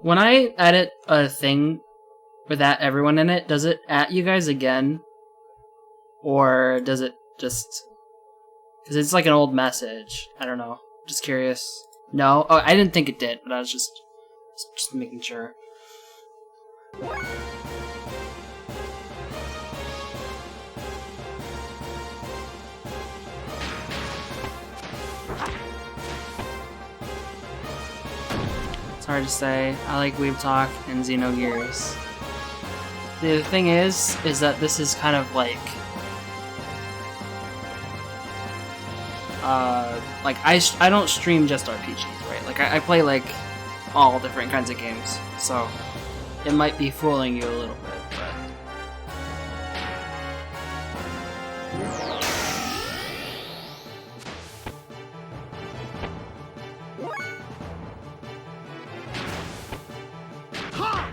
when I edit a thing with everyone in it, does it at you guys again? Or does it just... Because it's like an old message. I don't know. Just curious. No? Oh, I didn't think it did, but I was just making sure. It's hard to say. I like Weeb Talk and Xenogears. The thing is that this is kind of like I don't stream just RPGs, right? Like I play like all different kinds of games, so it might be fooling you a little bit, but Ha!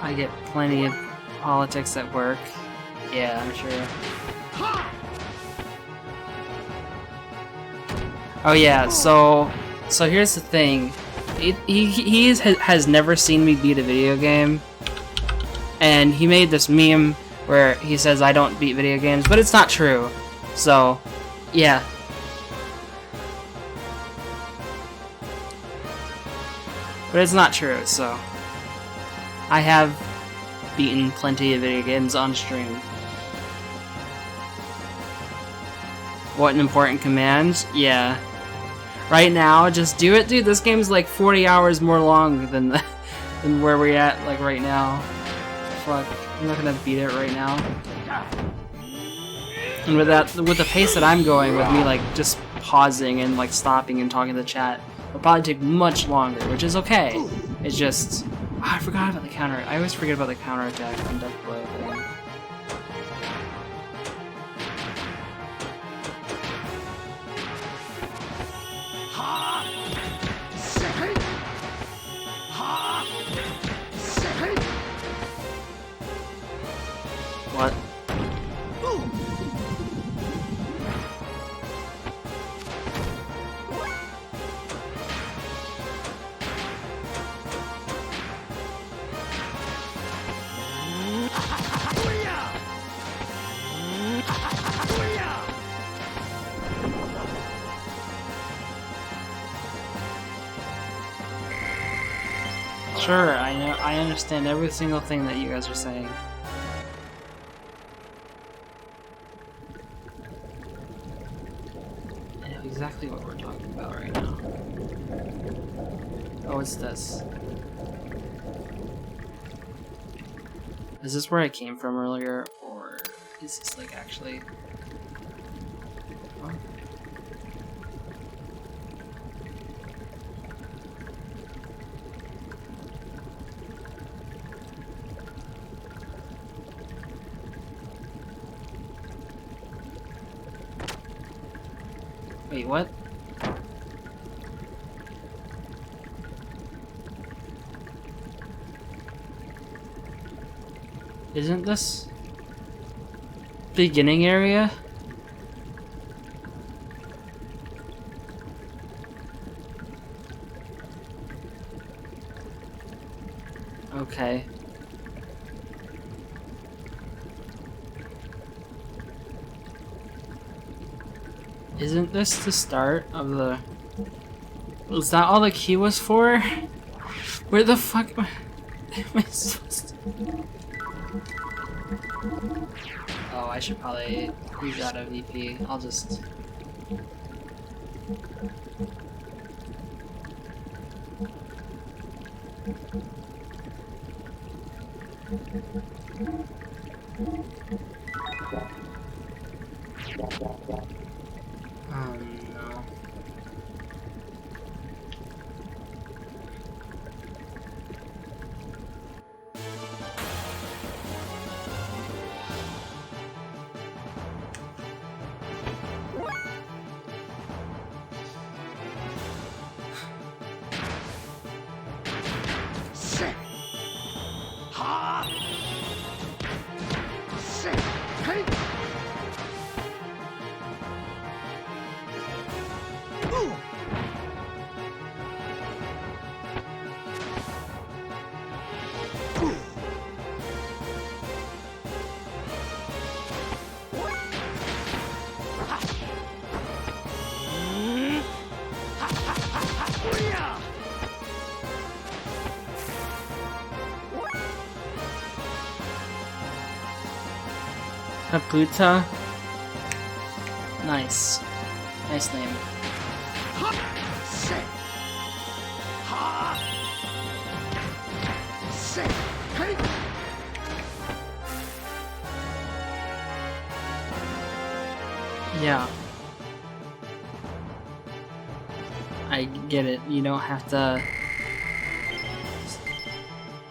I get plenty of politics at work. Yeah, I'm sure. Ha! Oh yeah, so here's the thing. He has never seen me beat a video game, and he made this meme where he says I don't beat video games, but it's not true. So, yeah. But it's not true, so I have beaten plenty of video games on stream. What an important command. Yeah. Right now, just do it. Dude, this game's like 40 hours more long than where we're at, like, right now. Fuck. I'm not gonna beat it right now. And with the pace that I'm going, with me, like, just pausing and, like, stopping and talking to the chat, it'll probably take much longer, which is okay. It's just... Oh, I forgot about the counter. I always forget about the counterattack on Death Blow thing. What? Sure, I know. I understand every single thing that you guys are saying. I know exactly what we're talking about right now. Oh, it's this. Is this where I came from earlier? Is this like actually? Huh? Wait, what? Isn't this beginning area? Okay. Isn't this the start of the... Was that all the key was for? Where the fuck am I supposed to... Oh, I should probably use out of VP. I'll just... no. Sit. Ha! Sit. Hey! Ooh! Ooh! Ha! Ha ha ha ha! Yeah! Kaputa. Nice. Nice name. Ha! Sit. Ha! Sit. Hey! Yeah. I get it. You don't have to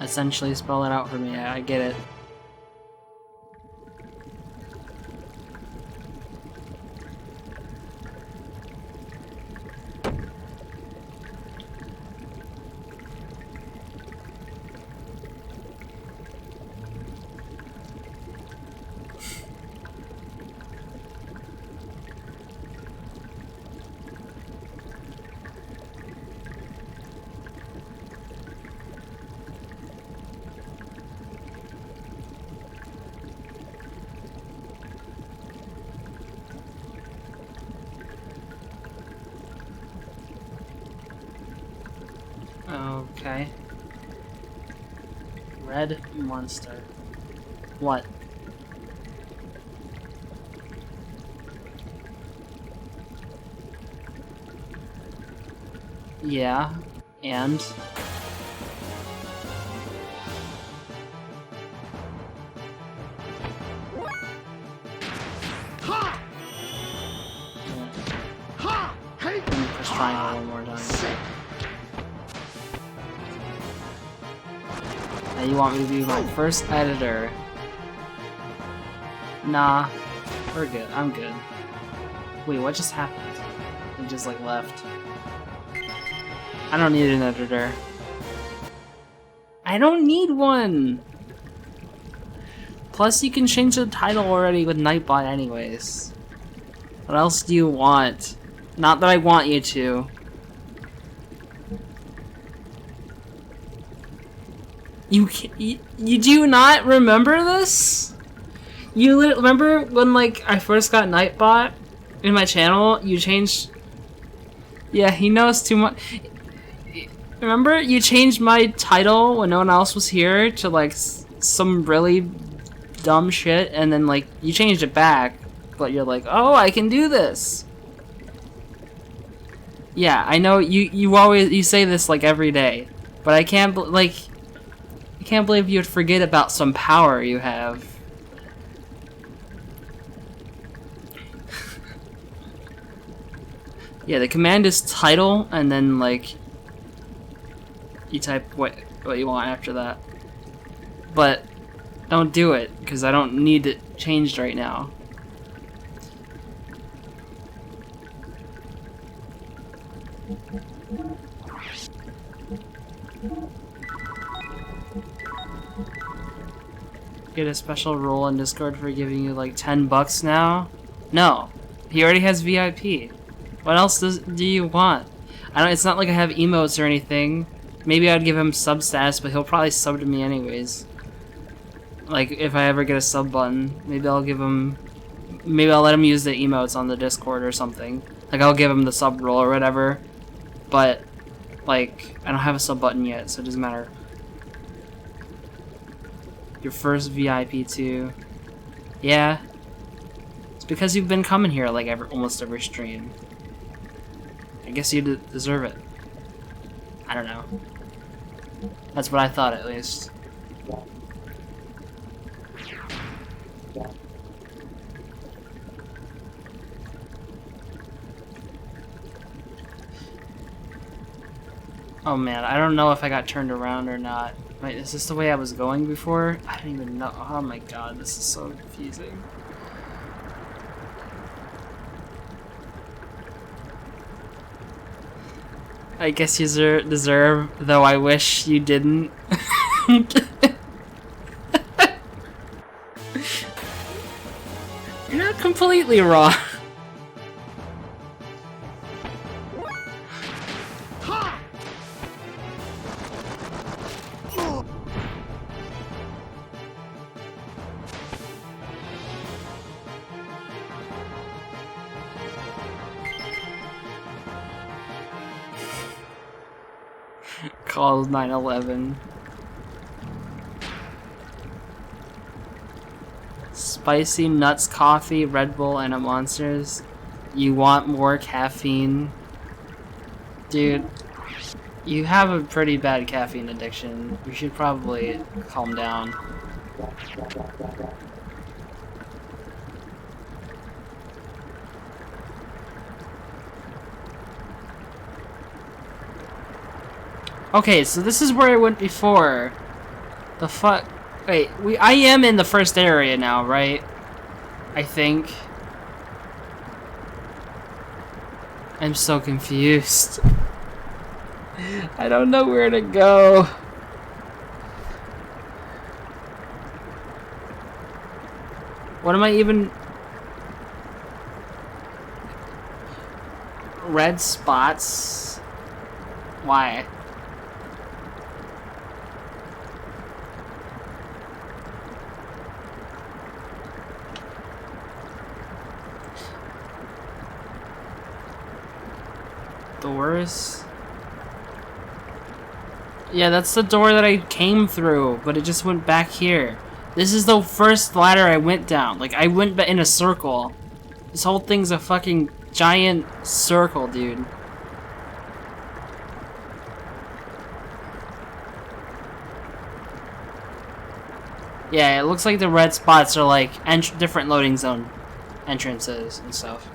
essentially spell it out for me. I get it. Okay. Red monster. What? Yeah, and? Ha! Ha! Hey! Let me press triangle one more time. Sit. Now you want me to be my first editor? Nah, we're good. I'm good. Wait, what just happened? It just like left. I don't need an editor. I don't need one! Plus you can change the title already with Nightbot anyways. What else do you want? Not that I want you to. You do not remember this? You remember when like I first got Nightbot in my channel? You changed. Yeah, he knows too much. Remember you changed my title when no one else was here to like some really dumb shit, and then like you changed it back, but you're like, oh, I can do this. Yeah, I know you say this like every day, but I can't I can't believe you'd forget about some power you have. Yeah, the command is title, and then like you type what you want after that. But don't do it, because I don't need it changed right now. Get a special role in Discord for giving you like $10 now? No. He already has VIP. What else do you want? It's not like I have emotes or anything. Maybe I'd give him sub status, but he'll probably sub to me anyways. Like, if I ever get a sub button, maybe I'll let him use the emotes on the Discord or something. Like, I'll give him the sub role or whatever. But, like, I don't have a sub button yet, so it doesn't matter. Your first VIP too. Yeah. It's because you've been coming here like almost every stream. I guess you deserve it. I don't know. That's what I thought, at least. Oh man, I don't know if I got turned around or not. Wait, is this the way I was going before? I don't even know. Oh my god, this is so confusing. I guess you deserve, though I wish you didn't. You're not completely wrong. Called 9/11. Spicy nuts coffee, Red Bull, and a Monsters. You want more caffeine? Dude, you have a pretty bad caffeine addiction. You should probably calm down. Okay, so this is where I went before. The fuck? Wait, I am in the first area now, right? I think. I'm so confused. I don't know where to go. What am I even... Red spots? Why? Doors? Yeah, that's the door that I came through, but it just went back here. This is the first ladder I went down. Like, I went in a circle. This whole thing's a fucking giant circle, dude. Yeah, it looks like the red spots are like different loading zone entrances and stuff.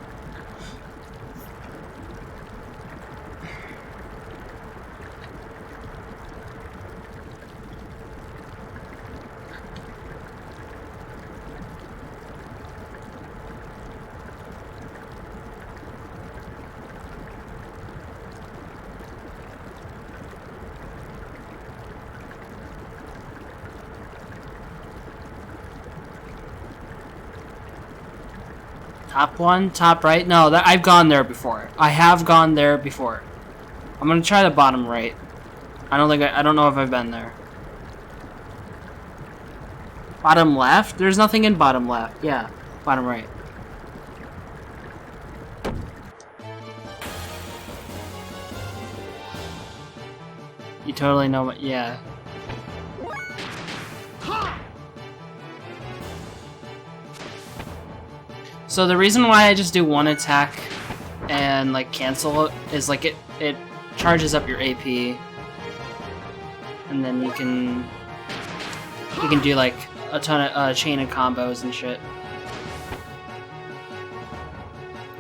Top one? Top right? No, I've gone there before. I have gone there before. I'm gonna try the bottom right. I don't know if I've been there. Bottom left? There's nothing in bottom left. Yeah, bottom right. You totally know what, yeah. So the reason why I just do one attack and like cancel it is like it charges up your AP, and then you can do like a ton of chain of combos and shit.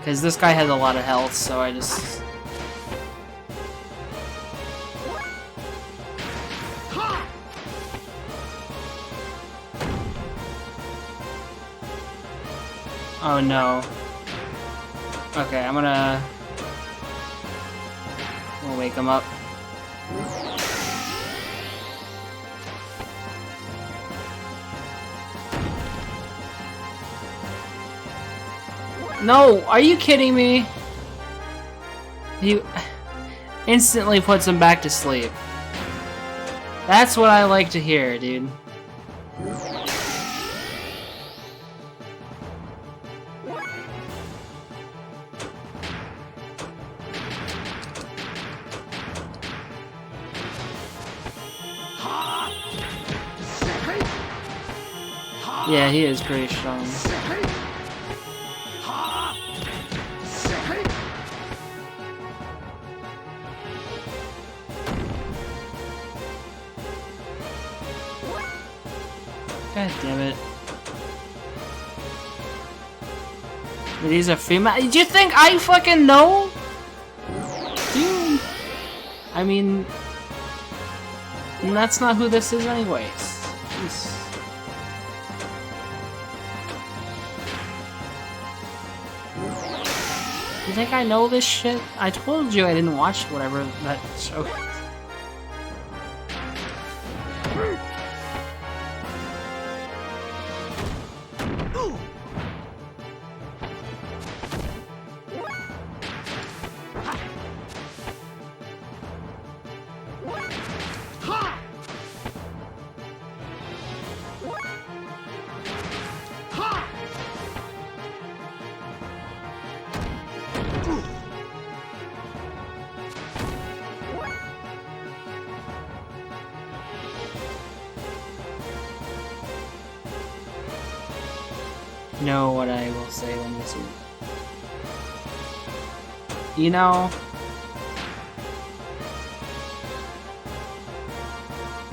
Because this guy has a lot of health, so I just... Ha! Oh no. Okay, I'm gonna wake him up. No! Are you kidding me? He instantly puts him back to sleep. That's what I like to hear, dude. Ha! Say! Ha! Yeah, he is pretty strong. Say! Ha! Say! God damn it. These are female. Do you think I fucking know? Dude. I mean, that's not who this is anyways. Jeez. You think I know this shit? I told you I didn't watch whatever that show is. Ha! Ha! Know what I will say when you see it. You know,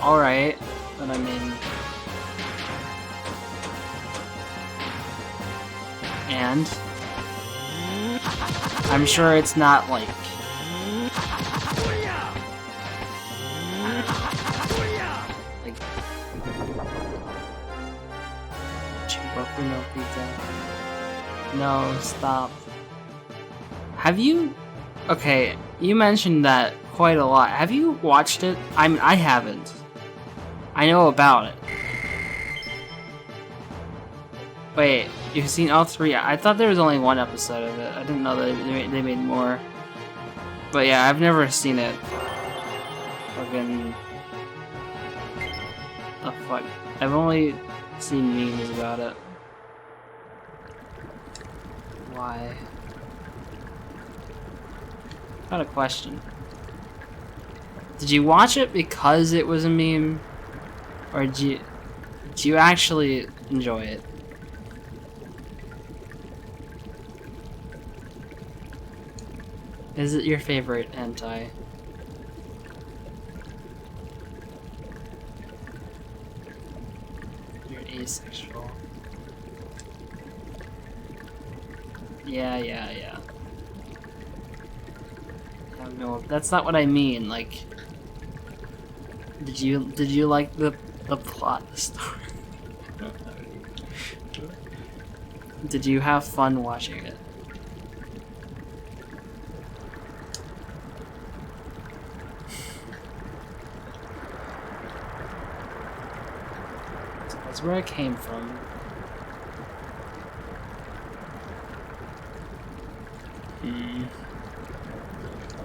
alright, but I mean, and I'm sure it's not like Chiboku no Pizza. No, stop. Have you? Okay, you mentioned that quite a lot. Have you watched it? I mean, I haven't. I know about it. Wait, you've seen all three? I thought there was only one episode of it. I didn't know that they made more. But yeah, I've never seen it. Fucking... the fuck? I've only seen memes about it. Why? Got a question. Did you watch it because it was a meme? Or do you actually enjoy it? Is it your favorite hentai? You're asexual. Yeah. No, that's not what I mean. Like, did you like the plot, the story? Did you have fun watching it? That's where I came from.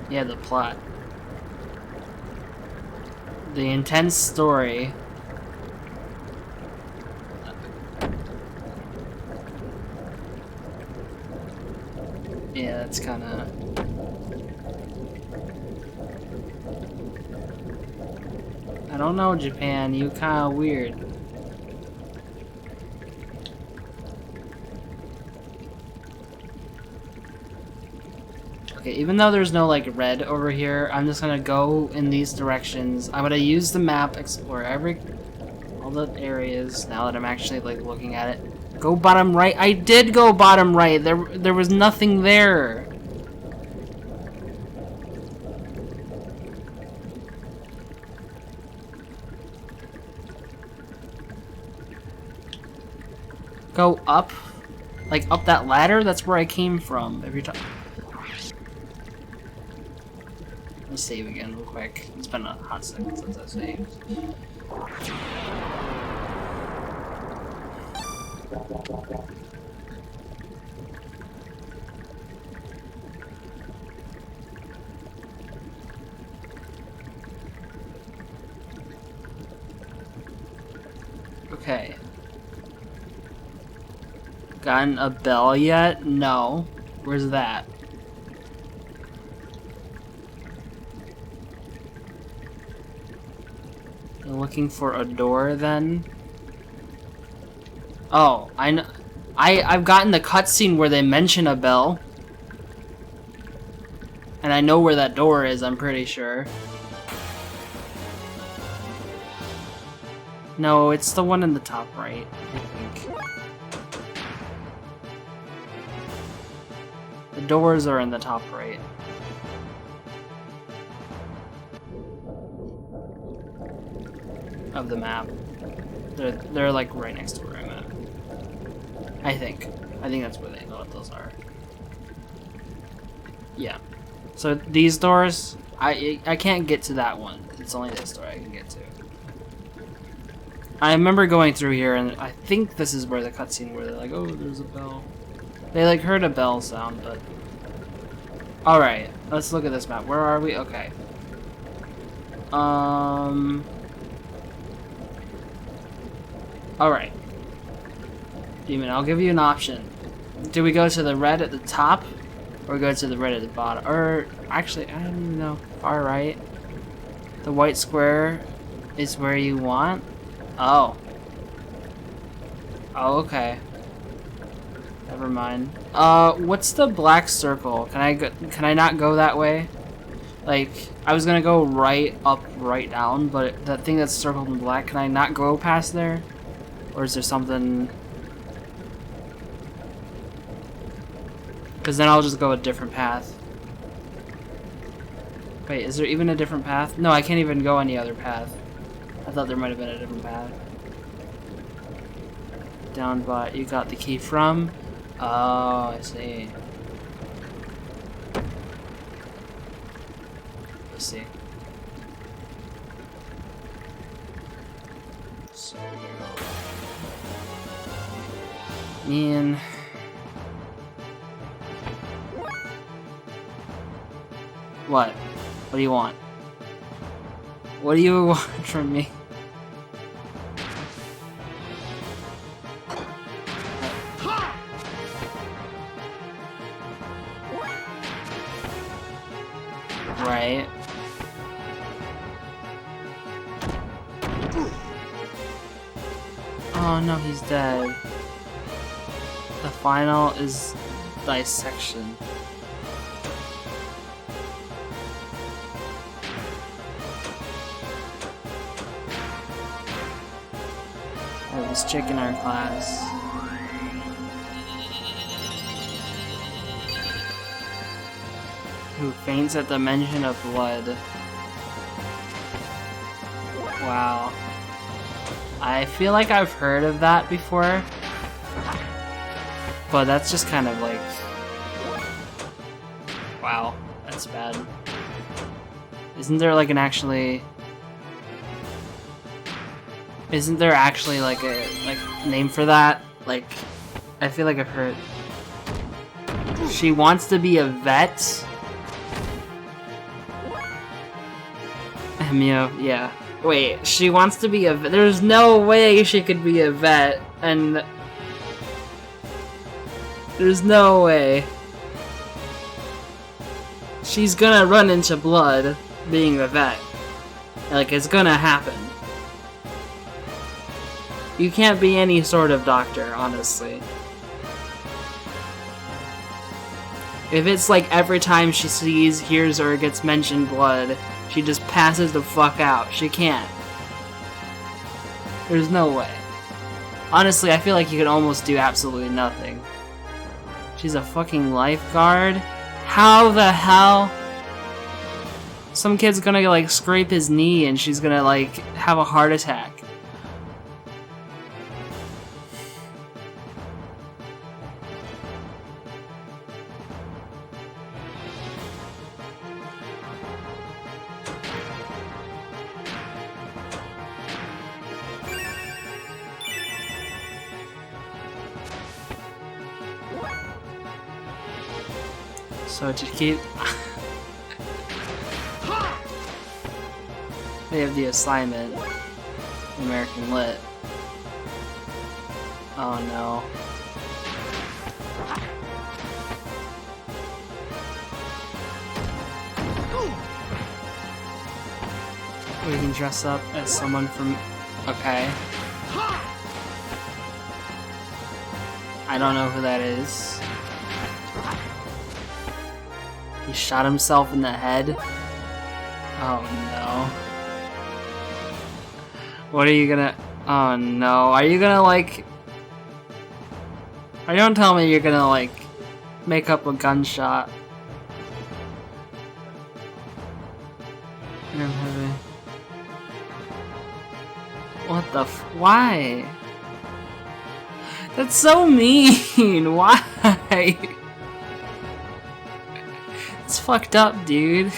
Yeah, the plot. The intense story. Yeah, that's kinda... I don't know, Japan, you kinda weird. Okay, even though there's no like red over here, I'm just gonna go in these directions. I'm gonna use the map, explore all the areas now that I'm actually like looking at it. Go bottom right. I did go bottom right. There was nothing there. Go up? Like up that ladder? That's where I came from every time. Let's save again real quick. It's been a hot second since I saved. Okay. Gotten a bell yet? No. Where's that? You're looking for a door then? Oh, I know. I've gotten the cutscene where they mention a bell. And I know where that door is, I'm pretty sure. No, it's the one in the top right, I think. The doors are in the top right. Of the map. They're like right next to where I'm at. I think that's where they know what those are. Yeah. So these doors, I can't get to that one. It's only this door I can get to. I remember going through here, and I think this is where the cutscene where they're like, oh, there's a bell. They like heard a bell sound, but... Alright, let's look at this map. Where are we? Okay. Alright. Demon, I'll give you an option. Do we go to the red at the top? Or go to the red at the bottom? Or, actually, I don't even know. Far right. The white square is where you want? Oh. Oh, okay. Never mind. What's the black circle? Can I not go that way? Like, I was gonna go right up, right down, but that thing that's circled in black, can I not go past there? Or is there something... Because then I'll just go a different path. Wait, is there even a different path? No, I can't even go any other path. I thought there might have been a different path. Down by... You got the key from? Oh, I see. Let's see. So man. What? What do you want? What do you want from me? Right. Oh no, he's dead. The final is dissection. Oh, this chick in our class. Who faints at the mention of blood. Wow. I feel like I've heard of that before. But that's just kind of like... Wow, that's bad. Isn't there like an actually... Isn't there actually like a name for that? Like, I feel like I've heard... She wants to be a vet? Yeah. Wait, she wants to be a vet. There's no way she could be a vet, and... There's no way. She's gonna run into blood being a vet. Like, it's gonna happen. You can't be any sort of doctor, honestly. If it's like every time she sees, hears, or gets mentioned blood, she just passes the fuck out. She can't. There's no way. Honestly, I feel like you could almost do absolutely nothing. She's a fucking lifeguard? How the hell? Some kid's gonna like scrape his knee and she's gonna like have a heart attack. So to keep... They have the assignment. American Lit. Oh no. We can dress up as someone from... Okay. I don't know who that is. He shot himself in the head? Oh no. What are you gonna... Oh no. Are you gonna like... Are you gonna tell me you're gonna like... make up a gunshot? I don't have a... What the f... Why? That's so mean! Why? It's fucked up, dude.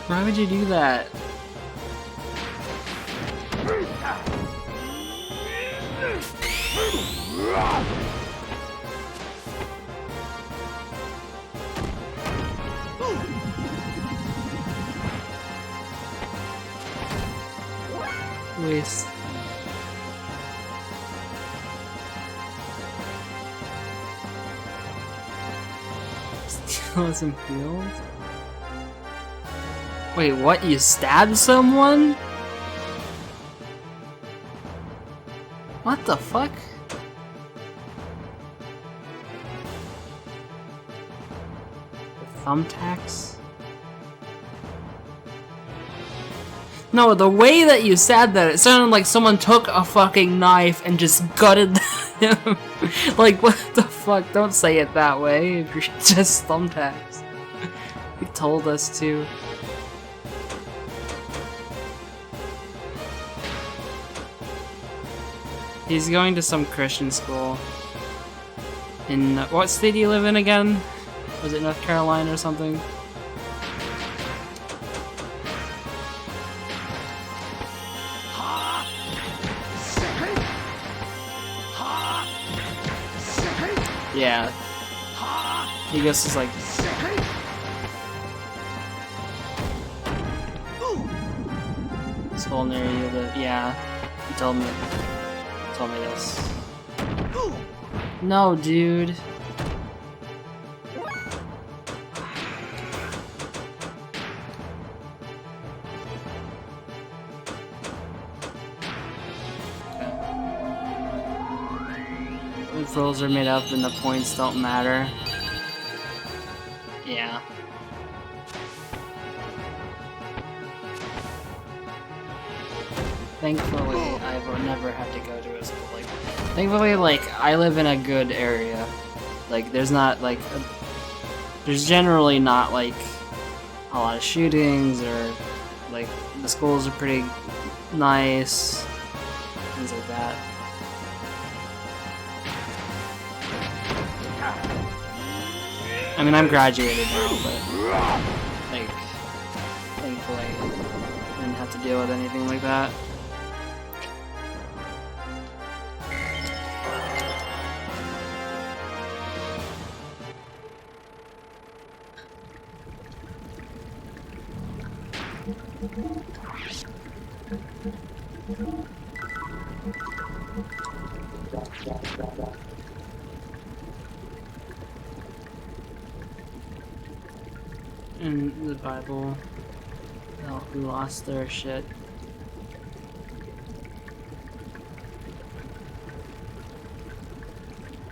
Why would you do that? Waste. Wasn't healed? Wait, what? You stabbed someone? What the fuck? The thumbtacks? No, the way that you said that, it sounded like someone took a fucking knife and just gutted him. Like, what the fuck? Don't say it that way if you're just thumbtacks. You told us to. He's going to some Christian school. In, what state do you live in again? Was it North Carolina or something? Yeah. He goes to like... School near you live. Yeah. He told me this. No, dude. If rolls are made up and the points don't matter. Yeah. Thankfully, I will never have to go to a school like... Thankfully, like, I live in a good area. Like, there's not, like... There's generally not, like, a lot of shootings, or, like, the schools are pretty nice. Things like that. I mean, I'm graduated now, but, like, thankfully, I didn't have to deal with anything like that. In the Bible, who lost their shit.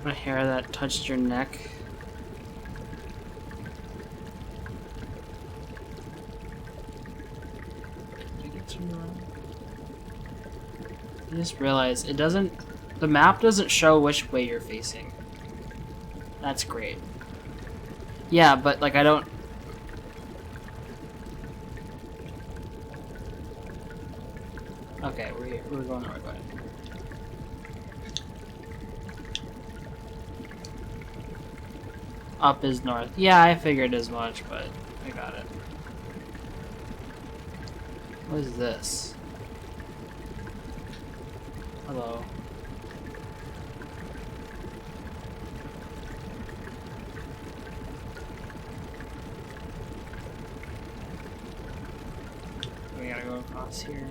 A hair that touched your neck. Did I get turned around? I just realized it doesn't. The map doesn't show which way you're facing. That's great. Yeah, but like I don't. Okay, we're going the right way. Up is north. Yeah, I figured as much, but I got it. What is this? Hello. We gotta go across here.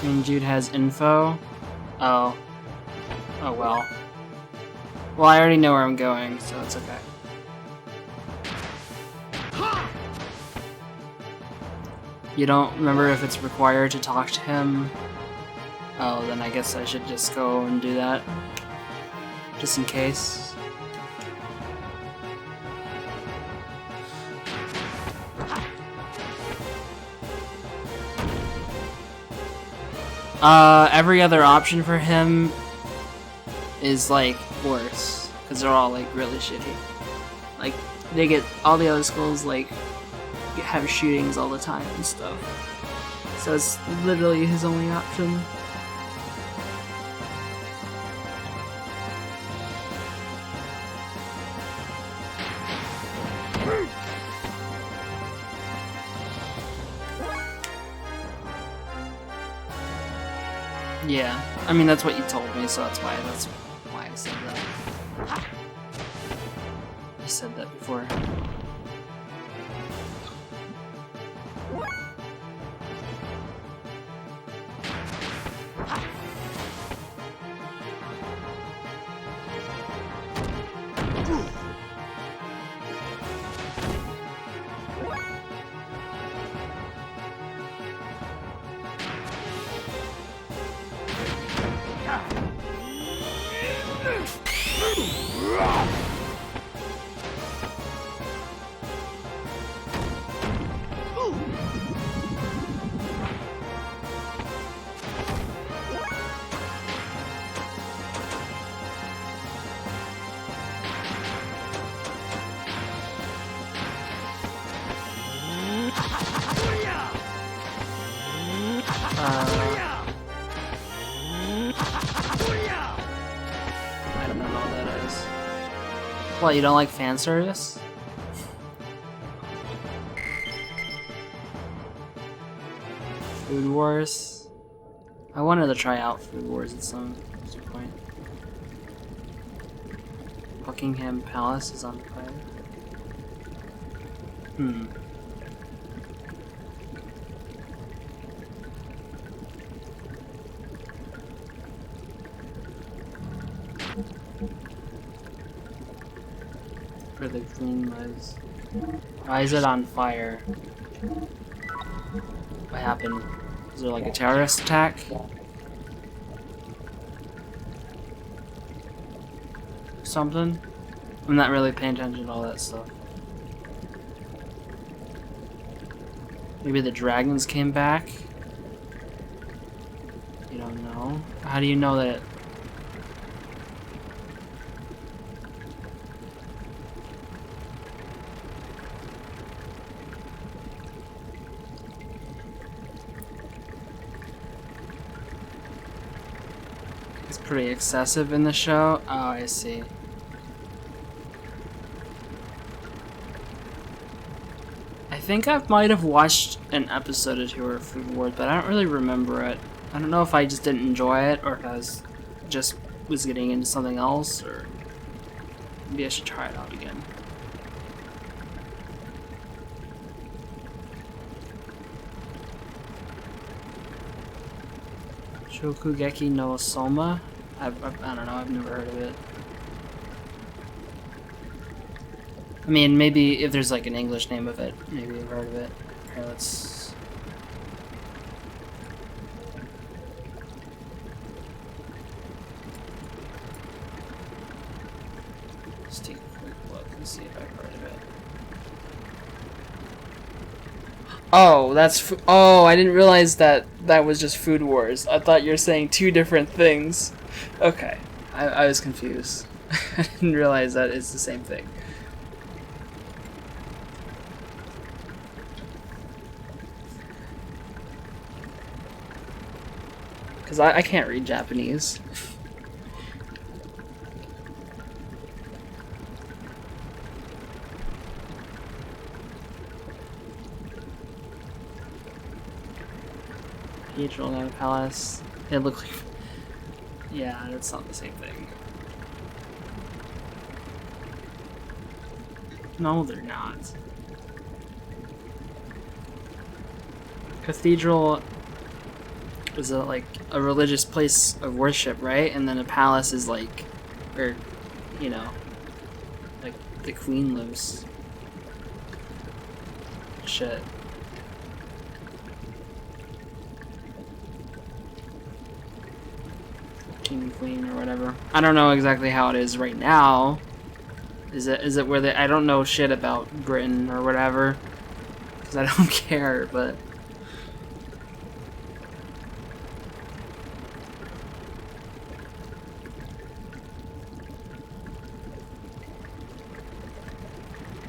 And Jude has info. Oh. Oh well. Well, I already know where I'm going, so it's okay. You don't remember if it's required to talk to him? Oh, then I guess I should just go and do that. Just in case. Every other option for him is like worse, because they're all like really shitty. Like they get all the other schools like have shootings all the time and stuff. So it's literally his only option. Yeah, I mean that's what you told me, so that's why I said that. You said that before. I don't know what that is. What, you don't like fan service? Food Wars? I wanted to try out Food Wars at some point. Buckingham Palace is on fire. For the green was. Why is it on fire? What happened? Is there like a terrorist attack? Something? I'm not really paying attention to all that stuff. Maybe the dragons came back? You don't know? How do you know that? It's pretty excessive in the show? Oh, I see. I think I might have watched an episode or two of Food Wars, but I don't really remember it. I don't know if I just didn't enjoy it, or if I was getting into something else, or maybe I should try it out again. Shokugeki no Soma? I don't know, I've never heard of it. I mean, maybe if there's like an English name of it, maybe I've heard of it. Here, let's... Let's take a quick look and see if I've heard of it. Oh, that's oh, I didn't realize that that was just Food Wars. I thought you were saying two different things. Okay, I was confused. I didn't realize that it's the same thing. Because I can't read Japanese. Cathedral, not a palace. It looked like... Yeah, that's not the same thing. No, they're not. Cathedral is like a religious place of worship, right? And then a palace is like, or, you know, like the queen lives. Shit. King and queen or whatever. I don't know exactly how it is right now. Is it where they? I don't know shit about Britain or whatever, because I don't care. But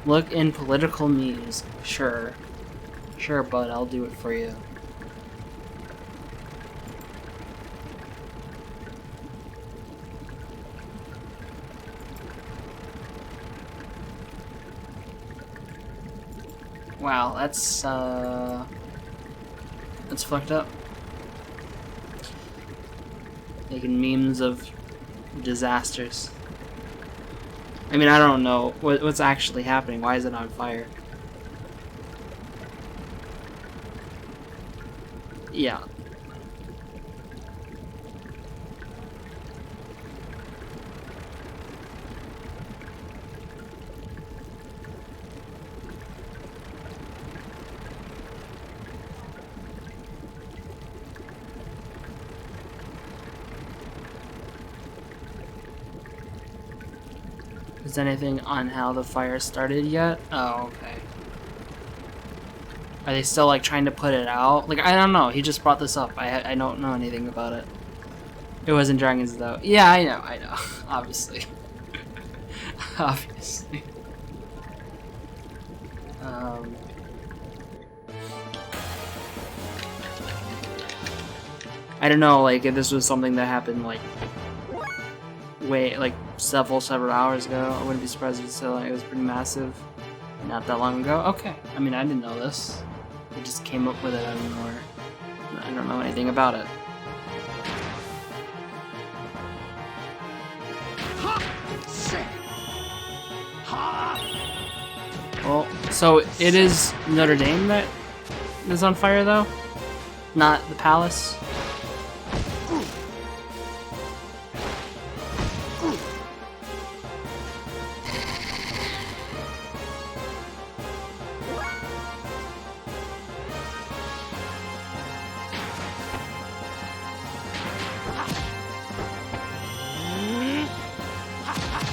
look in political news. Sure, sure, bud. I'll do it for you. Wow, that's fucked up. Making memes of disasters. I mean, I don't know what's actually happening. Why is it on fire? Yeah. Is anything on how the fire started yet? Oh, okay. Are they still like trying to put it out? Like, I don't know. He just brought this up. I don't know anything about it. It wasn't dragons though. Yeah, I know. Obviously. Obviously. I don't know, like, if this was something that happened, like, like, several hours ago. I wouldn't be surprised if it was pretty massive. Not that long ago. Okay. I mean, I didn't know this. They just came up with it out of nowhere. I don't know anything about it. Well, so it is Notre Dame that is on fire, though? Not the palace?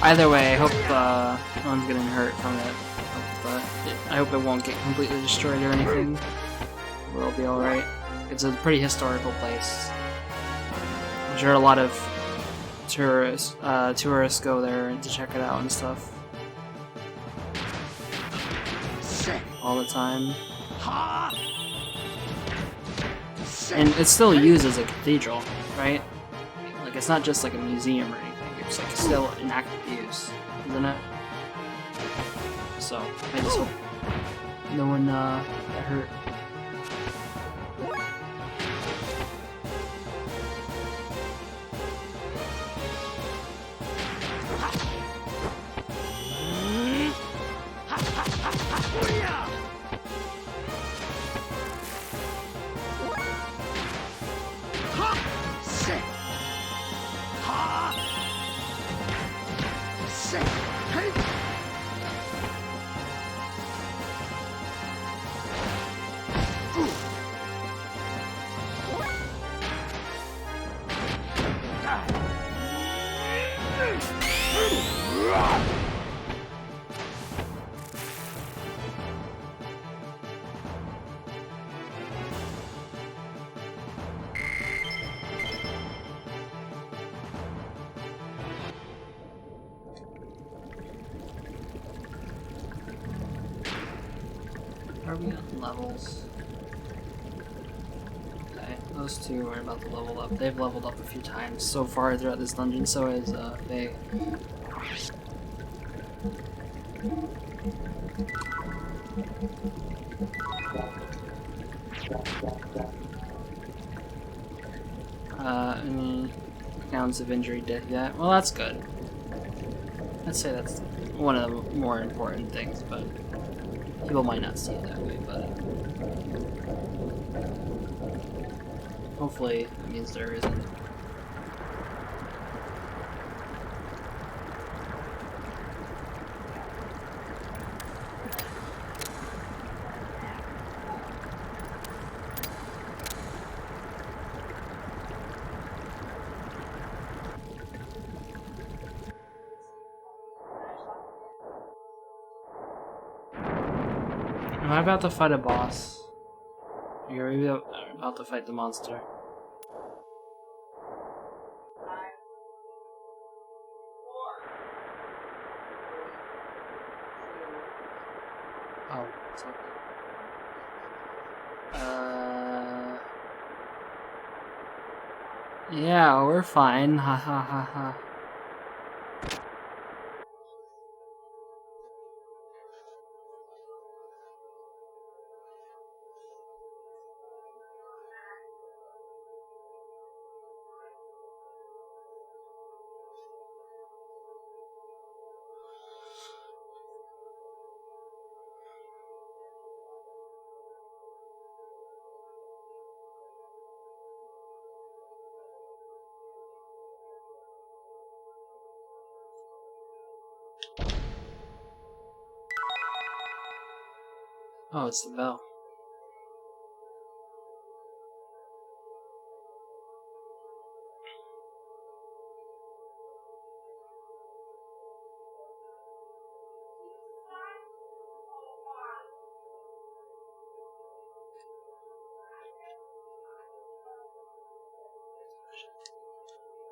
Either way, I hope no one's getting hurt from it. I hope it won't get completely destroyed or anything. We'll be alright. It's a pretty historical place. I'm sure a lot of tourists go there to check it out and stuff. All the time. And it's still used as a cathedral, right? Like, it's not just like a museum or anything. It's like still in active use, isn't it? So, I just hope no one got hurt. are we on levels? Okay, those two are about to level up. They've leveled up a few times so far throughout this dungeon, so has Faye. Any accounts of injury death yet? Well, that's good. I'd say that's one of the more important things, but people might not see it that way, but hopefully it means there isn't. Am I about to fight a boss? You're maybe about to fight the monster. Oh, it's okay. Yeah, we're fine. Ha ha ha ha. Oh, it's the bell.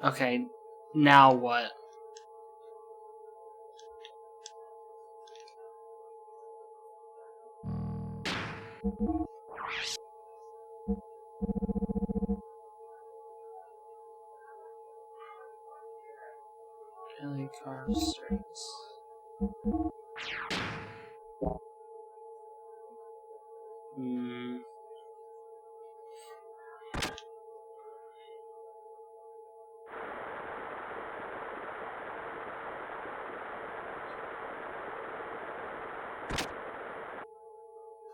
Okay, now what? Really carved strings. Hmm.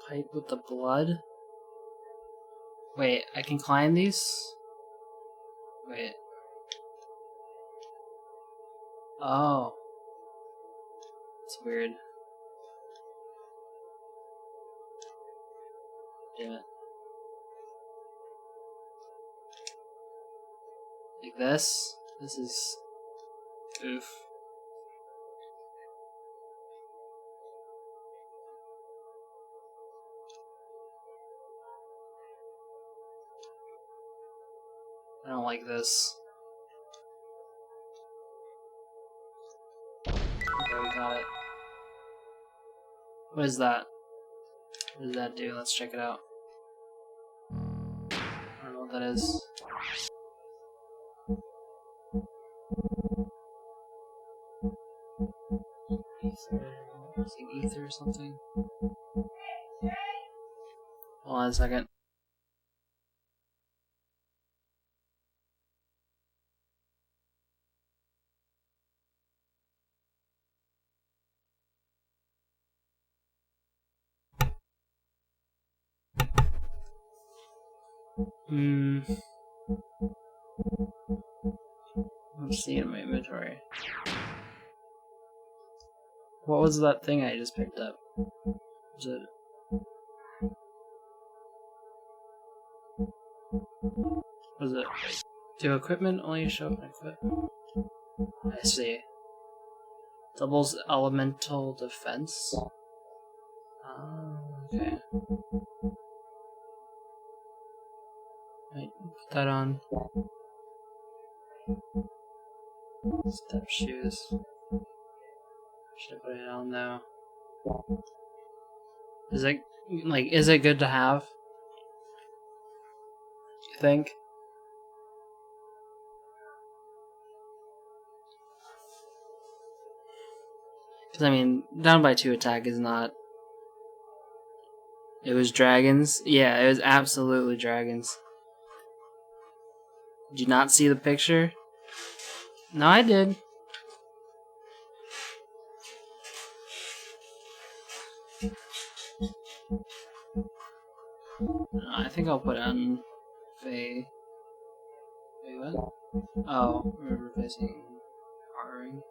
Pipe with the blood? Wait, I can climb these? Wait. Oh. It's weird. Damn it. Like this? This is... oof. I don't like this. Okay, we got it. What is that? What does that do? Let's check it out. I don't know what that is. Ether. Is it ether or something? Hold on a second. Let's see in my inventory. What was that thing I just picked up? Was it... was it... do equipment only show up in equipment? I see. Doubles elemental defense? Oh, okay. Right, put that on. Step shoes. Should I put it on though? Is it Like, is it good to have? You think? Because, I mean, down by 2 attack is not... It was dragons? Yeah, it was absolutely dragons. Did you not see the picture? No, I did. I think I'll put on Faye. Wait, what? Oh, we're replacing Ring.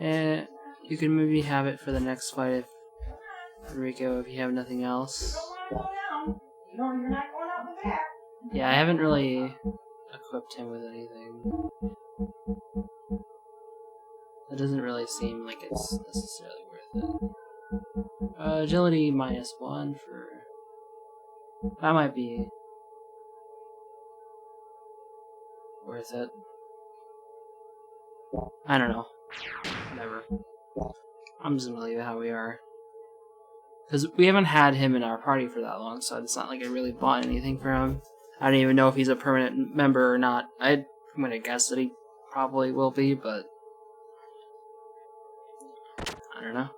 Eh, you can maybe have it for the next fight if Rico, if you have nothing else. You don't want to go down. You're not going out the back. Yeah, I haven't really equipped him with anything. That doesn't really seem like it's necessarily worth it. Agility -1 for... That might be worth it. I don't know. Whatever. I'm just gonna leave it how we are. Because we haven't had him in our party for that long, so it's not like I really bought anything for him. I don't even know if he's a permanent member or not. I'm gonna guess that he probably will be, but... I don't know.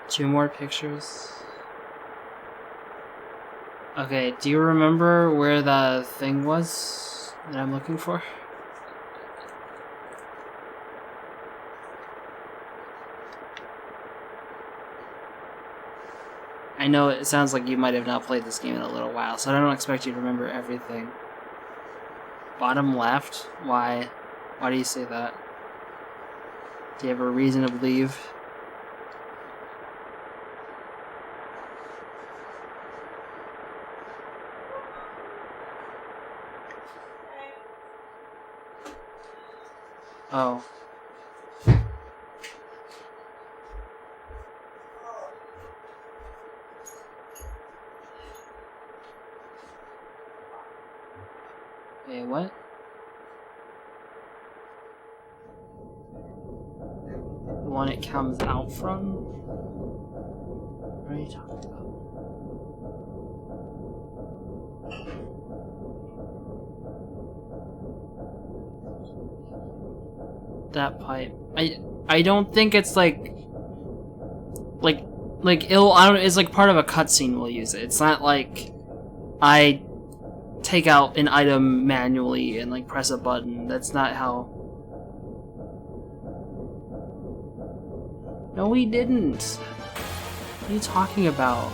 Two more pictures. Okay, do you remember where the thing was that I'm looking for? I know it sounds like you might have not played this game in a little while, so I don't expect you to remember everything. Bottom left? Why? Why do you say that? Do you have a reason to believe? Oh. Hey, what? The one it comes out from? What are you talking about? That pipe. I don't think it's like it'll, I don't, it's like part of a cutscene we'll use it. It's not like I take out an item manually and like press a button. That's not how. No, we didn't. What are you talking about?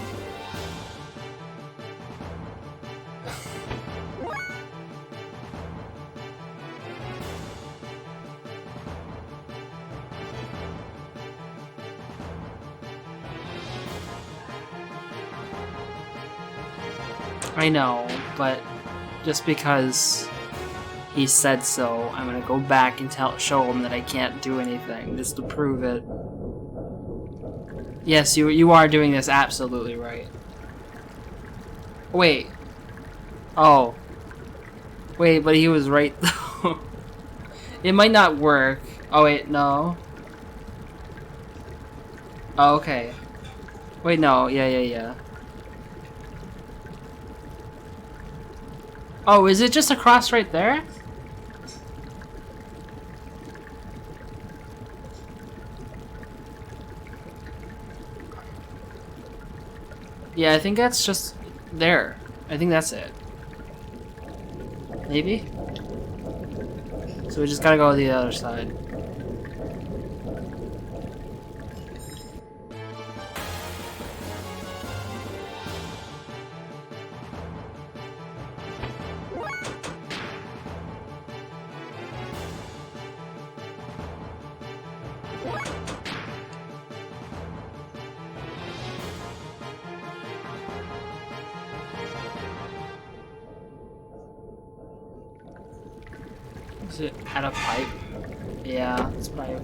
I know, but just because he said so, I'm gonna go back and show him that I can't do anything, just to prove it. Yes, you are doing this absolutely right. Wait. Oh. Wait, but he was right though. It might not work. Oh wait, no. Oh, okay. Wait, no, yeah. Oh, is it just across right there? Yeah, I think that's just there. I think that's it. Maybe? So we just gotta go to the other side. Is it at a pipe? Yeah, it's pipe.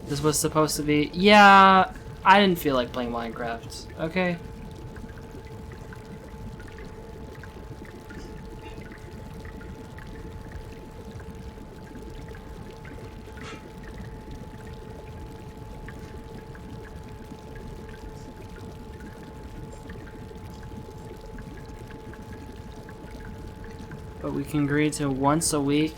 This was supposed to be... Yeah, I didn't feel like playing Minecraft, okay? But we can agree to once a week.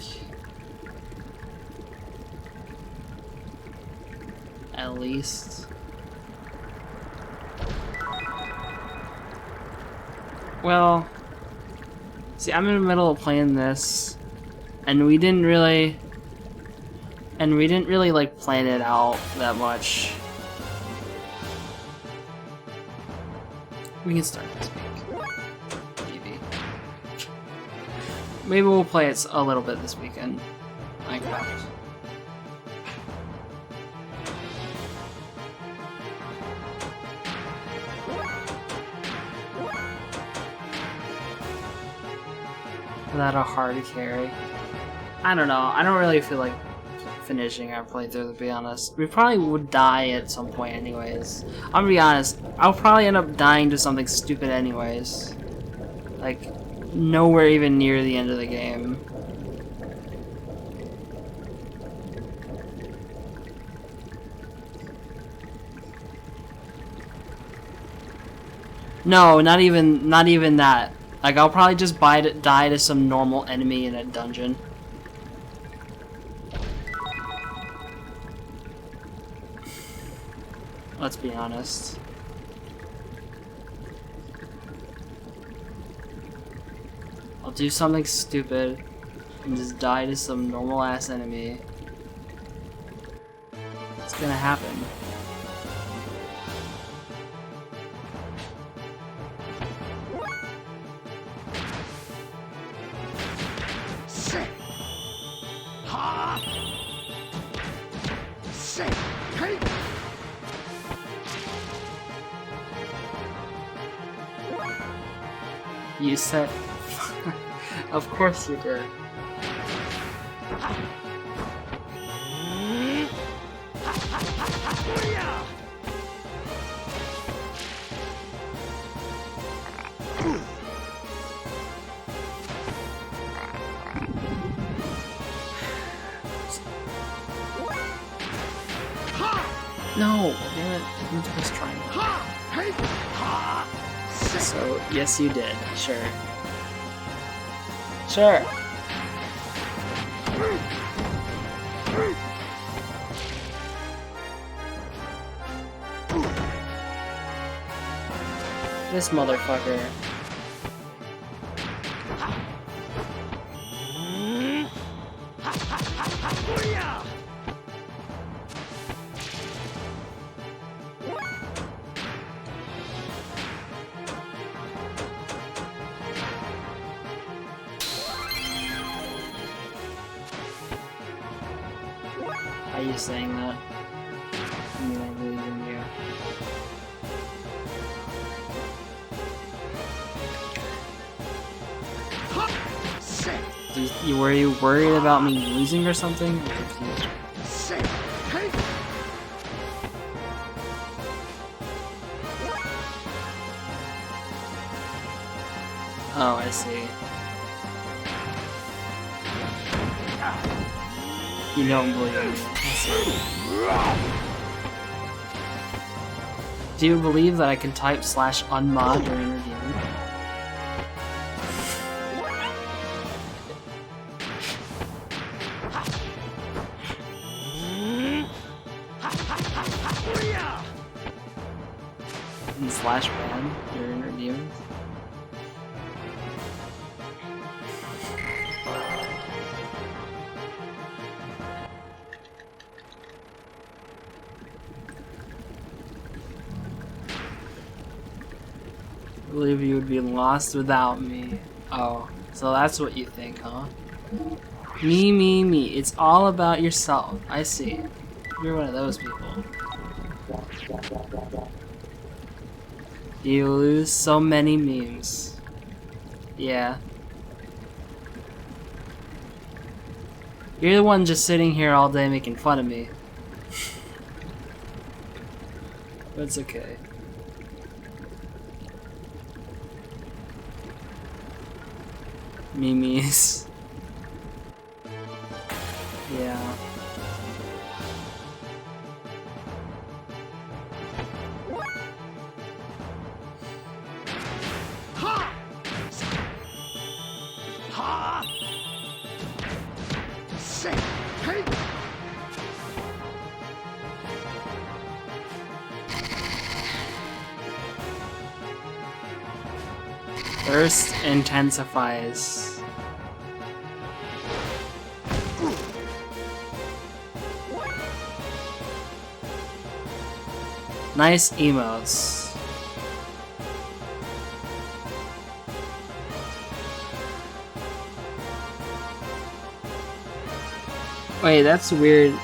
At least. Well, see, I'm in the middle of playing this, and we didn't really like plan it out that much. We can start this week. Maybe. Maybe we'll play it a little bit this weekend. Minecraft. Without a hard carry. I don't know. I don't really feel like finishing our playthrough, to be honest. We probably would die at some point anyways. I'm gonna be honest. I'll probably end up dying to something stupid anyways. Like, nowhere even near the end of the game. No, not even that. Like, I'll probably just die to some normal enemy in a dungeon. Let's be honest. I'll do something stupid and just die to some normal ass enemy. It's gonna happen. Say. Ha. Say. Hey. You said... Of course you did. No, damn it. I'm just trying. So, yes you did. Sure. Sure. This motherfucker. Are you saying that? I mean, I believe in you. Were you worried about me losing or something? I'm confused. Oh, I see. You don't believe in me. I see. Do you believe that I can type /unmod during your game? And /ban during reviews? I believe you would be lost without me. Oh, so that's what you think, huh? Me. It's all about yourself. I see. You're one of those people. You lose so many memes. Yeah. You're the one just sitting here all day making fun of me. But it's okay. Mimi's. Yeah. Ha! Ha! Say, hey! Thirst intensifies. Nice emotes. Wait, that's weird.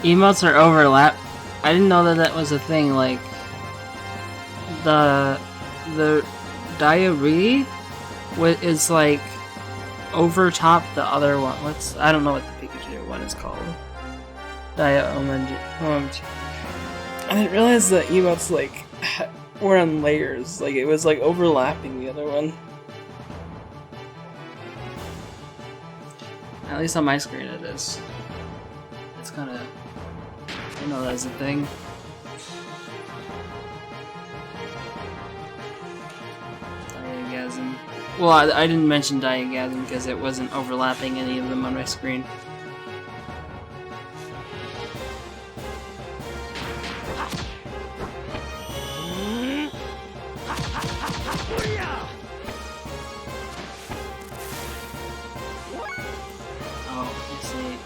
Emotes are overlap. I didn't know that that was a thing. Like the diarrhea is like over top the other one. I don't know what the Pikachu one is called. OMG. I didn't realize the emotes like were on layers. Like it was like overlapping the other one. At least on my screen it is. It's kind of. I know that's a thing. Diagasm. Well, I didn't mention Diagasm because it wasn't overlapping any of them on my screen. Oh, I see.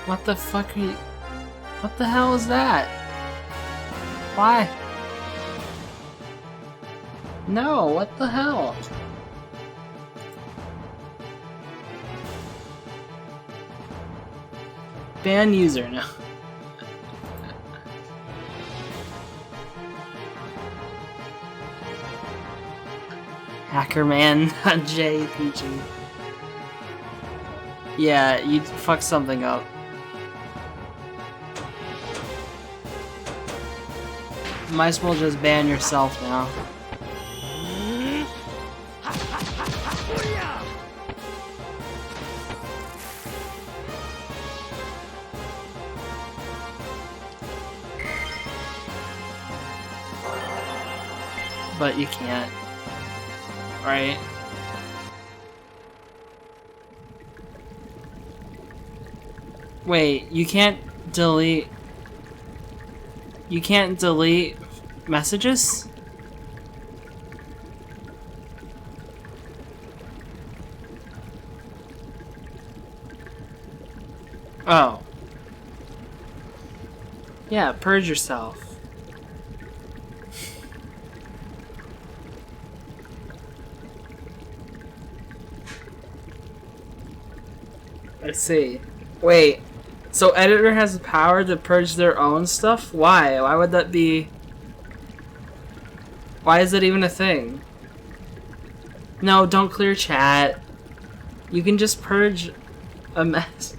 What the fuck are you... What the hell is that? Why? No, what the hell? Ban user now. Hackerman, not JPG. Yeah, you fucked something up. Might as well just ban yourself now. But you can't. Right? Wait, you can't delete... You can't delete messages? Oh. Yeah, purge yourself. I see. Wait. So editor has the power to purge their own stuff? Why? Why would that be... Why is that even a thing? No, don't clear chat. You can just purge a mess.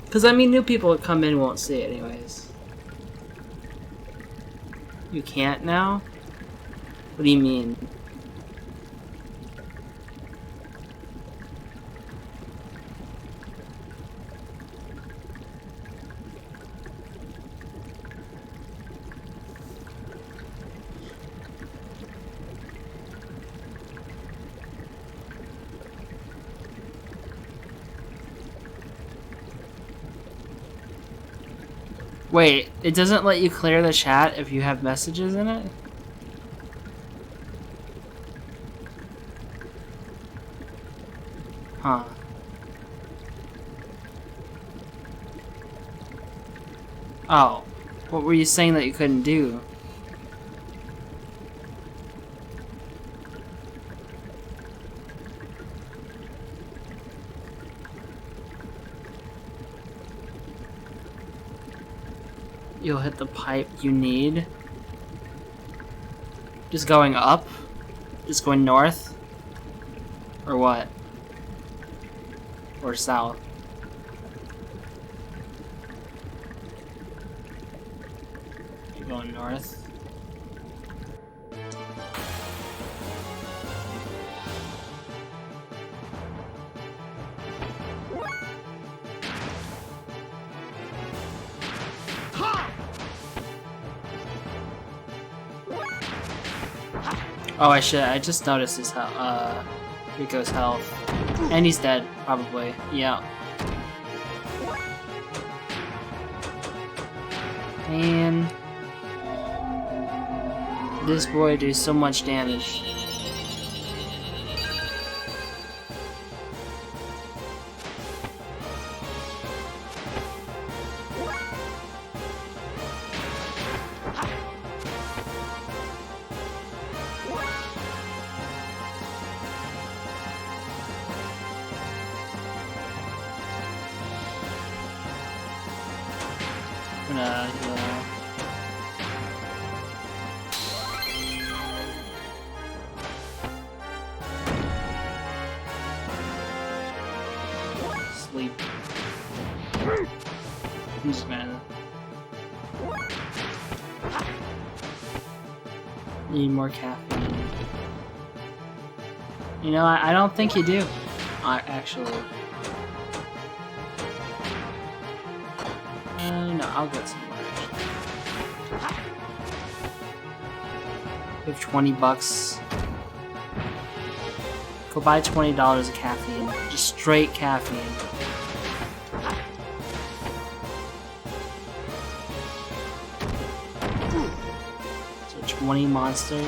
Because, I mean, new people that come in won't see it anyways. You can't now? What do you mean? Wait, it doesn't let you clear the chat if you have messages in it? Huh. Oh. What were you saying that you couldn't do? you'll hit the pipe you need. Just going up? Just going north? Or what? Or south? You're going north? Oh, I just noticed his Rico's health. And he's dead, probably. Yeah. Man. This boy does so much damage. I'm gonna heal. Sleep. I'm just gonna need more caffeine. You know, I don't think you do. Actually. No, I'll get some more. We have 20 bucks. Go buy $20 of caffeine. Just straight caffeine. So 20 monsters.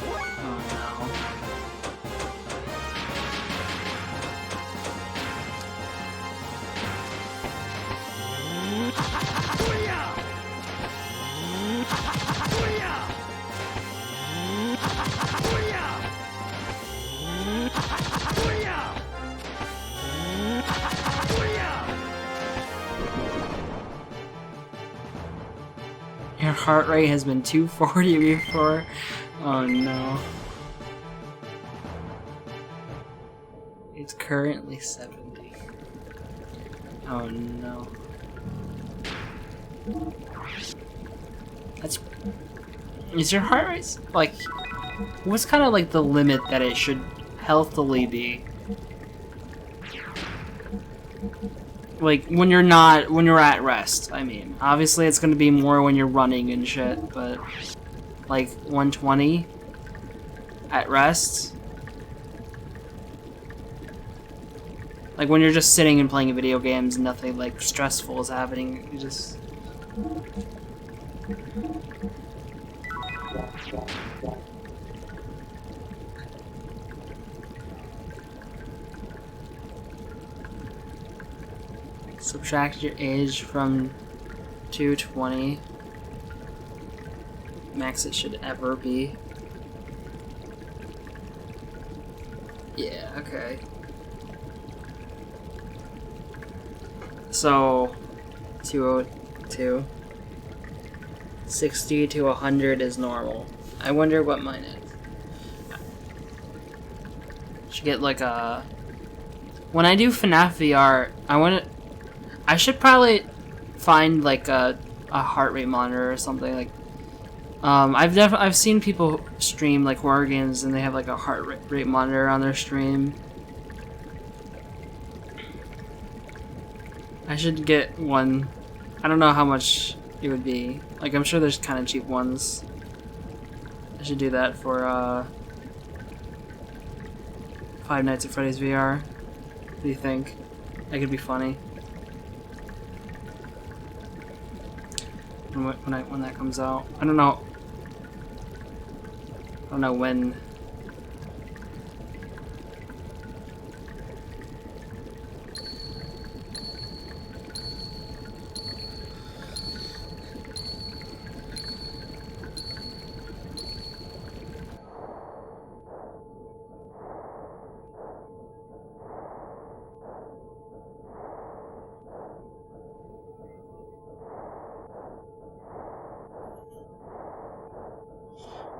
Oh no. Your heart rate has been 240 before. Oh no. It's currently 70. Oh no. That's... Is your heart rate like... What's kind of like the limit that it should healthily be? Like, when you're at rest, I mean. Obviously, it's gonna be more when you're running and shit, but... Like, 120? At rest? Like, when you're just sitting and playing video games and nothing, like, stressful is happening, you just... Subtract your age from 220. Max it should ever be. Yeah, okay. So, 202. 60 to 100 is normal. I wonder what mine is. Should get like a... When I do FNAF VR, I should probably find like a heart rate monitor or something. Like, I've seen people stream like horror games and they have like a heart rate monitor on their stream. I should get one. I don't know how much it would be. Like, I'm sure there's kind of cheap ones. I should do that for Five Nights at Freddy's VR. What do you think? That could be funny. When that comes out, I don't know when.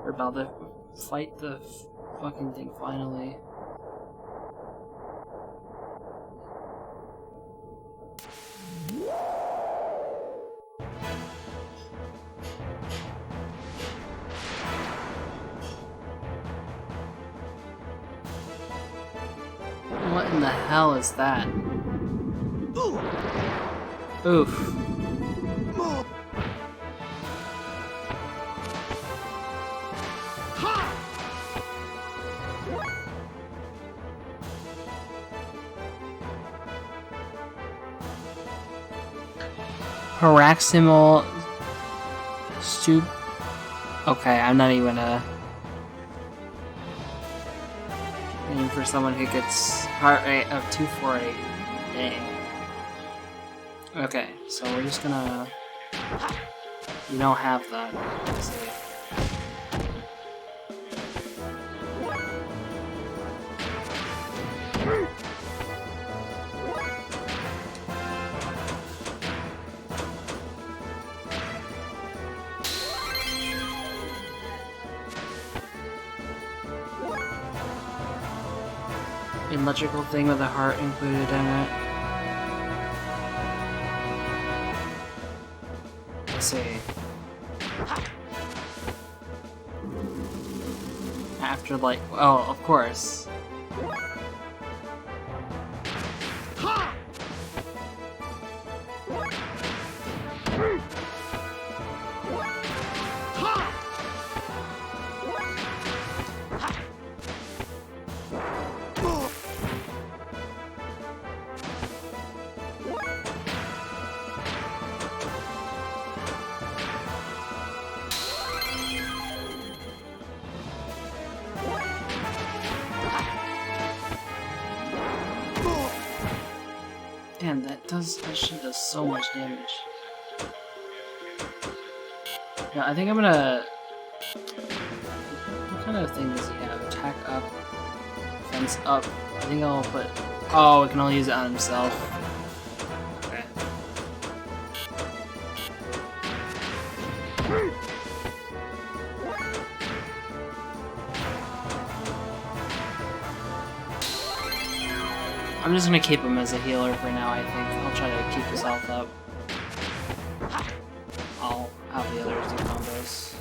We're about to fight the fucking thing finally. What in the hell is that? Oof. Paroxysmal soup. Okay, I'm not even aiming for someone who gets heart rate of 248. Dang. Okay, so we're just gonna. You don't have that. Let's see. Electrical thing with a heart included in it. Let's see. After like, oh, of course. Damn, that shit does so much damage. Yeah, I think I'm gonna. What kind of thing does he have? Attack up, defense up. I think I'll put. Oh, we can only use it on himself. Okay. I'm just gonna keep him as a healer for now, I think. I'll try to keep his health up. I'll have the others do combos.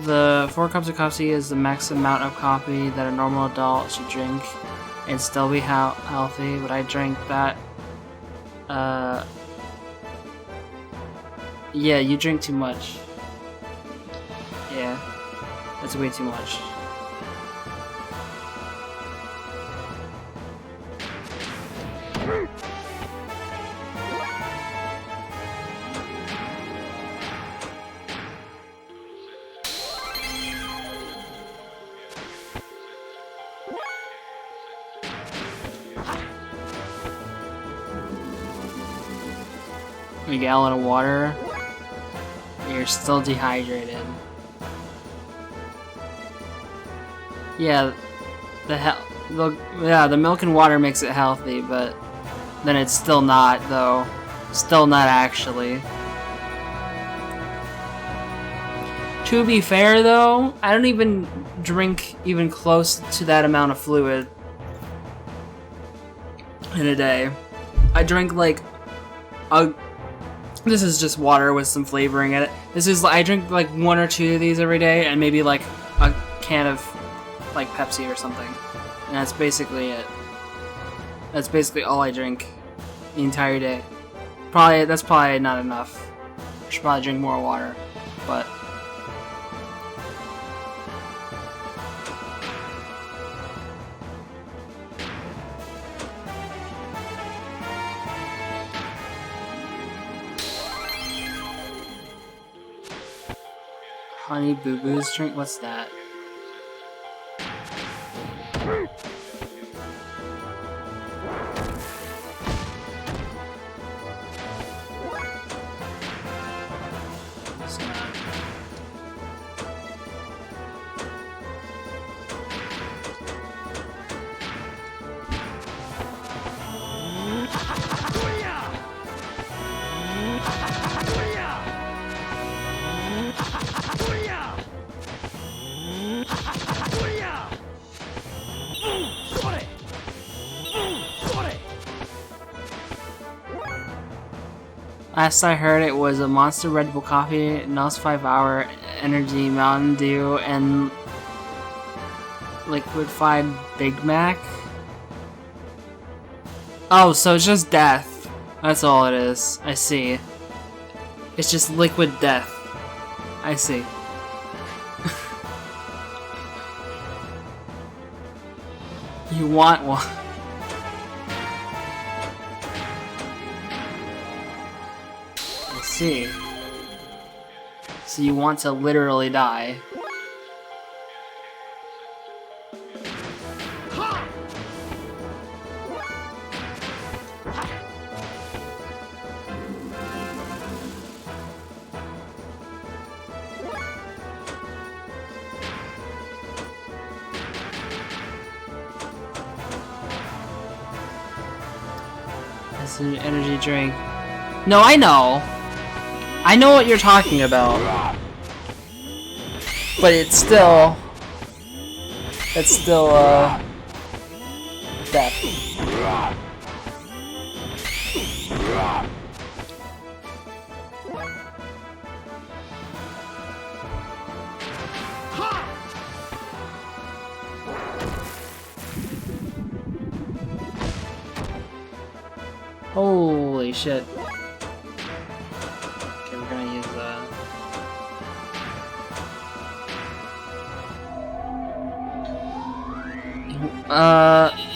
The 4 cups of coffee is the max amount of coffee that a normal adult should drink and still be healthy, but I drank that. Yeah, you drink too much. Yeah, that's way too much. A gallon of water. You're still dehydrated. Yeah, the milk and water makes it healthy, but then it's still not, though. Still not actually. To be fair, though, I don't even drink even close to that amount of fluid in a day. I drink like a. This is just water with some flavoring in it. I drink like 1 or 2 of these every day, and maybe like a can of like Pepsi or something. And that's basically it. That's basically all I drink the entire day. That's probably not enough. I should probably drink more water, but. Honey Boo Boo's drink? What's that? It's not. Last I heard, it was a Monster Red Bull coffee, NOS 5-hour Energy Mountain Dew, and liquefied Big Mac. Oh, so it's just death. That's all it is. I see. It's just liquid death. I see. You want one? I see. So you want to literally die. It's an energy drink. No, I know. I know what you're talking about. But it's still... death. Holy shit. Okay, we're gonna use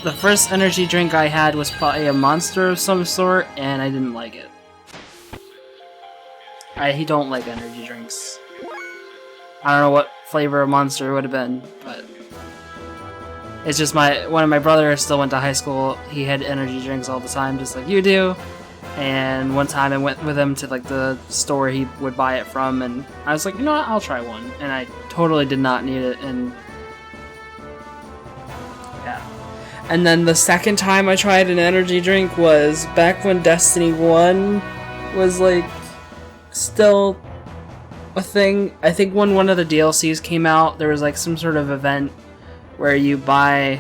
the first energy drink I had was probably a Monster of some sort, and I didn't like it. I don't like energy drinks. I don't know what flavor of Monster it would have been, but it's just one of my brothers still went to high school. He had energy drinks all the time, just like you do. And one time I went with him to like the store he would buy it from, and I was like, you know what, I'll try one. And I totally did not need it, and yeah. And then the second time I tried an energy drink was back when Destiny 1 was like still a thing. I think when one of the DLCs came out, there was like some sort of event where you buy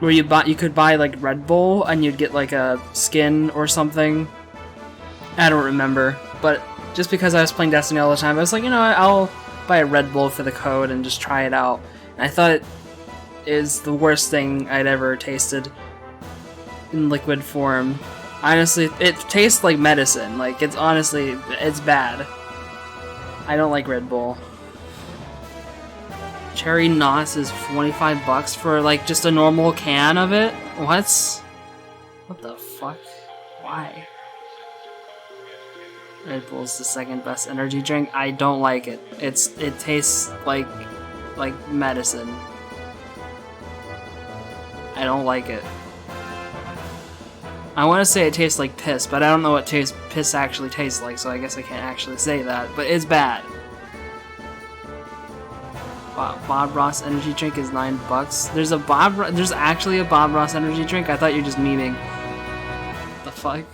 you could buy like Red Bull and you'd get like a skin or something. I don't remember, but just because I was playing Destiny all the time, I was like, you know what, I'll buy a Red Bull for the code and just try it out. And I thought it is the worst thing I'd ever tasted in liquid form. Honestly, it tastes like medicine. Like, it's bad. I don't like Red Bull. Cherry NOS is $25 for like just a normal can of it? What the fuck? Why? Red Bull's the second best energy drink. I don't like it. It tastes like medicine. I don't like it. I want to say it tastes like piss, but I don't know what piss actually tastes like, so I guess I can't actually say that. But it's bad. Bob Ross energy drink is $9. There's actually a Bob Ross energy drink? I thought you were just memeing. The fuck?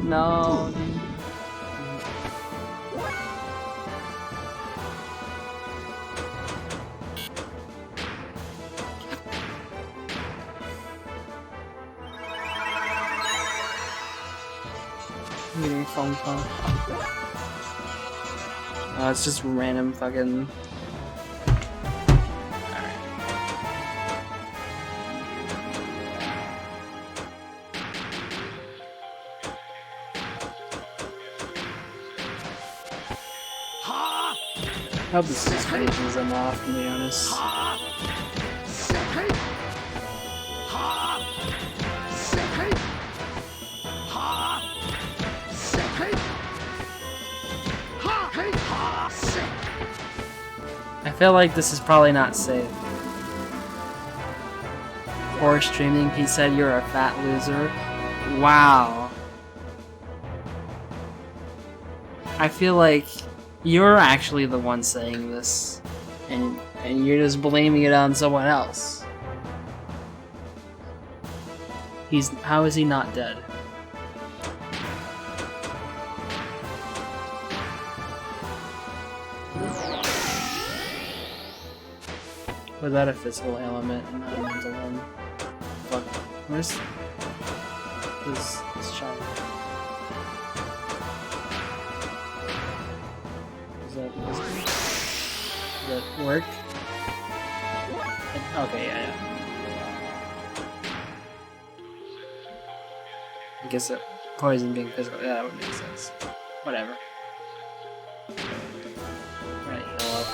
No, dude. I'm getting a phone call. Oh, it's just random fucking... Alright. I hope this just phases them off, to be honest. I feel like this is probably not safe. For streaming, he said you're a fat loser. Wow. I feel like you're actually the one saying this, and you're just blaming it on someone else. How is he not dead? Was that a physical element and not a mental one? Fuck. Where's this child? Does that work? Okay, yeah. I guess it poison being physical. Yeah, that would make sense. Whatever. Right, heal up.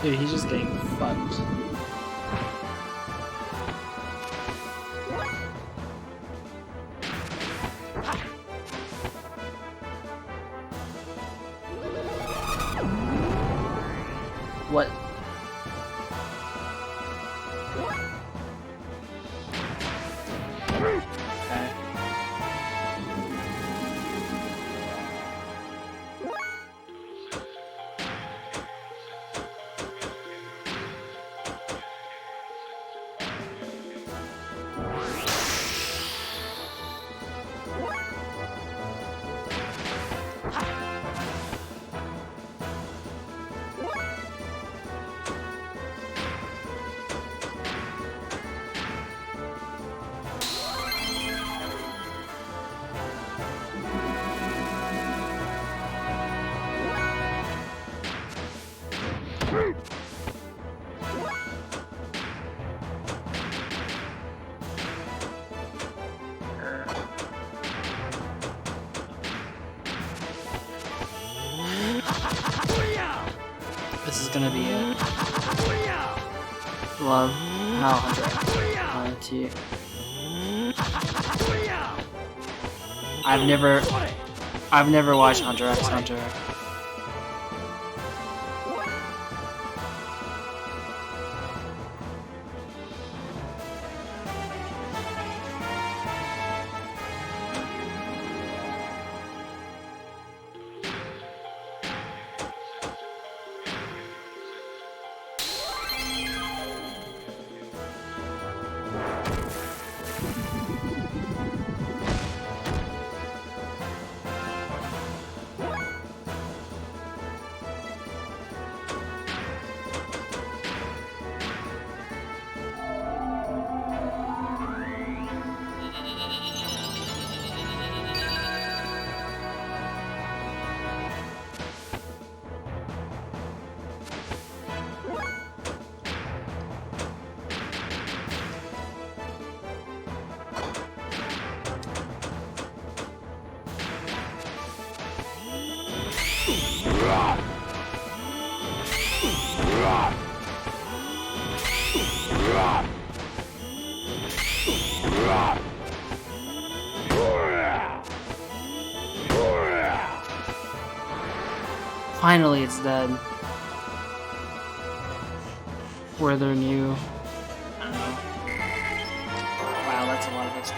Dude, he's just getting fucked. What? Okay. This is gonna be it. Love. How? T. I've never watched Hunter x Hunter. Finally, it's dead. Were there new? I don't know. Wow, that's a lot of XP.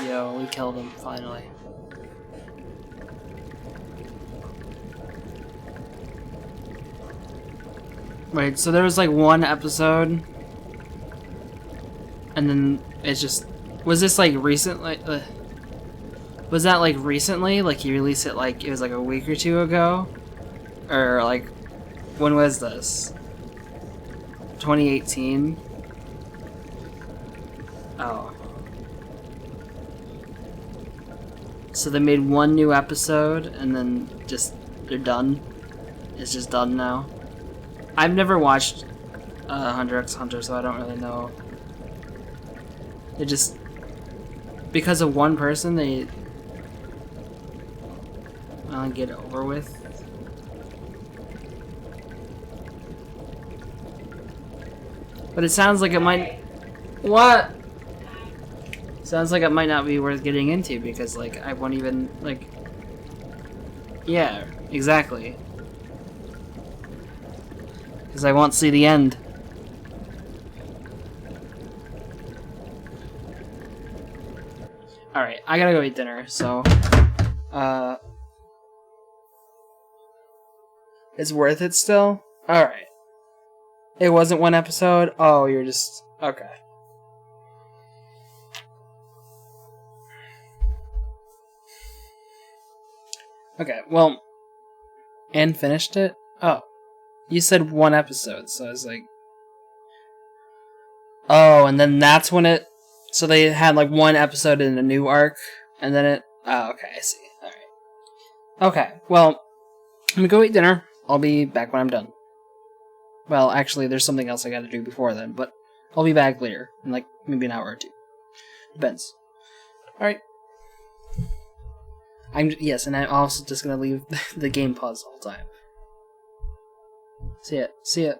Yo, we killed him, finally. Wait, so there was like one episode, and then it's just... Was this like recently? Was that like recently? Like he released it like it was like a week or two ago? Or like, when was this? 2018? Oh. So they made one new episode and then just, they're done? It's just done now? I've never watched Hunter x Hunter, so I don't really know. They just... Because of one person, they... get it over with. But it sounds like it might... What? Sounds like it might not be worth getting into because, like, I won't even, like... Yeah, exactly. Because I won't see the end. Alright, I gotta go eat dinner, so... It's worth it still? Alright. It wasn't one episode? Oh, you're just... Okay. Okay, well... And finished it? Oh. You said one episode, so I was like... Oh, and then that's when it... So they had like one episode in a new arc, and then it... Oh, okay, I see. Alright. Okay, well... I'm gonna go eat dinner. I'll be back when I'm done. Well, actually, there's something else I gotta do before then, but I'll be back later, in like maybe an hour or two. Depends. Alright. Yes, and I'm also just gonna leave the game pause the whole time. See ya. See ya.